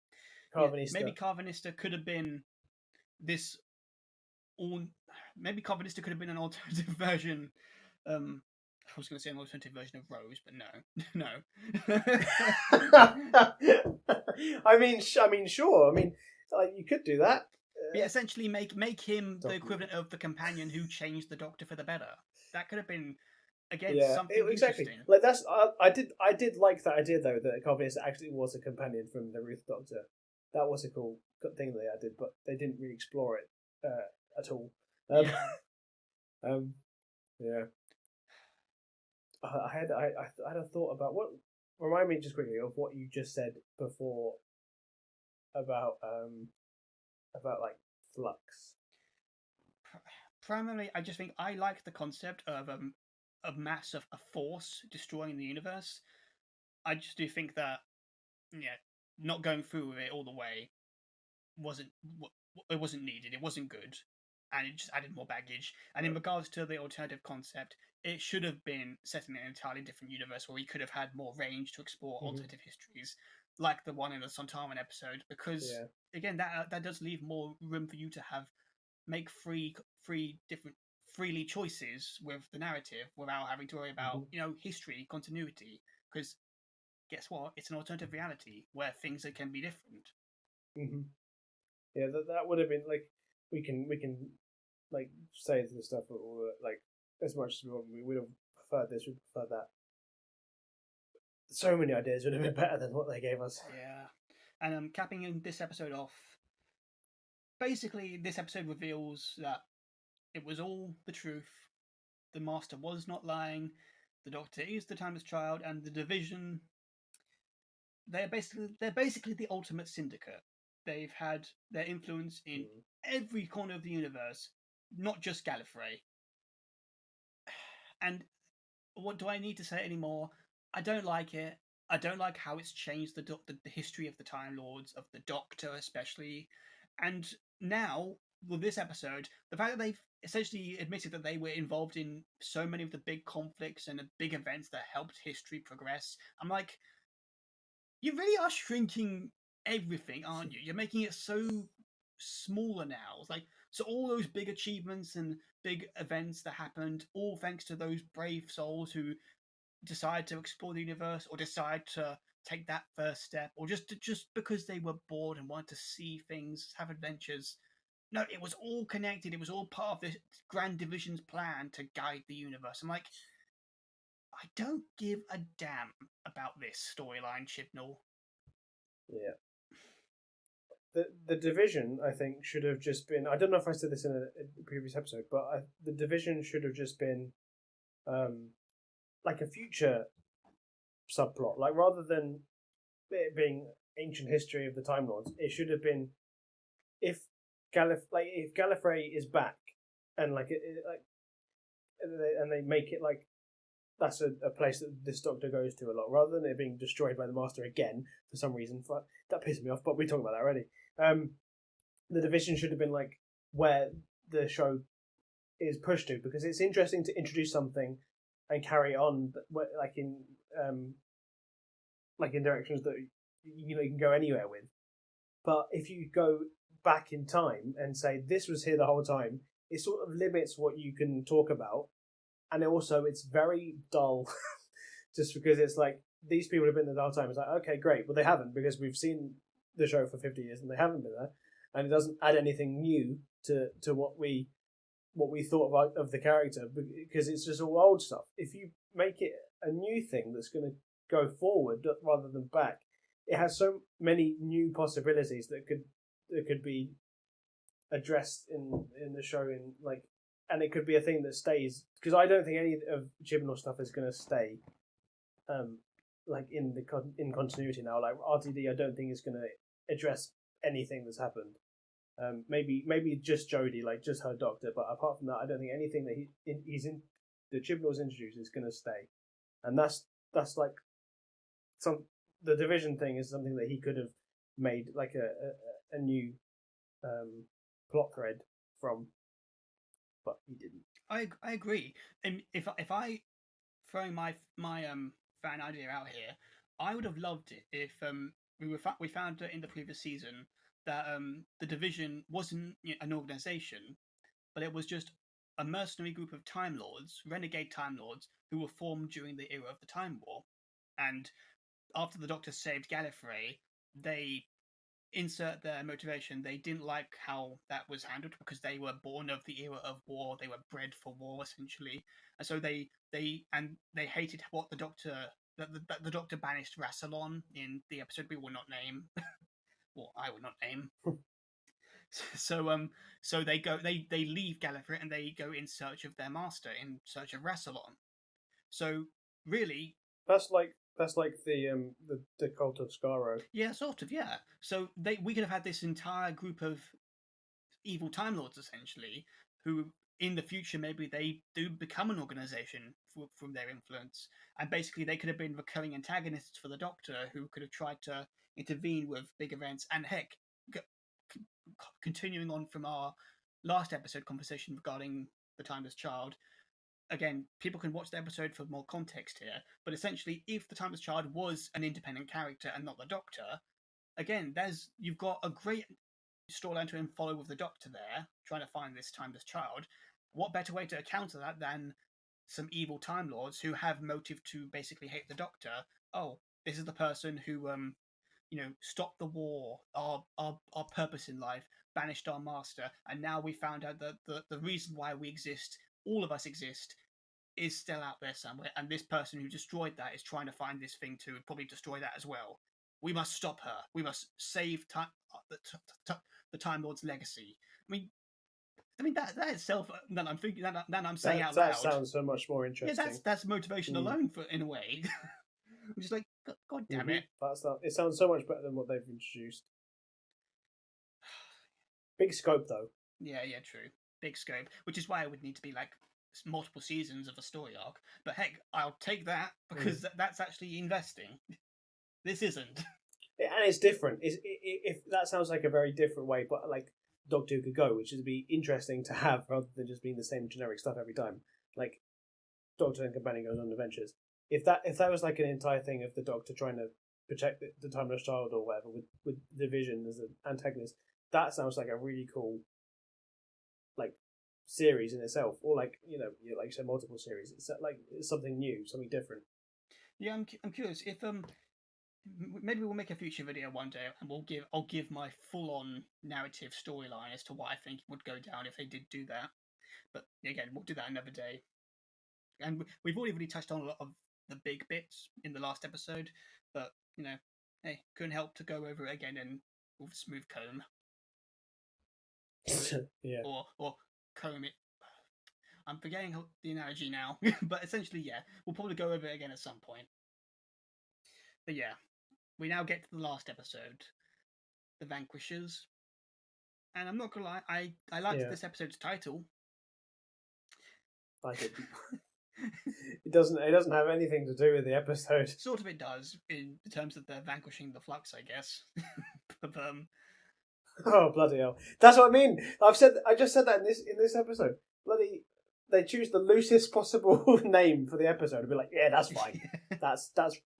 Yeah, maybe Carvanista could have been this. Maybe Carvanista could have been an alternative version. I was going to say an alternative version of Rose, but no, no. I mean, sure. I mean, like you could do that. Yeah, essentially make him the equivalent of the companion who changed the Doctor for the better. That could have been again something exactly. interesting. Like that's I did like that idea though, that Carvanista actually was a companion from the Ruth Doctor. That was a cool thing they added, but they didn't really explore it at all. Yeah. I had a thought about what. Remind me just quickly of what you just said before about like Flux. Primarily, I just think I like the concept of a mass of a force destroying the universe. I just do think that not going through with it all the way wasn't needed. It wasn't good, and it just added more baggage. And in regards to the alternative concept, it should have been set in an entirely different universe where we could have had more range to explore alternative histories, like the one in the Sontaran episode. Because again, that does leave more room for you to make freely choices with the narrative without having to worry about history continuity. Because guess what? It's an alternative reality where things can be different. Yeah, that would have been like we can like say the stuff like as much as we would have preferred this, we preferred that. So many ideas would have been better than what they gave us. Yeah, and capping this episode off. Basically, this episode reveals that it was all the truth. The Master was not lying. The Doctor is the Timeless Child, and the Division. They're basically the ultimate syndicate. They've had their influence in every corner of the universe, not just Gallifrey. And what do I need to say anymore? I don't like it. I don't like how it's changed the history of the Time Lords, of the Doctor especially. And now, with this episode, the fact that they've essentially admitted that they were involved in so many of the big conflicts and the big events that helped history progress, I'm like, you really are shrinking everything, aren't you? You're making it so smaller now. It's like, so all those big achievements and big events that happened, all thanks to those brave souls who decide to explore the universe or decide to take that first step, or just because they were bored and wanted to see things, have adventures. No, it was all connected. It was all part of this grand division's plan to guide the universe. I'm like, I don't give a damn about this storyline, Chibnall. Yeah. The division, I think, should have just been. I don't know if I said this in a previous episode, but the division should have just been, like a future subplot. Like rather than it being ancient history of the Time Lords, it should have been if if Gallifrey is back and and they make it like that's a place that this Doctor goes to a lot, rather than it being destroyed by the Master again for some reason. That pissed me off, but we talked about that already. The division should have been like where the show is pushed to, because it's interesting to introduce something and carry on like in directions that you can go anywhere with. But if you go back in time and say this was here the whole time, it sort of limits what you can talk about, and also it's very dull. Just because it's like these people have been there the whole time. It's like, okay, great, but they haven't, because we've seen the show for 50 years and they haven't been there, and it doesn't add anything new to what we thought about of the character, because it's just all old stuff. If you make it a new thing that's going to go forward rather than back, it has so many new possibilities that could be addressed in the show, and it could be a thing that stays, because I don't think any of Chibnall stuff is going to stay in continuity now. Like RTD, I don't think is going to address anything that's happened. Maybe just Jodie, like just her Doctor, but apart from that, I don't think anything that he's in the Chibnall's introduced is going to stay. And that's like the division thing is something that he could have made like a new plot thread from, but he didn't. I agree. And if I throwing my fan idea out here, I would have loved it if we found in the previous season that the division wasn't an organization, but it was just a mercenary group of Time Lords, renegade Time Lords, who were formed during the era of the Time War. And after the Doctor saved Gallifrey, they insert their motivation. They didn't like how that was handled because they were born of the era of war. They were bred for war, essentially, and so they hated what the Doctor. The Doctor banished Rassilon in the episode we will not name. Well, I will not name. So they leave Gallifrey and they go in search of their master, in search of Rassilon. So really, that's like the cult of Skaro. Yeah, sort of. Yeah. So we could have had this entire group of evil Time Lords, essentially, who in the future maybe they do become an organization from their influence, and basically they could have been recurring antagonists for the Doctor, who could have tried to intervene with big events. And heck, continuing on from our last episode conversation regarding the Timeless Child, again, people can watch the episode for more context here, but essentially, if the Timeless Child was an independent character and not the Doctor, again, you've got a great storyline to follow with the Doctor there, trying to find this Timeless Child. What better way to counter that than some evil Time Lords who have motive to basically hate the Doctor? Oh, this is the person who, stopped the war, our purpose in life, banished our master, and now we found out that the reason why we exist, all of us exist, is still out there somewhere, and this person who destroyed that is trying to find this thing to probably destroy that as well. We must stop her. We must save the Time Lord's legacy. I mean that itself. Then I'm thinking that I'm saying out loud. That sounds so much more interesting. Yeah, that's motivation alone for in a way. I'm just like, God damn it. It sounds so much better than what they've introduced. Big scope though. Yeah, true. Big scope, which is why it would need to be like multiple seasons of a story arc. But heck, I'll take that because that's actually investing. This isn't. And it's different. If that sounds like a very different way, but like Doctor Who could go, which would be interesting to have rather than just being the same generic stuff every time. Like Doctor and Companion goes on adventures. If that was like an entire thing of the Doctor trying to protect the Timeless Child or whatever with Division as an antagonist. That sounds like a really cool, like, series in itself, or like like you said, multiple series. It's like it's something new, something different. Yeah, I'm curious if maybe we'll make a future video one day, and I'll give my full on narrative storyline as to what I think would go down if they did do that. But again, we'll do that another day. And we've already really touched on a lot of the big bits in the last episode, but hey, couldn't help to go over it again and with a smooth comb. Yeah. Or comb it. I'm forgetting the analogy now, but essentially, yeah, we'll probably go over it again at some point. But yeah, we now get to the last episode, the Vanquishers, and I'm not gonna lie, I liked this episode's title. I didn't. It doesn't have anything to do with the episode. Sort of, it does in terms of the vanquishing the Flux, I guess. But oh bloody hell! That's what I mean. I just said that in this episode. Bloody, they choose the loosest possible name for the episode and be like, yeah, that's fine. that's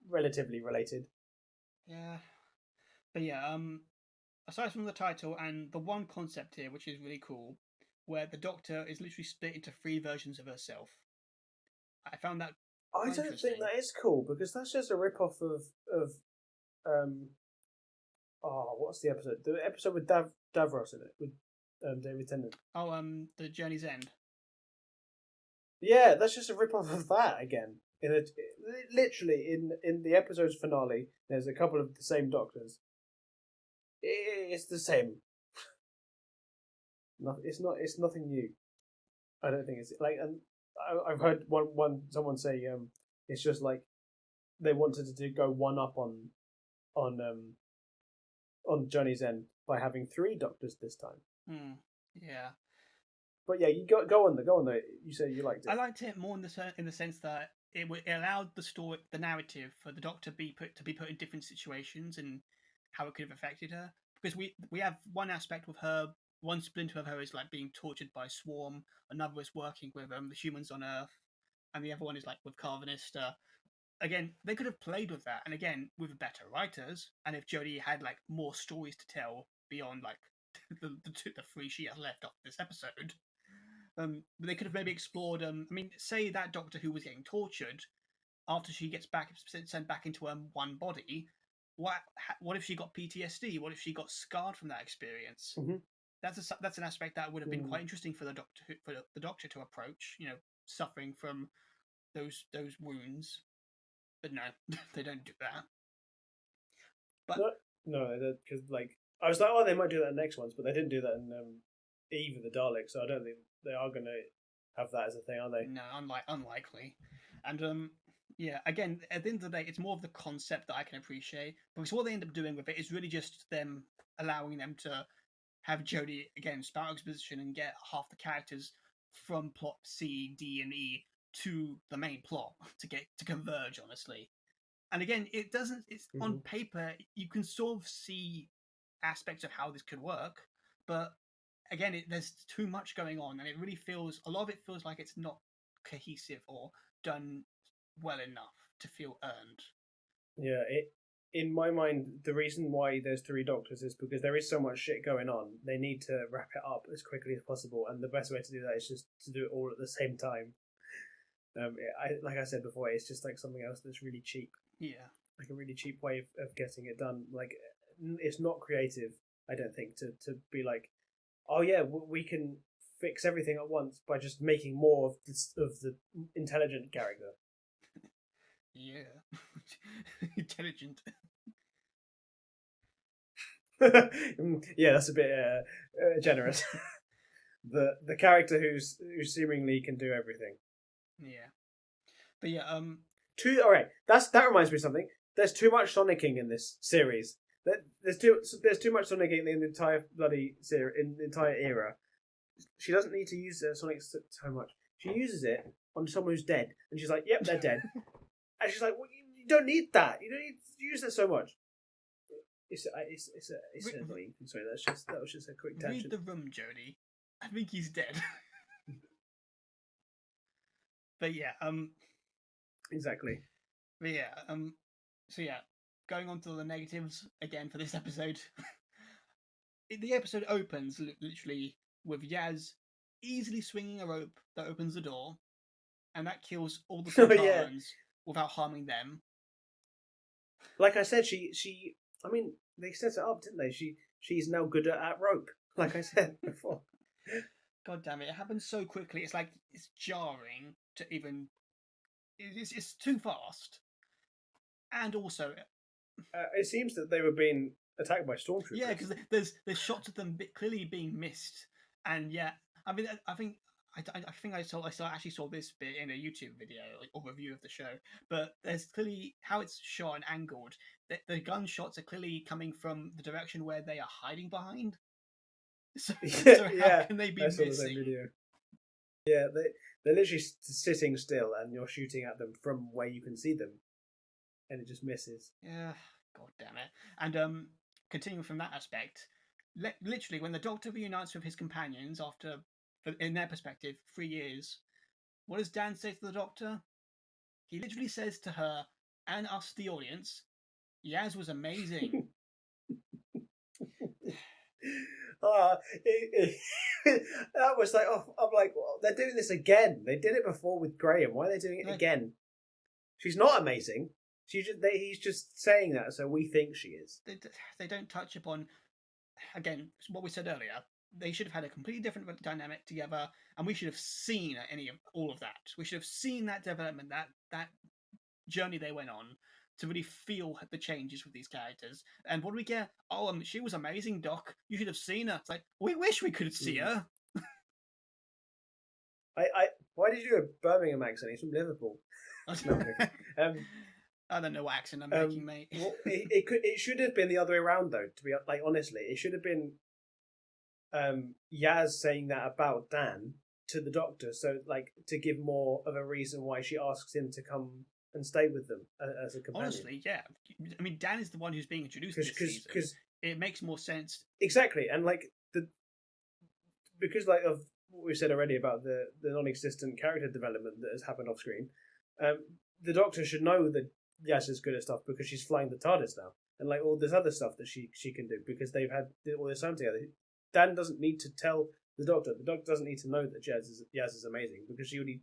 relatively related. Yeah, but yeah. Aside from the title and the one concept here, which is really cool, where the Doctor is literally split into 3 versions of herself. I found that. I don't think that is cool because that's just a rip-off of what's the episode? The episode with Davros in it with David Tennant. Oh, the Journey's End. Yeah, that's just a rip-off of that again. Literally in the episode's finale, there's a couple of the same Doctors. It's the same. No, it's not. It's nothing new. I don't think it's like, and I've heard someone say it's just like they wanted to go one up on Journey's End by having 3 Doctors this time. Yeah. But yeah, you go on there. You said you liked it. I liked it more in the sense that it allowed the narrative for the Doctor to be put in different situations and how it could have affected her. Because we have one aspect with her, one splinter of her is like being tortured by Swarm, another is working with the humans on Earth, and the other one is like with Carvanista. Again, they could have played with that, and again, with better writers, and if Jodie had like more stories to tell beyond like the 3 she has left off this episode, but they could have maybe explored. I mean, say that Doctor who was getting tortured after she gets sent back into her one body. What if she got PTSD? What if she got scarred from that experience? Mm-hmm. That's an aspect that would have been quite interesting for the Doctor to approach. Suffering from those wounds. But no, they don't do that. But no, because like I was like, oh, they might do that in the next ones, but they didn't do that in Eve of the Daleks. So I don't think they are going to have that as a thing, are they? No, unlikely. And yeah, again, at the end of the day, it's more of the concept that I can appreciate, because what they end up doing with it is really just them allowing them to have Jodie again spout exposition and get half the characters from plot C, D, and E to the main plot to converge, honestly. And again, it doesn't. It's on paper you can sort of see aspects of how this could work, but again, there's too much going on, and a lot of it feels like it's not cohesive or done well enough to feel earned. Yeah, in my mind, the reason why there's 3 Doctors is because there is so much shit going on. They need to wrap it up as quickly as possible, and the best way to do that is just to do it all at the same time. Like I said before, it's just like something else that's really cheap. Yeah, like a really cheap way of getting it done. Like, it's not creative, I don't think, to be like, oh yeah, we can fix everything at once by just making more of the intelligent character. Yeah, intelligent. Yeah, that's a bit generous. the character who seemingly can do everything. Yeah, but yeah, All right, that reminds me of something. There's too much Sonicking in this series. There's too much Sonicking in the entire bloody series, in the entire era. She doesn't need to use Sonic so much. She uses it on someone who's dead, and she's like, "Yep, they're dead." And she's like, well, "You don't need that. You don't need to use it so much." It's annoying. Sorry, that was just a quick tangent. Read the room, Jodie. I think he's dead. But yeah, exactly. But yeah, so yeah, going on to the negatives again for this episode. The episode opens literally with Yaz easily swinging a rope that opens the door, and that kills all the Oh, Sontarans yeah. without harming them. Like I said, she. I mean, they set it up, didn't they? She's now good at rope. Like I said before. God damn it! It happens so quickly. It's like it's jarring to even. It's too fast, and also It seems that they were being attacked by stormtroopers. yeah, because there's shots of them clearly being missed, and yeah, I mean I think I actually saw this bit in a YouTube video or review of the show, but there's clearly how it's shot and angled. The gunshots are clearly coming from the direction where they are hiding behind. So how can they be I saw the missing? same video. Yeah, they're literally sitting still, and you're shooting at them from where you can see them, and it just misses. Yeah, god damn it. And continuing from that aspect, literally when the Doctor reunites with his companions after, in their perspective, 3 years, what does Dan say to the Doctor? He literally says to her and us, the audience, Yaz was amazing. That was like, oh, I'm like, well, they're doing this again. They did it before with Graham. Why are they doing it again? She's not amazing. He's just saying that, so we think she is. They don't touch upon, again, what we said earlier. They should have had a completely different dynamic together, and we should have seen all of that. We should have seen that development, that journey they went on, to really feel the changes with these characters. And what do we get? Oh, she was amazing, Doc. You should have seen her. It's like, we wish we could see her. Why did you do a Birmingham accent? He's from Liverpool. I don't know what accent I'm making, mate. Well, it should have been the other way around, though. To be like, honestly, it should have been Yaz saying that about Dan to the Doctor, so like to give more of a reason why she asks him to come and stay with them as a companion. Honestly, yeah. I mean, Dan is the one who's being introduced this season. Because it makes more sense. Exactly, and like because like of what we said already about the non-existent character development that has happened off screen, the Doctor should know that Yaz is good at stuff because she's flying the TARDIS now, and like all this other stuff that she can do because they've had all this time together. Dan doesn't need to tell the Doctor. The Doctor doesn't need to know that Yaz is amazing because she already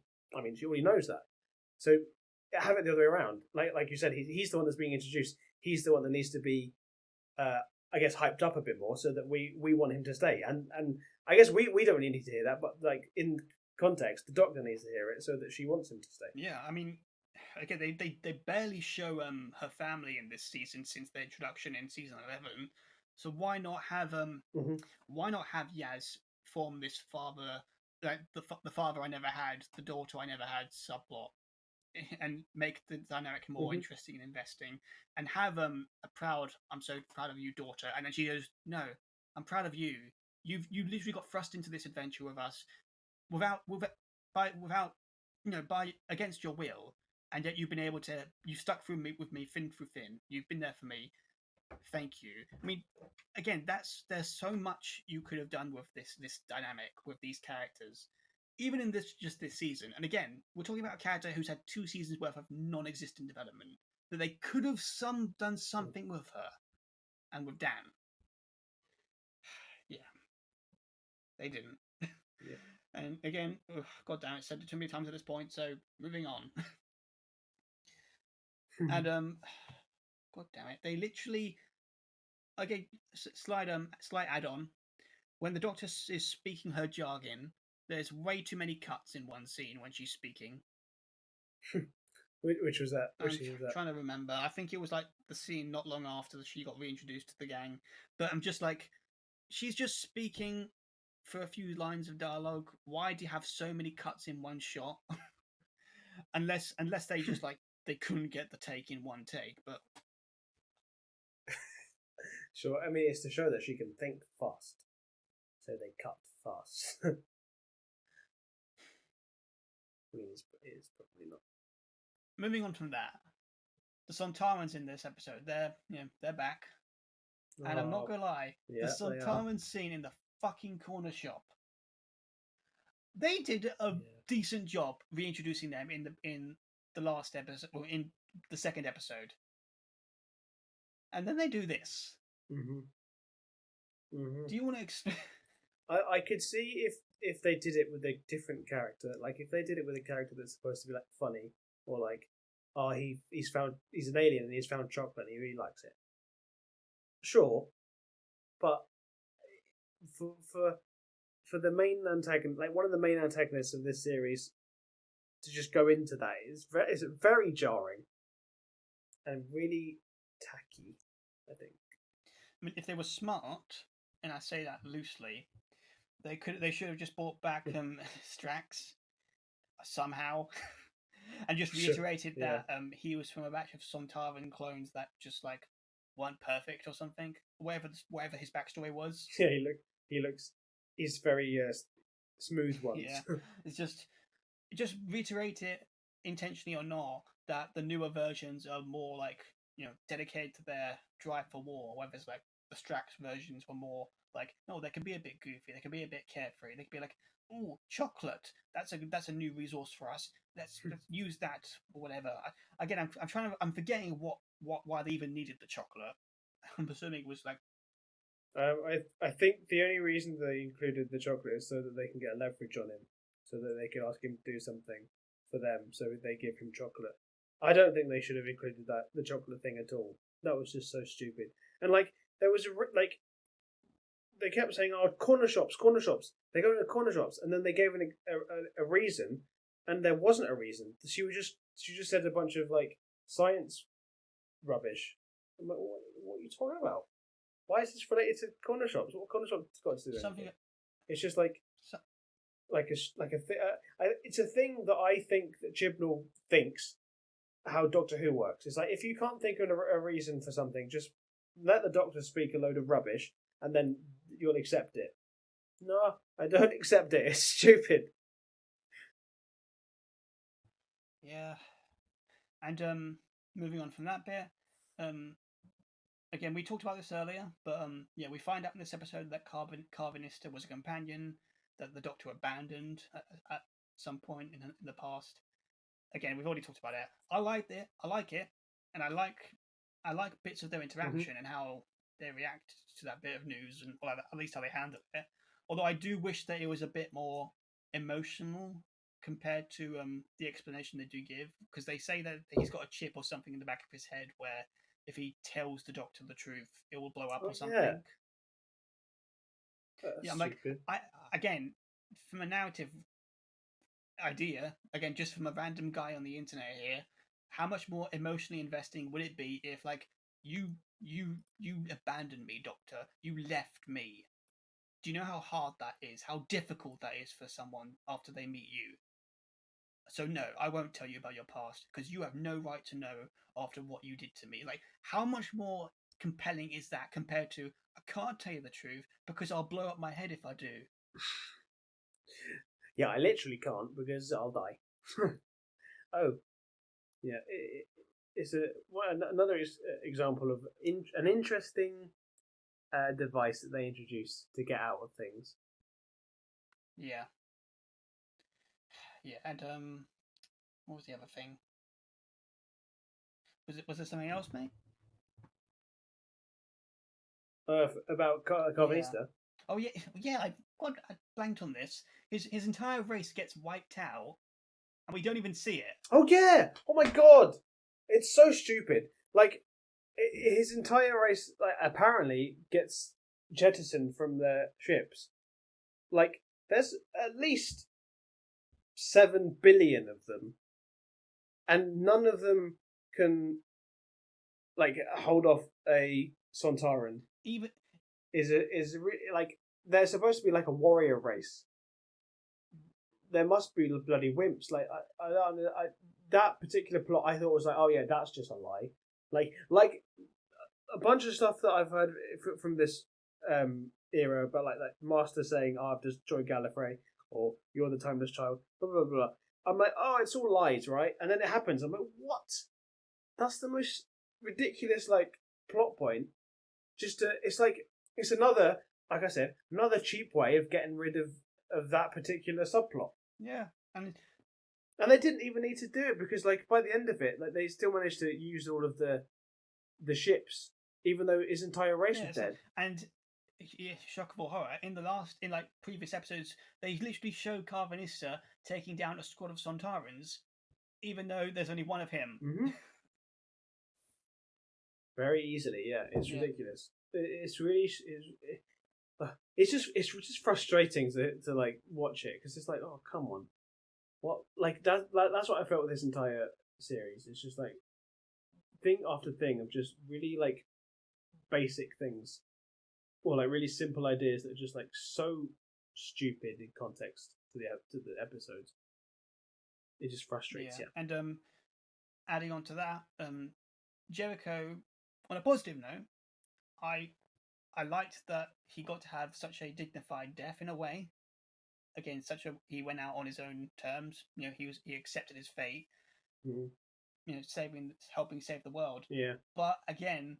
knows that. So have it the other way around. Like you said, he's the one that's being introduced. He's the one that needs to be, I guess, hyped up a bit more so that we want him to stay. And I guess we don't really need to hear that, but like in context, the Doctor needs to hear it so that she wants him to stay. Yeah, I mean, again, they barely show her family in this season since their introduction in season 11. So why not have Yaz form this father, like the father I never had, the daughter I never had subplot, and make the dynamic more interesting and investing, and have a proud, I'm so proud of you, daughter, and then she goes, no, I'm proud of you. You literally got thrust into this adventure with us without by against your will, and yet you've been able to, you stuck with me fin through fin. You've been there for me. Thank you. I mean, again, there's so much you could have done with this dynamic with these characters, even in this season. And again, we're talking about a character who's had 2 seasons worth of non-existent development that they could have done something with her and with Dan. Yeah, they didn't. Yeah. And again, god damn it, said it too many times at this point. So moving on. And god damn it, they literally, okay, slight add-on, when the Doctor is speaking her jargon, there's way too many cuts in one scene when she's speaking. Which was that? I'm trying to remember. I think it was like the scene not long after she got reintroduced to the gang. But I'm just like, she's just speaking for a few lines of dialogue. Why do you have so many cuts in one shot? unless they just like, they couldn't get the take in one take, but sure. I mean, it's to show that she can think fast, so they cut fast. I mean, it's probably not. Moving on from that, the Sontarans in this episode, they're back, and I'm not gonna lie, the Sontaran scene in the fucking corner shop, they did a decent job reintroducing them in the last episode, or in the second episode. And then they do this. Mm-hmm. Mm-hmm. Do you want to explain? I could see if they did it with a different character, like if they did it with a character that's supposed to be like funny, or like, oh, he's an alien and he's found chocolate and he really likes it. Sure, but for the main antagonist, like one of the main antagonists of this series, to just go into that is very jarring and really tacky, I think. I mean, if they were smart, and I say that loosely, they should have just brought back Strax somehow, and just reiterated that he was from a batch of Sontaran clones that just like weren't perfect or something, whatever his backstory was. Yeah, he's very smooth ones. Yeah, it's just reiterate it intentionally or not that the newer versions are more like dedicated to their drive for war, whether it's like the Strax versions were more like, no, they can be a bit goofy, they can be a bit carefree, they can be like, oh, chocolate, that's a new resource for us, let's use that or whatever. I'm forgetting why they even needed the chocolate. I'm assuming it was like I think the only reason they included the chocolate is so that they can get leverage on him, so that they can ask him to do something for them, so they give him chocolate. I don't think they should have included the chocolate thing at all. That was just so stupid. And like there was they kept saying, "Oh, corner shops." They go to corner shops, and then they gave a reason, and there wasn't a reason. She just said a bunch of like science rubbish. I'm like, what are you talking about? Why is this related to corner shops? What corner shops got to do with something? It's just it's a thing that I think that Chibnall thinks how Doctor Who works. It's like, if you can't think of a reason for something, just let the Doctor speak a load of rubbish, and then you'll accept it. No, I don't accept it. It's stupid. Yeah, and moving on from that bit, again, we talked about this earlier, but we find out in this episode that Carvinista was a companion that the Doctor abandoned at some point in the past. Again, we've already talked about it. I like it, and I like bits of their interaction and how they react to that bit of news, and at least how they handle it. Although I do wish that it was a bit more emotional compared to the explanation they do give, because they say that he's got a chip or something in the back of his head where if he tells the Doctor the truth, it will blow up or something. Yeah, I'm like, again, from a narrative idea, again, just from a random guy on the internet here, how much more emotionally investing would it be if, like, you abandoned me, Doctor, you left me? Do you know how hard that is? How difficult that is for someone after they meet you? So no, I won't tell you about your past, because you have no right to know after what you did to me. Like, how much more compelling is that compared to, I can't tell you the truth because I'll blow up my head if I do? Yeah, I literally can't because I'll die. Oh, yeah. It's another example of an interesting device that they introduce to get out of things. Yeah. Yeah, and what was the other thing? Was there something else, mate? About Carvinista? Yeah. Oh yeah. I blanked on this. His entire race gets wiped out, and we don't even see it. Oh yeah! Oh my god! It's so stupid. Like, his entire race, like, apparently gets jettisoned from their ships. Like, there's at least 7 billion of them, and none of them can, like, hold off a Sontaran. Even like, they're supposed to be like a warrior race. There must be bloody wimps. Like, I that particular plot, I thought was like, oh yeah, that's just a lie. Like a bunch of stuff that I've heard from this era about like Master saying, "Oh, I've destroyed Gallifrey," or "You're the timeless child," blah blah blah. I'm like, oh, it's all lies, right? And then it happens. I'm like, what? That's the most ridiculous like plot point. It's another, like I said, another cheap way of getting rid of that particular subplot. Yeah, and they didn't even need to do it because, like, by the end of it, like, they still managed to use all of the ships even though his entire race Yeah, was so- dead. and yeah, shock of all horror. In previous episodes, they literally show Carvanista taking down a squad of Sontarans, even though there's only one of him. Mm-hmm. Very easily, yeah. It's Yeah. ridiculous. It's really it's just frustrating to like watch it because it's like, oh, come on, what, like that's what I felt with this entire series. It's just like thing after thing of just really like basic things or like really simple ideas that are just like so stupid in context to the episodes. It just frustrates you. And adding on to that, Jericho, on a positive note, I liked that he got to have such a dignified death in a way. Again, he went out on his own terms. You know, he accepted his fate. Mm-hmm. You know, helping save the world. Yeah. But again,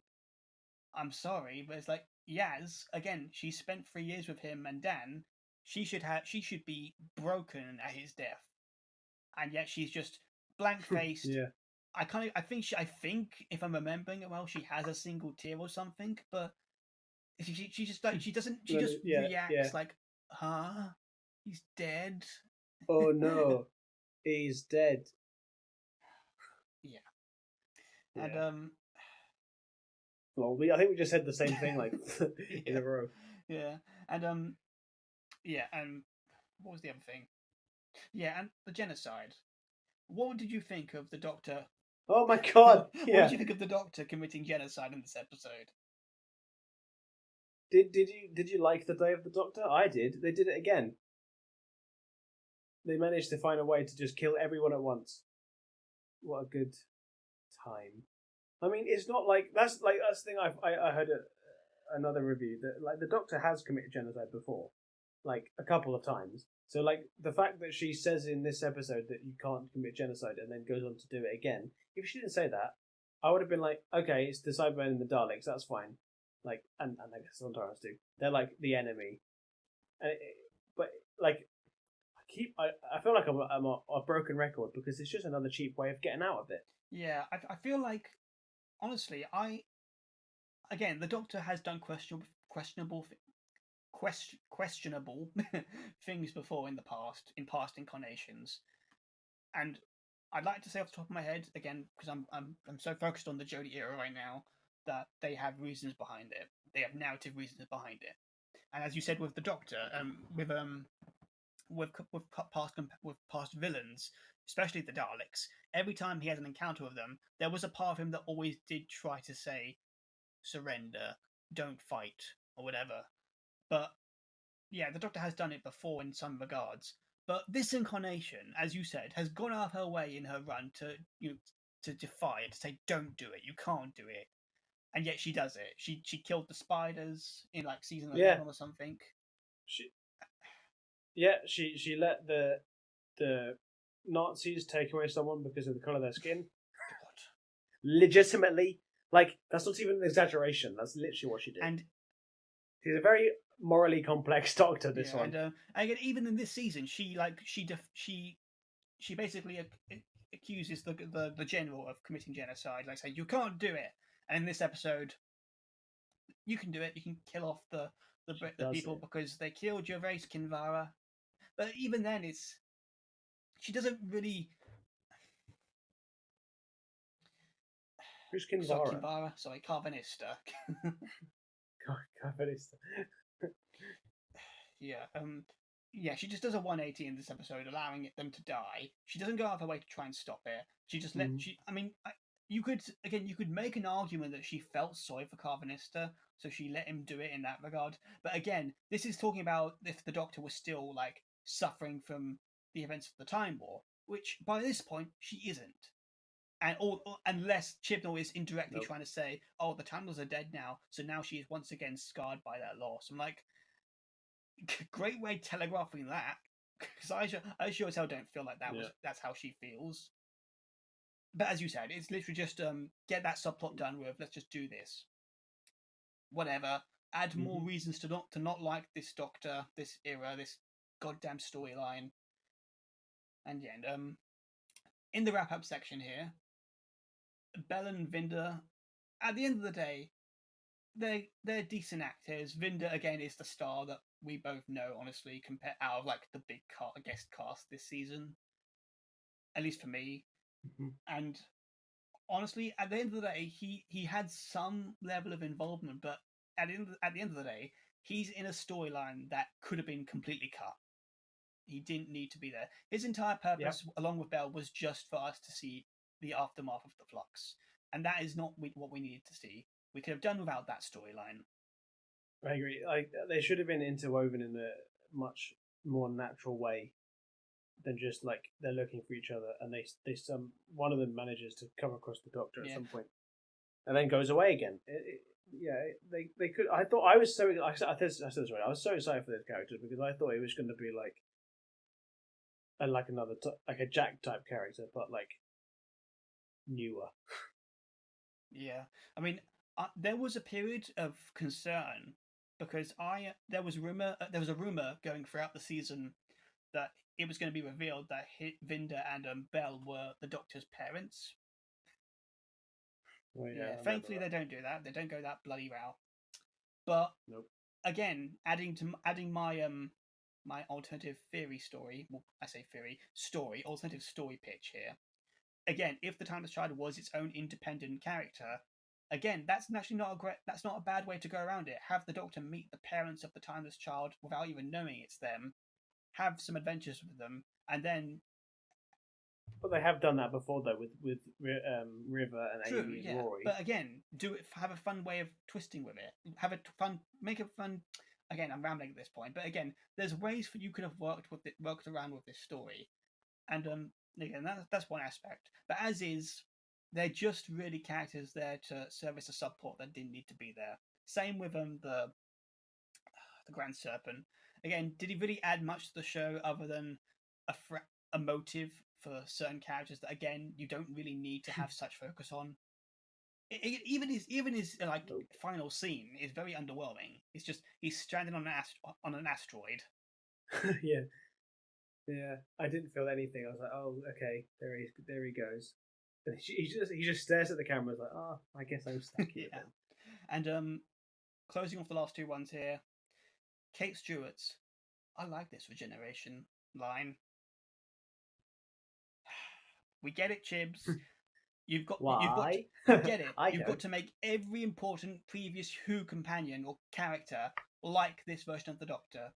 I'm sorry, but it's like Yaz. Again, she spent 3 years with him and Dan. She should be broken at his death, and yet she's just blank faced. Yeah. I think if I'm remembering it well, she has a single tear or something, but she just like she just reacts like, huh? He's dead. Oh no, he's dead. Yeah. And well, I think we just said the same thing like in a row. Yeah, and yeah, and what was the other thing? Yeah, and the genocide. What did you think of the Doctor? Oh my god! Yeah. What did you think of the Doctor committing genocide in this episode? Did you like the Day of the Doctor? I did. They did it again. They managed to find a way to just kill everyone at once. What a good time! I mean, it's not like that's the thing. I heard another review that like the Doctor has committed genocide before, like a couple of times. So like the fact that she says in this episode that you can't commit genocide and then goes on to do it again. If she didn't say that, I would have been like, okay, it's the Cybermen and the Daleks. That's fine. Like, and I guess the Sontarans do. They're like the enemy. But like, I feel like I'm a broken record because it's just another cheap way of getting out of it. Yeah, I feel like honestly, again the Doctor has done questionable things before in past incarnations, and I'd like to say off the top of my head again because I'm so focused on the Jodie era right now that they have reasons behind it. They have narrative reasons behind it, and as you said with the Doctor, with past villains, especially the Daleks, every time he had an encounter with them, there was a part of him that always did try to say, "Surrender, don't fight," or whatever. But yeah, the Doctor has done it before in some regards. But this incarnation, as you said, has gone out of her way in her run to defy it, to say, "Don't do it. You can't do it." And yet she does it. She killed the spiders in like season 11 or something. She let the Nazis take away someone because of the colour of their skin. God. Legitimately, like that's not even an exaggeration. That's literally what she did. And she's a very morally complex Doctor. This one, and again, even in this season, she basically accuses the general of committing genocide. Like, say, you can't do it. And in this episode, you can do it. You can kill off the people because they killed your race, Kinvara. But even then, she doesn't really. Who's Kinvara? Kinvara, sorry, Carvanista. Carvanista. Yeah, she just does a 180 in this episode, allowing them to die. She doesn't go out of her way to try and stop it. She just you could make an argument that she felt sorry for Carvanista, so she let him do it in that regard. But again, this is talking about if the Doctor was still like suffering from the events of the Time War, which by this point she isn't. And unless Chibnall is indirectly trying to say, "Oh, the Time Lords are dead now, so now she is once again scarred by that loss." I'm like, great way telegraphing that, because I sure as hell don't feel like that's how she feels. But as you said, it's literally just get that subplot done with. Let's just do this. Whatever. Add more reasons to not like this Doctor, this era, this goddamn storyline. And yeah, in the wrap up section here, Bell and Vinder, at the end of the day, they're decent actors. Vinda again is the star that we both know, honestly, compared out of like the big guest cast this season, at least for me. Mm-hmm. And honestly, at the end of the day, he had some level of involvement, but at the end of the day, he's in a storyline that could have been completely cut. He didn't need to be there. His entire purpose, along with Bell, was just for us to see the aftermath of the Flux, and that is not what we needed to see. We could have done without that storyline. I agree. Like they should have been interwoven in a much more natural way than just like they're looking for each other, and they one of them manages to come across the Doctor at some point, and then goes away again. They could. I thought I was so. I said this right. I was so excited for this character because I thought it was going to be like another like a Jack type character, but like newer. Yeah, I mean, there was a period of concern because there was a rumor going throughout the season that it was going to be revealed that Vinda and Bell were the Doctor's parents. Oh, yeah, thankfully they don't do that. They don't go that bloody route. But nope. Again, adding my my alternative theory story. Well, I say theory story, alternative story pitch here. Again, if the Timeless Child was its own independent character, again, that's actually that's not a bad way to go around it. Have the Doctor meet the parents of the Timeless Child without even knowing it's them. Have some adventures with them, and then. But they have done that before, though, with River and Amy and Rory. But again, have a fun way of twisting with it. Make it fun. Again, I'm rambling at this point, but again, there's ways you could have worked around with this story, and again, that's one aspect. But as is, they're just really characters there to service a subplot that didn't need to be there. Same with the Grand Serpent. Again, did he really add much to the show other than a motive for certain characters that again you don't really need to have such focus on? Even his like final scene is very underwhelming. It's just he's stranded on an asteroid. Yeah. I didn't feel anything. I was like, oh, okay, there he goes. And he just stares at the camera, like, oh, I guess I'm stuck here. Yeah. And closing off the last two ones here, Kate Stewart's. I like this regeneration line. We get it, Chibs. You've got Why? You get it. You've got to make every important previous Who companion or character like this version of the Doctor.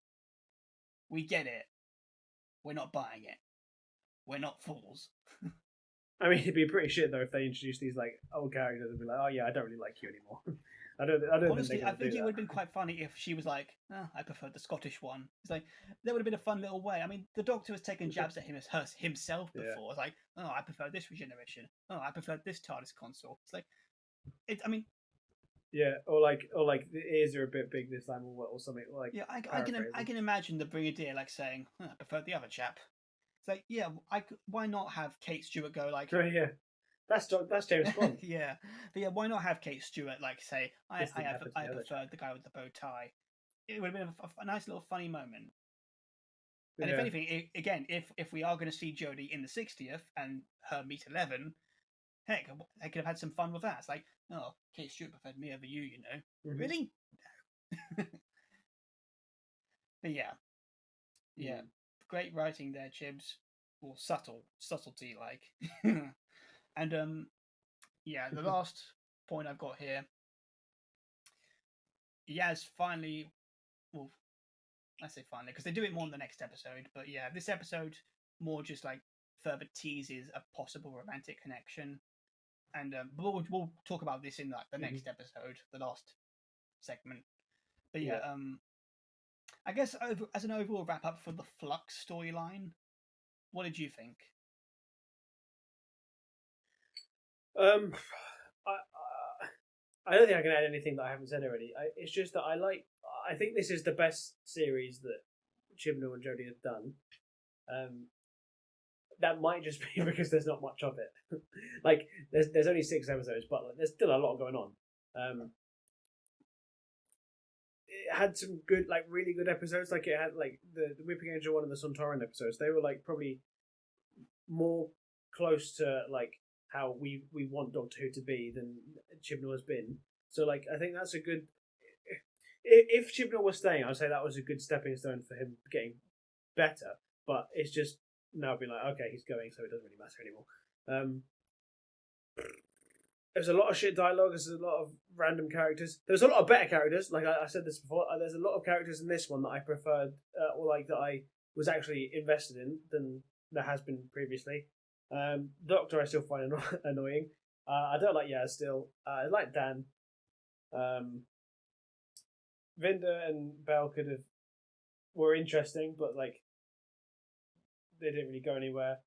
We get it. We're not buying it. We're not fools. I mean, it'd be pretty shit though if they introduced these like old characters and be like, "Oh yeah, I don't really like you anymore." I don't. Honestly, I think it would have been quite funny if she was like, oh, "I prefer the Scottish one." It's like that would have been a fun little way. I mean, the Doctor has taken jabs at himself before. Yeah. It's like, "Oh, I prefer this regeneration. Oh, I prefer this TARDIS console." It's like, I mean, yeah, or like the ears are a bit big this time, or something. Like, yeah, I can imagine the Brigadier like saying, oh, "I prefer the other chap." It's like, yeah, why not have Kate Stewart go like, yeah. That's James Bond. Yeah, but yeah, why not have Kate Stewart like say, I prefer the guy with the bow tie. It would have been a nice little funny moment. And if anything, again, if we are going to see Jodie in the 60th and her meet 11, heck, I could have had some fun with that. It's like, oh, Kate Stewart preferred me over you, you know. Mm-hmm. Really? No. But yeah, great writing there, Chibs. Or subtlety, like. And yeah, the last point I've got here. Yaz finally, well, I say finally because they do it more in the next episode. But yeah, this episode more just like further teases a possible romantic connection, and we'll talk about this in like the next episode, the last segment. But yeah, I guess as an overall wrap up for the Flux storyline, what did you think? I don't think I can add anything that I haven't said already. It's just that I think this is the best series that Chibnall and Jodie have done. That might just be because there's not much of it. Like there's only 6 episodes, but like, there's still a lot going on. It had some good, like really good episodes. Like it had like the Whipping Angel one and the Sontaran episodes. They were like probably more close to like how we want Doctor Who to be than Chibnall has been. So like I think that's a good. If Chibnall was staying, I'd say that was a good stepping stone for him getting better. But it's just now being like, okay, he's going, so it doesn't really matter anymore. There's a lot of shit dialogue. There's a lot of random characters. There's a lot of better characters. Like I said this before. There's a lot of characters in this one that I preferred, or like that I was actually invested in than there has been previously. Doctor I still find annoying. I don't like Yaz still. I like Dan. Vinda and Bell were interesting, but like they didn't really go anywhere.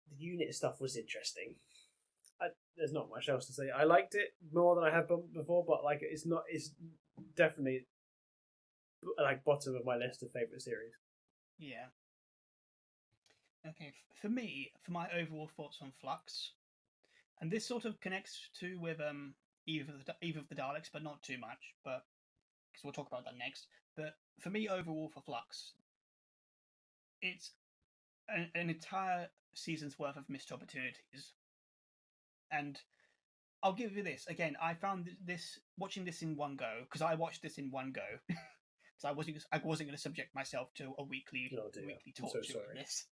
The unit stuff was interesting. There's not much else to say. I liked it more than I have before, but like it's definitely like bottom of my list of favorite series. Yeah. Okay, for me, for my overall thoughts on Flux, and this sort of connects to with Eve of the Daleks, but not too much. But because we'll talk about that next. But for me, overall for Flux, it's an entire season's worth of missed opportunities. And I'll give you this again. I found this watching this in one go because I watched this in one go because I wasn't going to subject myself to a weekly torture of this.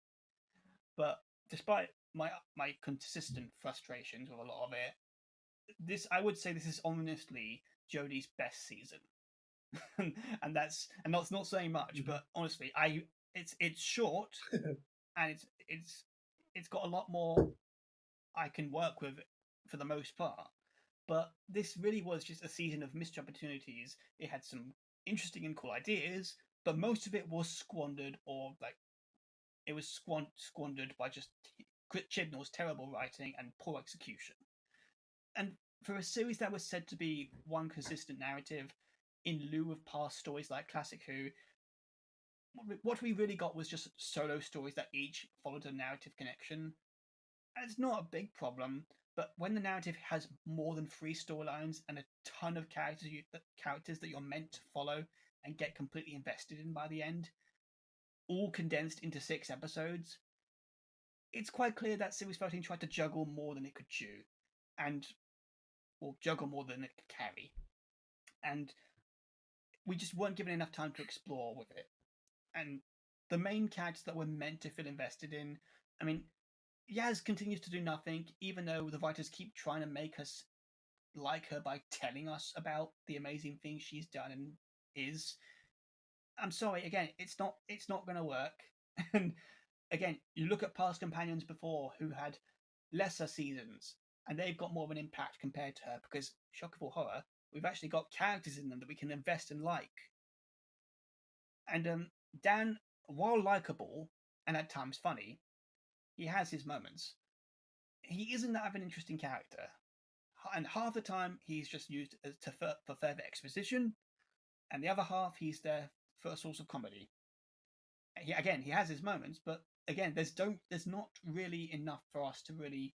But despite my consistent frustrations with a lot of it, I would say this is honestly Jodie's best season, and that's not saying much. But honestly, it's short and it's got a lot more I can work with for the most part. But this really was just a season of missed opportunities. It had some interesting and cool ideas, but most of it was squandered, or like it was squandered by just Chibnall's terrible writing and poor execution. And for a series that was said to be one consistent narrative, in lieu of past stories like Classic Who, what we really got was just solo stories that each followed a narrative connection. And it's not a big problem, but when the narrative has more than 3 storylines and a ton of characters that you're meant to follow and get completely invested in by the end, all condensed into 6 episodes, it's quite clear that Series 13 tried to juggle more than it could chew, or juggle more than it could carry. And we just weren't given enough time to explore with it. And the main characters that we're meant to feel invested in, I mean, Yaz continues to do nothing, even though the writers keep trying to make us like her by telling us about the amazing things she's done and is. I'm sorry, again, it's not going to work. And again, you look at past companions before who had lesser seasons, and they've got more of an impact compared to her because, shock of all horror, we've actually got characters in them that we can invest and like. And Dan, while likable and at times funny, he has his moments. He isn't that of an interesting character, and half the time he's just used for further exposition, and the other half he's there for a source of comedy. He has his moments, but again, there's not really enough for us to really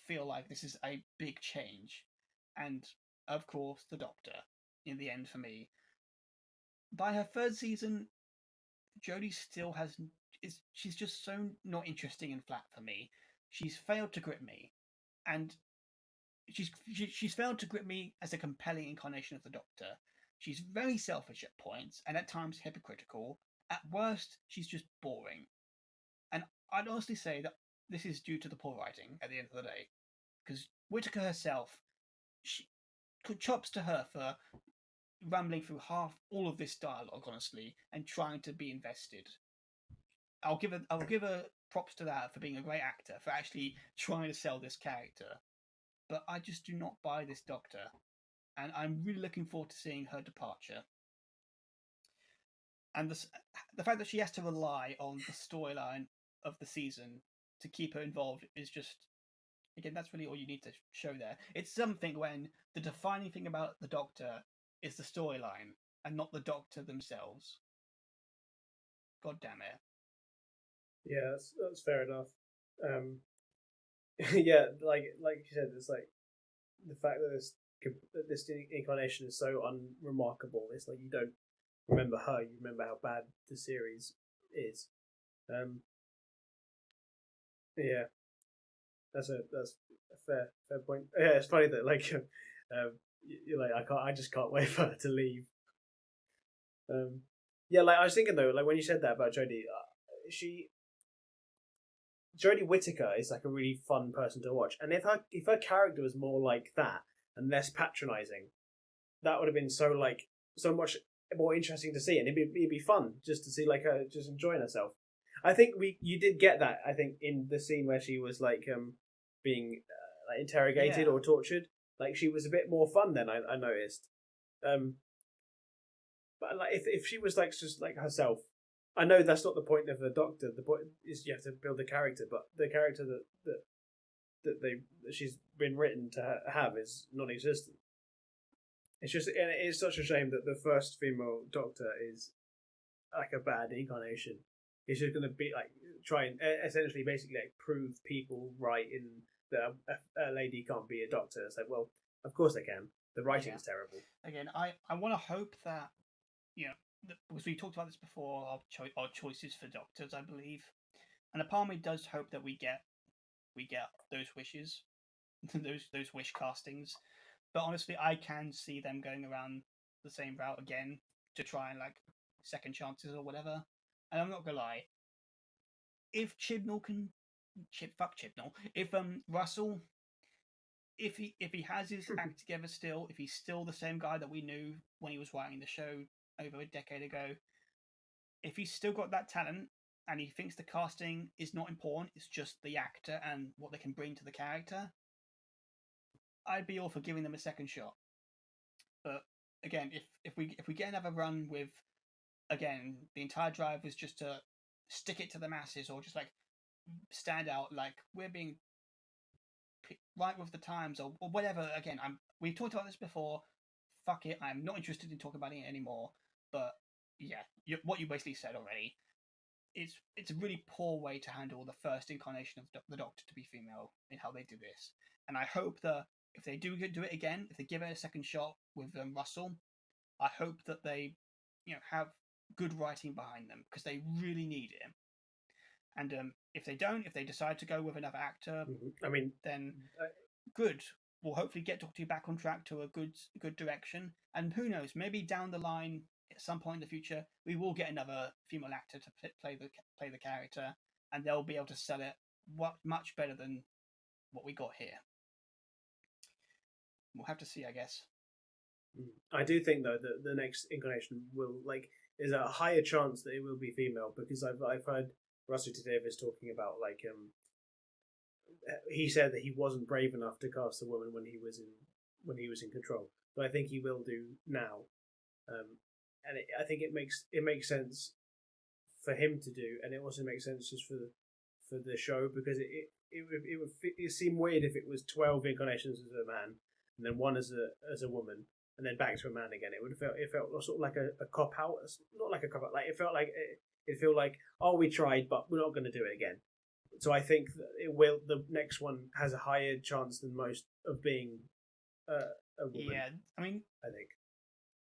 feel like this is a big change. And of course, the Doctor, in the end, for me, by her 3rd season, Jodie still she's just so not interesting and flat for me. She's failed to grip me, and she's failed to grip me as a compelling incarnation of the Doctor. She's very selfish at points, and at times hypocritical. At worst, she's just boring. And I'd honestly say that this is due to the poor writing at the end of the day. Because Whittaker herself, chops to her for rambling through all of this dialogue, honestly, and trying to be invested. I'll give her props to that for being a great actor, for actually trying to sell this character. But I just do not buy this Doctor, and I'm really looking forward to seeing her departure. And the fact that she has to rely on the storyline of the season to keep her involved is just, again, that's really all you need to show there. It's something when the defining thing about the Doctor is the storyline and not the Doctor themselves. God damn it. Yeah, that's fair enough. Yeah, like you said, it's like the fact that this incarnation is so unremarkable. It's like you don't remember her, you remember how bad the series is. Yeah. That's a fair point. Yeah, it's funny that like you're like I just can't wait for her to leave. Yeah, like I was thinking though, like when you said that about Jodie, Jodie Whittaker is like a really fun person to watch, and if her character was more like that and less patronizing, that would have been so much more interesting to see, and it'd be fun just to see like her just enjoying herself. I think you did get that. I think in the scene where she was like being like interrogated or tortured, like she was a bit more fun then. I noticed. But like if she was like just like herself, I know that's not the point of the Doctor. The point is you have to build a character, but the character that she's been written to have is non-existent. It's just, and it is such a shame that the first female Doctor is like a bad incarnation. It's just going to be like try and essentially basically like prove people right in that a lady can't be a Doctor. It's like, well, of course they can. The writing is terrible. Again, I want to hope that, you know, because we talked about this before, our choices for Doctors, I believe, and a part of me does hope that we get those wishes, those wish castings. But honestly, I can see them going around the same route again to try and like second chances or whatever. And I'm not gonna lie, if Chibnall can, fuck Chibnall. If Russell, if he has his act together still, if he's still the same guy that we knew when he was writing the show over a decade ago, if he's still got that talent and he thinks the casting is not important, it's just the actor and what they can bring to the character, I'd be all for giving them a second shot. But again, if we get another run with, again, the entire drive was just to stick it to the masses or just like stand out, like we're being right with the times or whatever. Again, we've talked about this before. Fuck it, I'm not interested in talking about it anymore. But yeah, what you basically said already. It's a really poor way to handle the first incarnation of the Doctor to be female in how they do this, and I hope that if they do it again, if they give it a second shot with Russell, I hope that they, have good writing behind them because they really need it. And if they don't, if they decide to go with another actor, I mean, then good. We'll hopefully get Doctor Who back on track to a good direction, and who knows, maybe down the line at some point in the future, we will get another female actor to play the character, and they'll be able to sell it much better than what we got here. We'll have to see, I guess. I do think though that the next incarnation will is a higher chance that it will be female because I've heard Russell T Davies talking about he said that he wasn't brave enough to cast a woman when he was in control, but I think he will do now. And I think it makes sense for him to do, and it also makes sense just for the show because it seemed weird if it was 12 incarnations as a man and then one as a woman and then back to a man again. It felt sort of like a cop out, not like a cop out. Like it felt like oh, we tried, but we're not going to do it again. So I think that the next one has a higher chance than most of being a woman. Yeah, I mean, I think.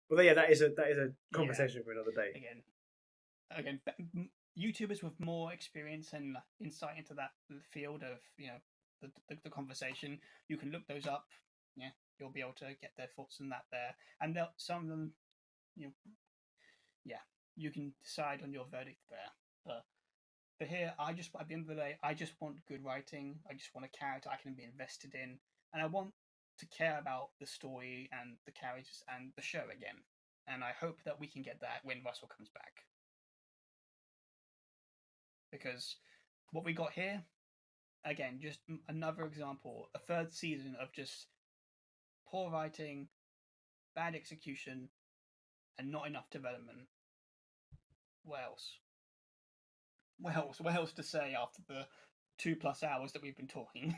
Well, yeah, that is a conversation for another day. Again, YouTubers with more experience and insight into that field of the conversation, you can look those up. Yeah, you'll be able to get their thoughts on that there, and some of them, you can decide on your verdict there. But here, at the end of the day, I just want good writing. I just want a character I can be invested in, and I want to care about the story and the characters and the show again. And I hope that we can get that when Russell comes back. Because what we got here, again, just another example, a third season of just poor writing, bad execution, and not enough development. What else? What else to say after the 2+ hours that we've been talking?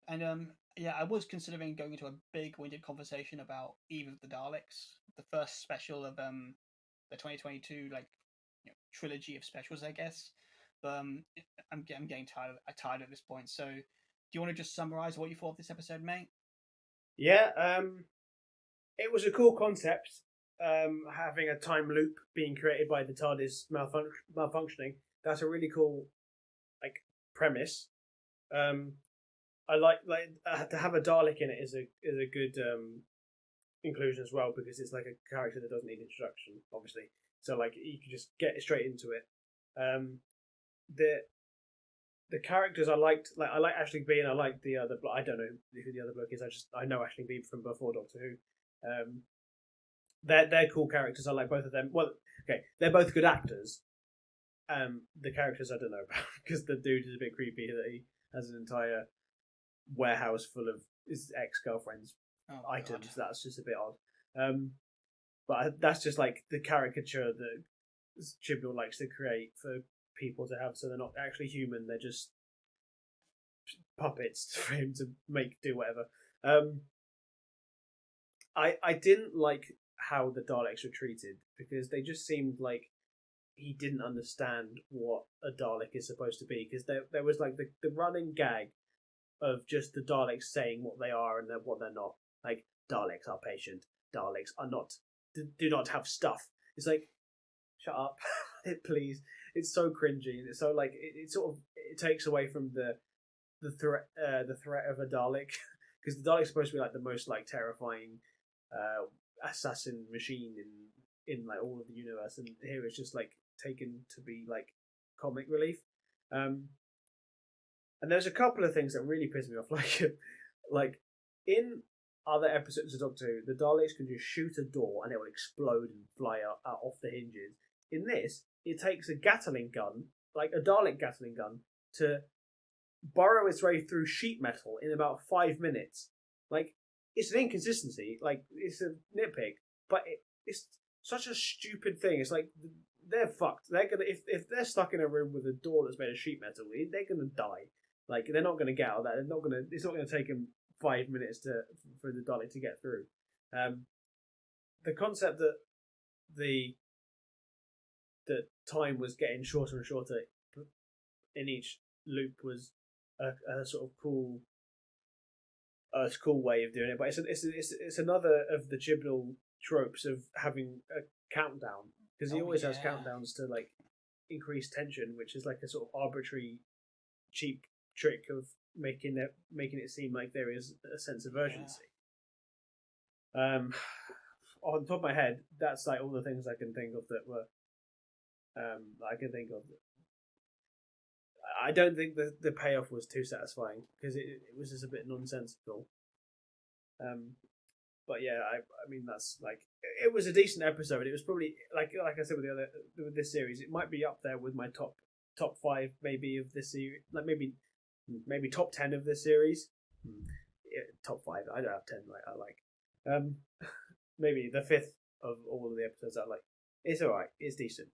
And I was considering going into a big-winded conversation about Eve of the Daleks, the first special of the 2022 trilogy of specials, I guess. But I'm getting tired at this point. So, do you want to just summarize what you thought of this episode, mate? Yeah, it was a cool concept. Having a time loop being created by the TARDIS malfunctioning. That's a really cool premise. I like to have a Dalek in it is a good inclusion as well, because it's like a character that doesn't need introduction, obviously. So like you can just get straight into it. The characters I liked, like I like Aisling Bea, and I like the other. I don't know who the other bloke is. I know Aisling Bea from before Doctor Who. They're cool characters. I like both of them. Well, okay, they're both good actors. The characters I don't know about, because the dude is a bit creepy that he has an entire warehouse full of his ex-girlfriend's items. God. That's just a bit odd. But that's just like the caricature that Chibnall likes to create for people to have, so they're not actually human. They're just puppets for him to do whatever. I didn't like how the Daleks were treated, because they just seemed like he didn't understand what a Dalek is supposed to be, because there was like the running gag of just the Daleks saying what they are and what they're not. Like, Daleks are patient, Daleks are not, do not have stuff. It's like, shut up, please. It's so cringy. It's so like it sort of it takes away from the threat of a Dalek, because the Dalek's supposed to be like the most like terrifying assassin machine in like all of the universe, and here it's just like taken to be like comic relief. And there's a couple of things that really piss me off, like in other episodes of Doctor Who, the Daleks can just shoot a door and it will explode and fly out off the hinges. In this, it takes a Gatling gun, like a Dalek Gatling gun, to burrow its way through sheet metal in about 5 minutes. Like, it's an inconsistency, like, it's a nitpick, but it's such a stupid thing. It's like, they're fucked. They're gonna, if they're stuck in a room with a door that's made of sheet metal, they're gonna die. Like, they're not gonna get out of that. It's not gonna take them 5 minutes for the Dalek to get through. The concept that the time was getting shorter and shorter in each loop was a sort of cool way of doing it. But it's another of the Chibnall tropes of having a countdown, because he always has countdowns to like increase tension, which is like a sort of arbitrary, cheap trick of making it seem like there is a sense of urgency. On top of my head, that's like all the things I can think of that were. I don't think the payoff was too satisfying, because it was just a bit nonsensical. But yeah, I mean that's like it was a decent episode. It was probably like I said with this series, it might be up there with my top 5 maybe of this series, like maybe top 10 of this series. Yeah, top 5. I don't have 10. Like I like maybe the 5th of all of the episodes. I like. It's all right. It's decent.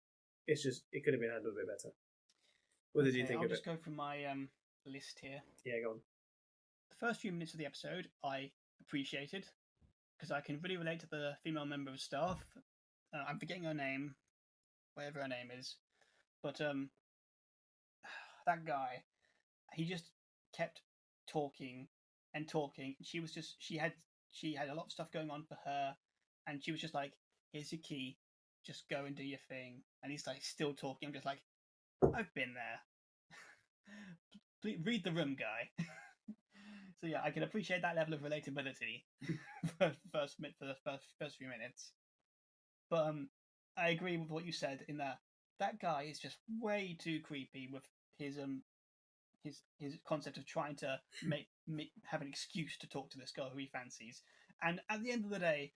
It's just it could have been handled a bit better. What did you think of it? I'll just go from my list here. Yeah, go on. The first few minutes of the episode I appreciated, because I can really relate to the female member of staff. I'm forgetting her name, whatever her name is, but that guy, he just kept talking and talking. She had a lot of stuff going on for her, and she was just like, "Here's your key, just go and do your thing." And he's like still talking. I'm just like, I've been there. Please read the room, guy. So yeah, I can appreciate that level of relatability for the first few minutes. But I agree with what you said in that guy is just way too creepy with his concept of trying to have an excuse to talk to this girl who he fancies. And at the end of the day,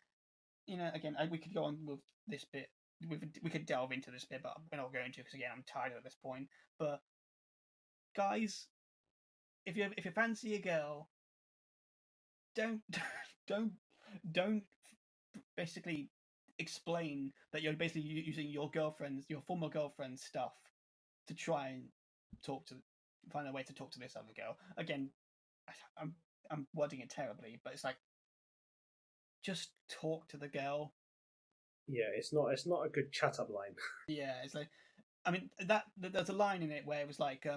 again, we could go on with this bit. We could delve into this bit, but we're not going to, because again, I'm tired at this point. But guys, if you fancy a girl, don't basically explain that you're basically using your former girlfriend's stuff to try and find a way to talk to this other girl. Again, I'm wording it terribly, but it's like, just talk to the girl. Yeah, it's not a good chat up line. Yeah, it's like, I mean, there's a line in it where it was like,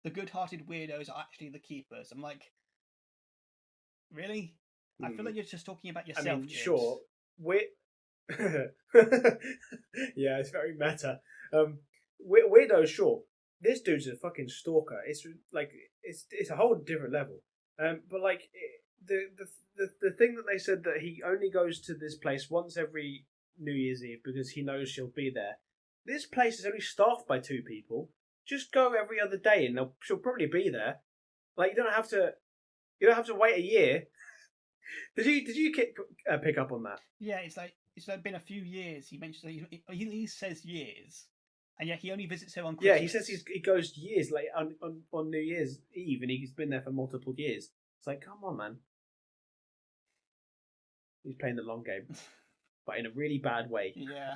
the good-hearted weirdos are actually the keepers. I'm like, really? I feel like you're just talking about yourself. I mean, James. sure, yeah, it's very meta. Weirdos, sure, this dude's a fucking stalker. It's like it's a whole different level. But like the thing that they said that he only goes to this place once every New Year's Eve because he knows she'll be there. This place is only staffed by 2 people. Just go every other day, and she'll probably be there. Like you don't have to wait a year. Did you pick up on that? Yeah, it's like been a few years. He mentions he says years, and yet he only visits her on Christmas. Yeah, he says he goes years like on New Year's Eve, and he's been there for multiple years. It's like, come on, man. He's playing the long game, but in a really bad way. Yeah,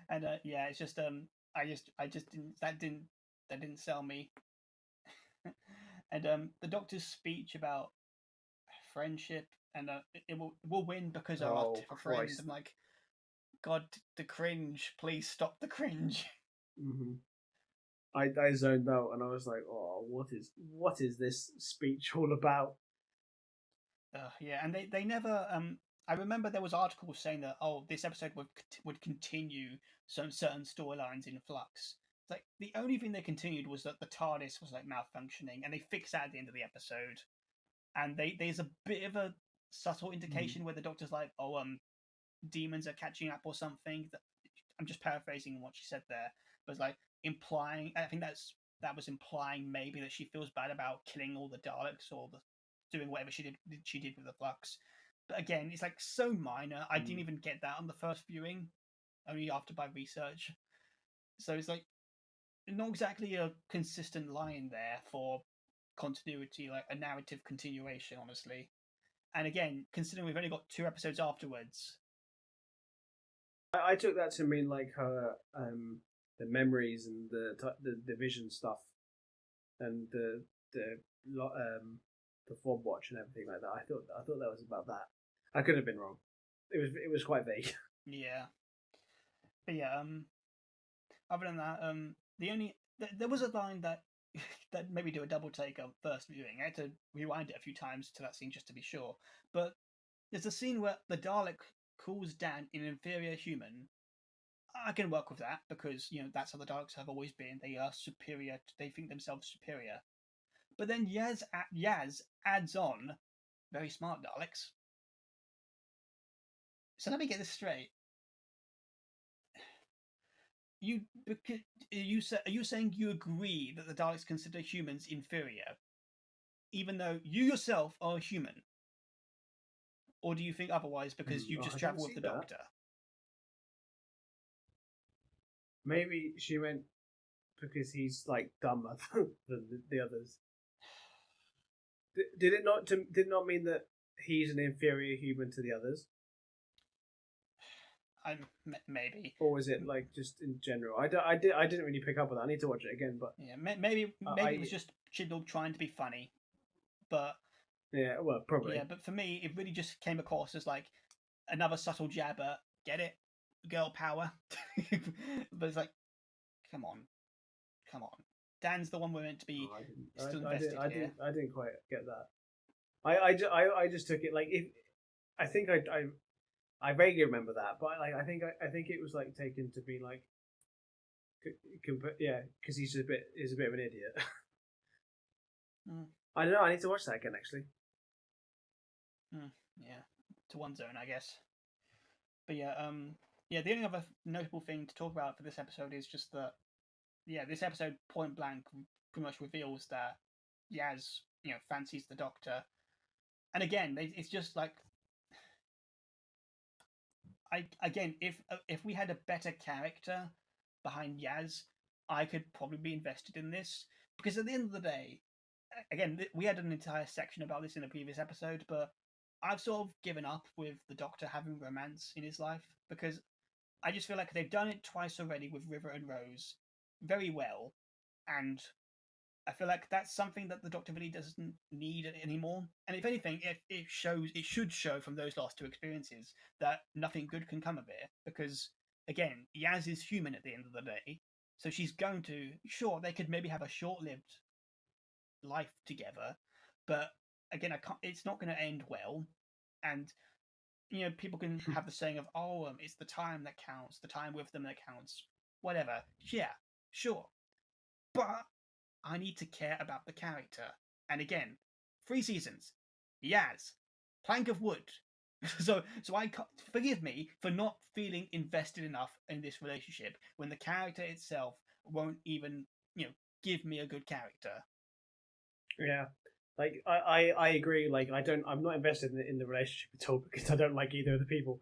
and yeah, it's just I just didn't sell me. And the Doctor's speech about friendship and it will win because of our friends. I'm like, God, the cringe! Please stop the cringe. Mm-hmm. I zoned out and I was like, oh, what is this speech all about? Yeah, and they never. I remember there was articles saying that this episode would continue some certain storylines in Flux. It's like the only thing they continued was that the TARDIS was like malfunctioning, and they fixed that at the end of the episode. And there's a bit of a subtle indication where the Doctor's like, demons are catching up or something. I'm just paraphrasing what she said there, but it's like implying. I think that was implying maybe that she feels bad about killing all the Daleks or doing whatever she did with the Flux. But again, it's like so minor. I didn't even get that on the first viewing, only after by research. So it's like not exactly a consistent line there for continuity, like a narrative continuation, honestly. And again, considering we've only got 2 episodes afterwards, I took that to mean like her the memories and the vision stuff and the fob watch and everything like that. I thought that was about that. I could have been wrong. It was quite vague. Yeah, but yeah. Other than that, there was a line that made me do a double take of first viewing. I had to rewind it a few times to that scene just to be sure. But there's a scene where the Dalek calls Dan an inferior human. I can work with that because that's how the Daleks have always been. They are superior. They think themselves superior. But then Yaz adds on, very smart Daleks. So let me get this straight. Are you saying you agree that the Daleks consider humans inferior, even though you yourself are a human? Or do you think otherwise because you just travel with the Doctor? Maybe she meant because he's like dumber than the others. Did it not mean that he's an inferior human to the others? Maybe. Or was it like just in general? I didn't really pick up on that. I need to watch it again, but yeah, maybe it was just Chibnall trying to be funny, but yeah, well, probably. Yeah, but for me, it really just came across as like another subtle jab at get it, girl power. But it's like, come on. Dan's the one we're meant to be still invested here. I didn't quite get that. I just took it like if I think I vaguely remember that, but like I think it was like taken to be like, yeah, because he's a bit of an idiot. I don't know. I need to watch that again, actually. Yeah, to one zone, I guess. But yeah, the only other notable thing to talk about for this episode is just that, this episode point blank pretty much reveals that Yaz, fancies the Doctor, and again, it's just like, if we had a better character behind Yaz, I could probably be invested in this, because at the end of the day, again, we had an entire section about this in a previous episode, but I've sort of given up with the Doctor having romance in his life, because I just feel like they've done it twice already with River and Rose very well, and I feel like that's something that the Doctor really doesn't need anymore. And if anything, it should show from those last 2 experiences that nothing good can come of it, because again, Yaz is human at the end of the day, so she's going to, sure, they could maybe have a short-lived life together, but again, it's not going to end well. And people can have the saying of, it's the time that counts, the time with them that counts, whatever. Yeah, sure, but I need to care about the character. And again, 3 seasons, Yaz, plank of wood. so I forgive me for not feeling invested enough in this relationship when the character itself won't even give me a good character. Yeah, like I agree. Like I'm not invested in the relationship at all because I don't like either of the people.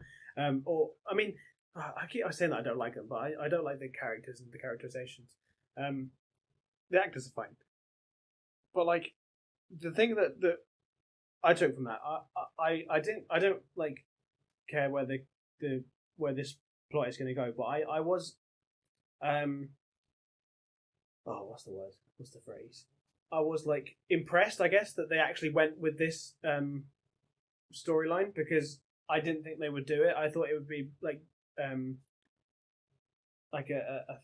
Or I mean, I keep saying that I don't like them, but I don't like the characters and the characterizations. The actors are fine, but like the thing that I took from that, I don't like care where the where this plot is going to go, but I was oh, what's the word? What's the phrase? I was like impressed, I guess, that they actually went with this storyline because I didn't think they would do it. I thought it would be like a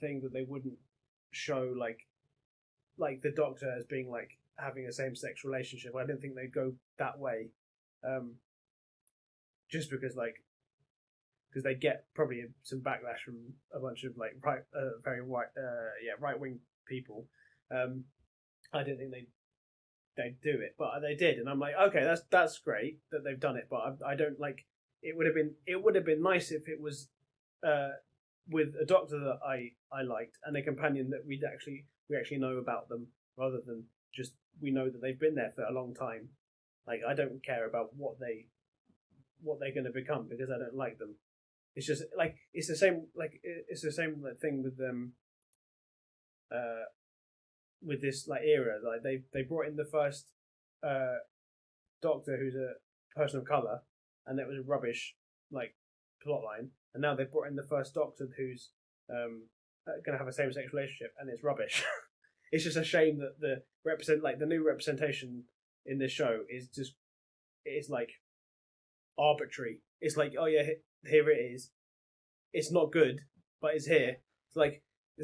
thing that they wouldn't show like the Doctor as being like having a same sex relationship. I didn't think they'd go that way, just because they get probably some backlash from a bunch of like very right wing people. I didn't think they'd do it, but they did, and I'm like, okay, that's great that they've done it, but I don't like. It would have been nice if it was with a Doctor that I liked and a companion that we actually know about them, rather than just we know that they've been there for a long time. Like I don't care about what they're going to become because I don't like them. It's just like it's the same thing with them. With this like era, like they brought in the first Doctor who's a person of color, and that was a rubbish like plotline. And now they've brought in the first Doctor who's going to have a same-sex relationship, and it's rubbish. It's just a shame that the new representation in this show is like arbitrary. It's like, oh yeah, here it is. It's not good, but it's here. It's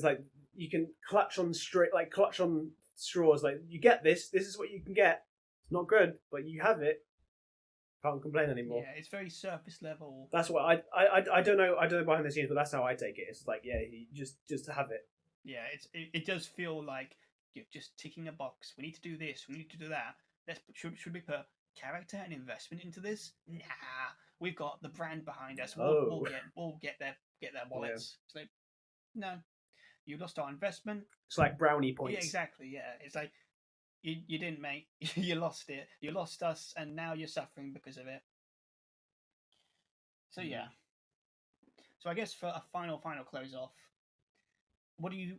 like you can clutch on straws. Like you get this. This is what you can get. It's not good, but you have it. Can't complain anymore. Yeah, it's very surface level. That's what I don't know. I don't know behind the scenes, but that's how I take it. It's like, yeah, you just to have it. Yeah, it does feel like you're just ticking a box. We need to do this. We need to do that. Should we put character and investment into this? Nah, we've got the brand behind us. We'll get their wallets. Yeah. It's like, no, you lost our investment. It's like brownie points. Yeah, exactly. Yeah, it's like you didn't make you lost it. You lost us, and now you're suffering because of it. So yeah. So I guess for a final close off, do you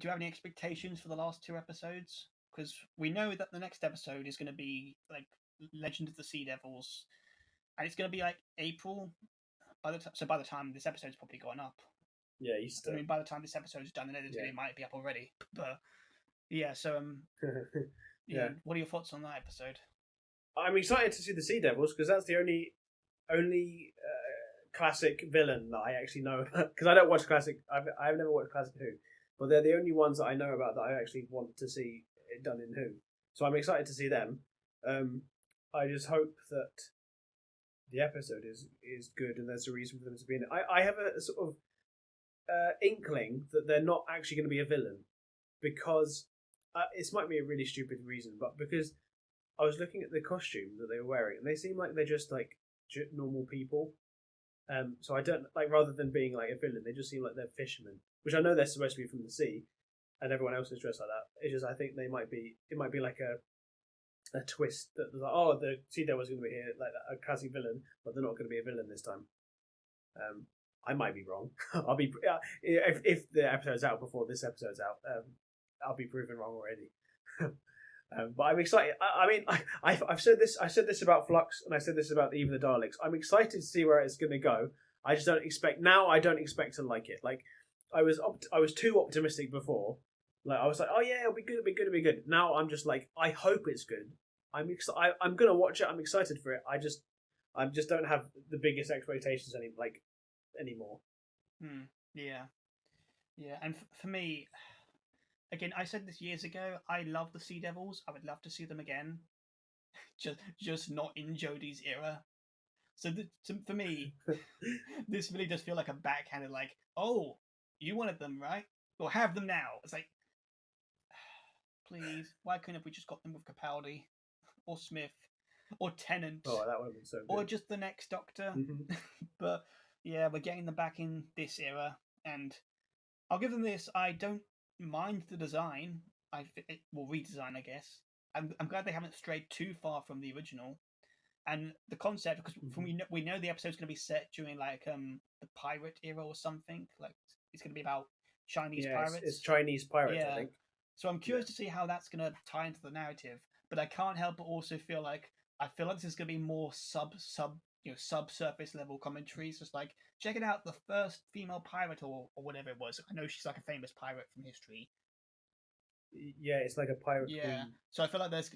have any expectations for the last 2 episodes? Because we know that the next episode is going to be like Legend of the Sea Devils, and it's going to be like April. By the time this episode's probably going up. Yeah, Easter. I mean, by the time this episode's done and edited, it might be up already. But yeah, so yeah. What are your thoughts on that episode? I'm excited to see the Sea Devils because that's the only classic villain that I actually know. Because I don't watch classic. I've never watched Classic Who, but they're the only ones that I know about that I actually want to see it done in Who. So I'm excited to see them. I just hope that the episode is good and there's a reason for them to be in it. I have a sort of inkling that they're not actually going to be a villain because it might be a really stupid reason, but because I was looking at the costume that they were wearing and they seem like they're just like normal people. So I don't like, rather than being like a villain, they just seem like they're fishermen, which I know they're supposed to be from the sea, and everyone else is dressed like that. It's just I think it might be like a twist that like, oh, the Sea Devil's going to be here like a classic villain, but they're not going to be a villain this time. I might be wrong. I'll be if the episode's out before this episode's out, I'll be proven wrong already. But I'm excited. I mean, I've said this. I said this about Flux, and I said this about even the Daleks. I'm excited to see where it's going to go. I just don't expect now. I don't expect to like it. Like I was too optimistic before. Like I was like, oh yeah, it'll be good. It'll be good. It'll be good. Now I'm just like, I hope it's good. I'm gonna watch it. I'm excited for it. I just don't have the biggest expectations anymore. Yeah. And for me, again, I said this years ago. I love the Sea Devils. I would love to see them again, just not in Jodie's era. So for me, this really does feel like a backhanded, like, oh, you wanted them, right? Well, have them now. It's like, Please, why couldn't we just got them with Capaldi or Smith or Tennant Oh, that would have been so good. or just the next Doctor? Mhm. But yeah, we're getting them back in this era, and I'll give them this. I don't mind the design. Redesign, I guess. I'm glad they haven't strayed too far from the original, and the concept, because we know the episode's going to be set during like the pirate era or something. Like it's going to be about Chinese pirates. It's Chinese pirates, I think. So I'm curious to see how that's going to tie into the narrative. But I can't help but also feel like this is going to be more subsurface level commentaries. Just like, check it out, the first female pirate or whatever it was. I know she's like a famous pirate from history. Yeah, it's like a pirate queen. So I feel like there's.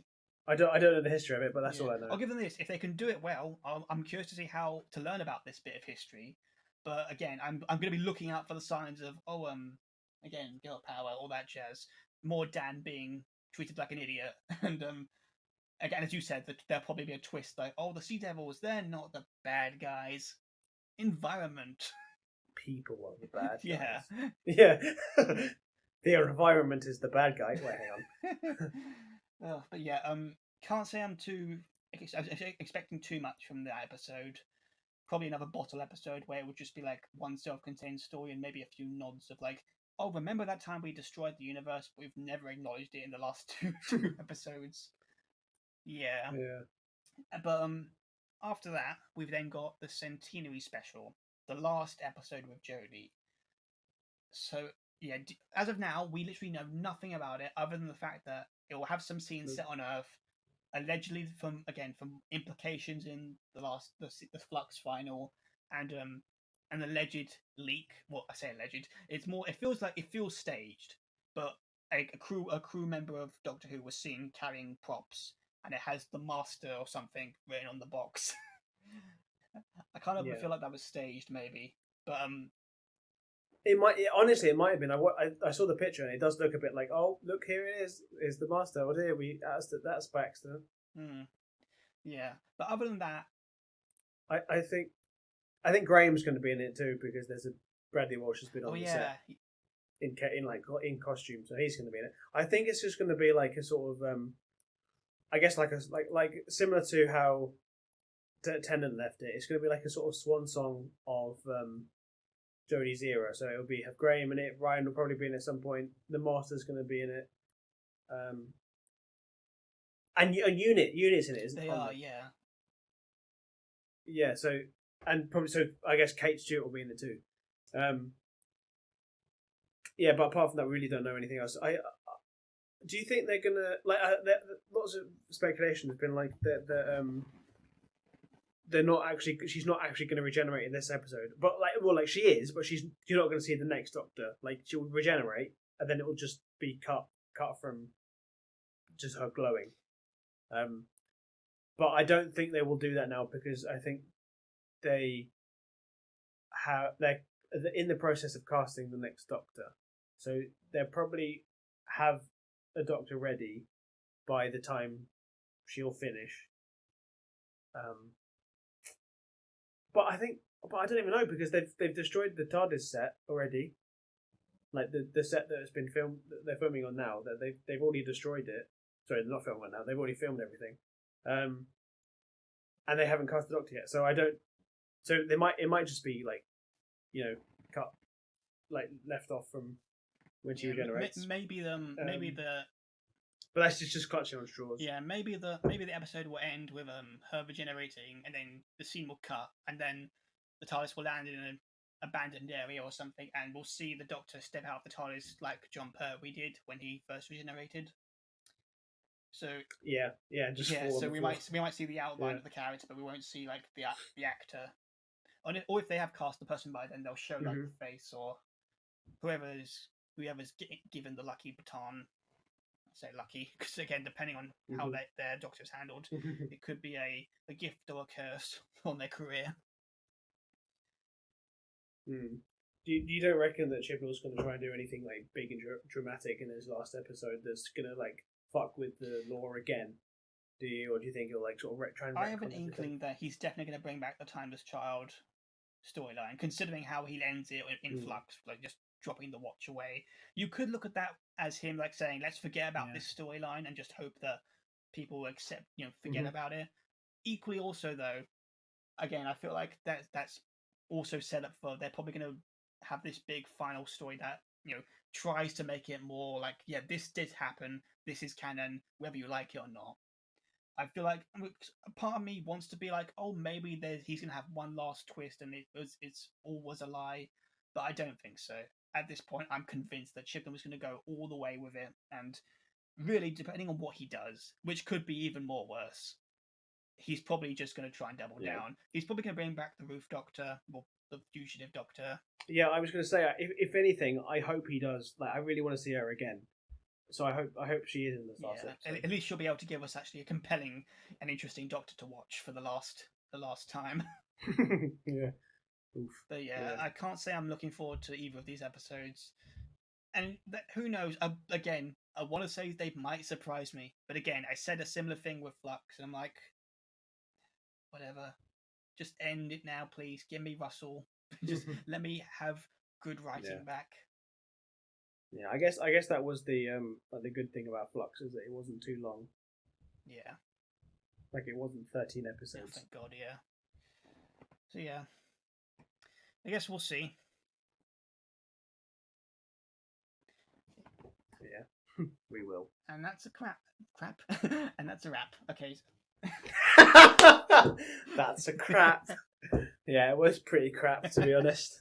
I don't know the history of it, but that's all I know. I'll give them this. If they can do it well, I'm curious to see how to learn about this bit of history. But again, I'm going to be looking out for the signs of again, girl power, all that jazz. More Dan being treated like an idiot, and again, as you said, that there'll probably be a twist like, the Sea Devils, they're not the bad guys. Environment. People are the bad guys. Yeah. The environment is the bad guy. Wait, hang on. But yeah, can't say I'm expecting too much from that episode. Probably another bottle episode where it would just be like one self-contained story and maybe a few nods of like, oh, remember that time we destroyed the universe? We've never acknowledged it in the last two episodes. Yeah. But after that, we've then got the Centenary Special, the last episode with Jodie. So yeah, as of now, we literally know nothing about it other than the fact that it will have some scenes set on Earth, allegedly from implications in the Flux final, and an alleged leak. Well, I say alleged. It's more. It feels staged, but a crew member of Doctor Who was seen carrying props, and it has the Master or something written on the box. I kind of feel like that was staged, maybe, but It might have been. I saw the picture and it does look a bit like, oh, look, here it is the Master. Oh dear, that's Baxter. Yeah, but other than that, I think Graham's going to be in it too, because there's a Bradley Walsh has been on the set in costume, so he's going to be in it. I think it's just going to be like a sort of I guess like similar to how Tennant left it. It's going to be like a sort of swan song of Jodie's era. So it'll have Graham in it. Ryan will probably be in it at some point. The Master's going to be in it. And a unit's in it, isn't it? They are, yeah. Yeah, so I guess Kate Stewart will be in it too. Yeah, but apart from that, we really don't know anything else. Do you think they're gonna lots of speculation has been like that they're not actually she's not actually going to regenerate in this episode, but she is, but you're not going to see the next Doctor. Like, she'll regenerate and then it will just be cut from just her glowing. But I don't think they will do that now, because I think they're in the process of casting the next Doctor, so they'll probably have a Doctor ready by the time she'll finish. But I don't even know, because they've destroyed the TARDIS set already, like the set that has been filmed, that they're filming on now. That they've already destroyed it. Sorry, they're not filming it now. They've already filmed everything, and they haven't cast the Doctor yet. So I don't. So it might just be cut, left off from when she regenerates. Maybe the. But that's just clutching on straws. Yeah, maybe the episode will end with her regenerating, and then the scene will cut, and then the TARDIS will land in an abandoned area or something, and we'll see the Doctor step out of the TARDIS like John Pertwee did when he first regenerated. So so we might see the outline of the character, but we won't see like the actor. Or if they have cast the person by then, they'll show like the face, or whoever's given the lucky baton. I say lucky because, again, depending on how their Doctor's handled, it could be a gift or a curse on their career. You don't reckon that Chibnall's going to try and do anything like big and dramatic in his last episode that's going to like fuck with the lore again? Do you, or do you think he'll like sort of try and? I have an inkling that he's definitely going to bring back the Timeless Child storyline, considering how he ends it in Flux, like just dropping the watch away. You could look at that as him like saying, "Let's forget about Yeah. this storyline and just hope that people will accept, forget about it." Equally, also though, again, I feel like that's also set up for they're probably going to have this big final story that tries to make it more like, yeah, this did happen, this is canon, whether you like it or not. I feel like a part of me wants to be like, oh, maybe he's gonna have one last twist and it's all was a lie, but I don't think so. At this point, I'm convinced that Chibnall was gonna go all the way with it, and really, depending on what he does, which could be even more worse, he's probably just gonna try and double down. He's probably gonna bring back the Roof Doctor, or the Fugitive Doctor. Yeah, I was going to say, if anything, I hope he does. Like, I really want to see her again. So I hope she is in the last episode. At least she'll be able to give us actually a compelling and interesting Doctor to watch for the last time. Yeah. Oof. But yeah, I can't say I'm looking forward to either of these episodes. And who knows? Again, I want to say they might surprise me. But again, I said a similar thing with Flux, and I'm like, whatever. Just end it now, please. Give me Russell. Just let me have good writing back. Yeah, I guess that was the good thing about Flux, is that it wasn't too long. Yeah. Like, it wasn't 13 episodes. Yeah, thank God, yeah. So yeah, I guess we'll see. Yeah, we will. And that's a crap, and that's a wrap. Okay. That's a crap. Yeah, it was pretty crap, to be honest.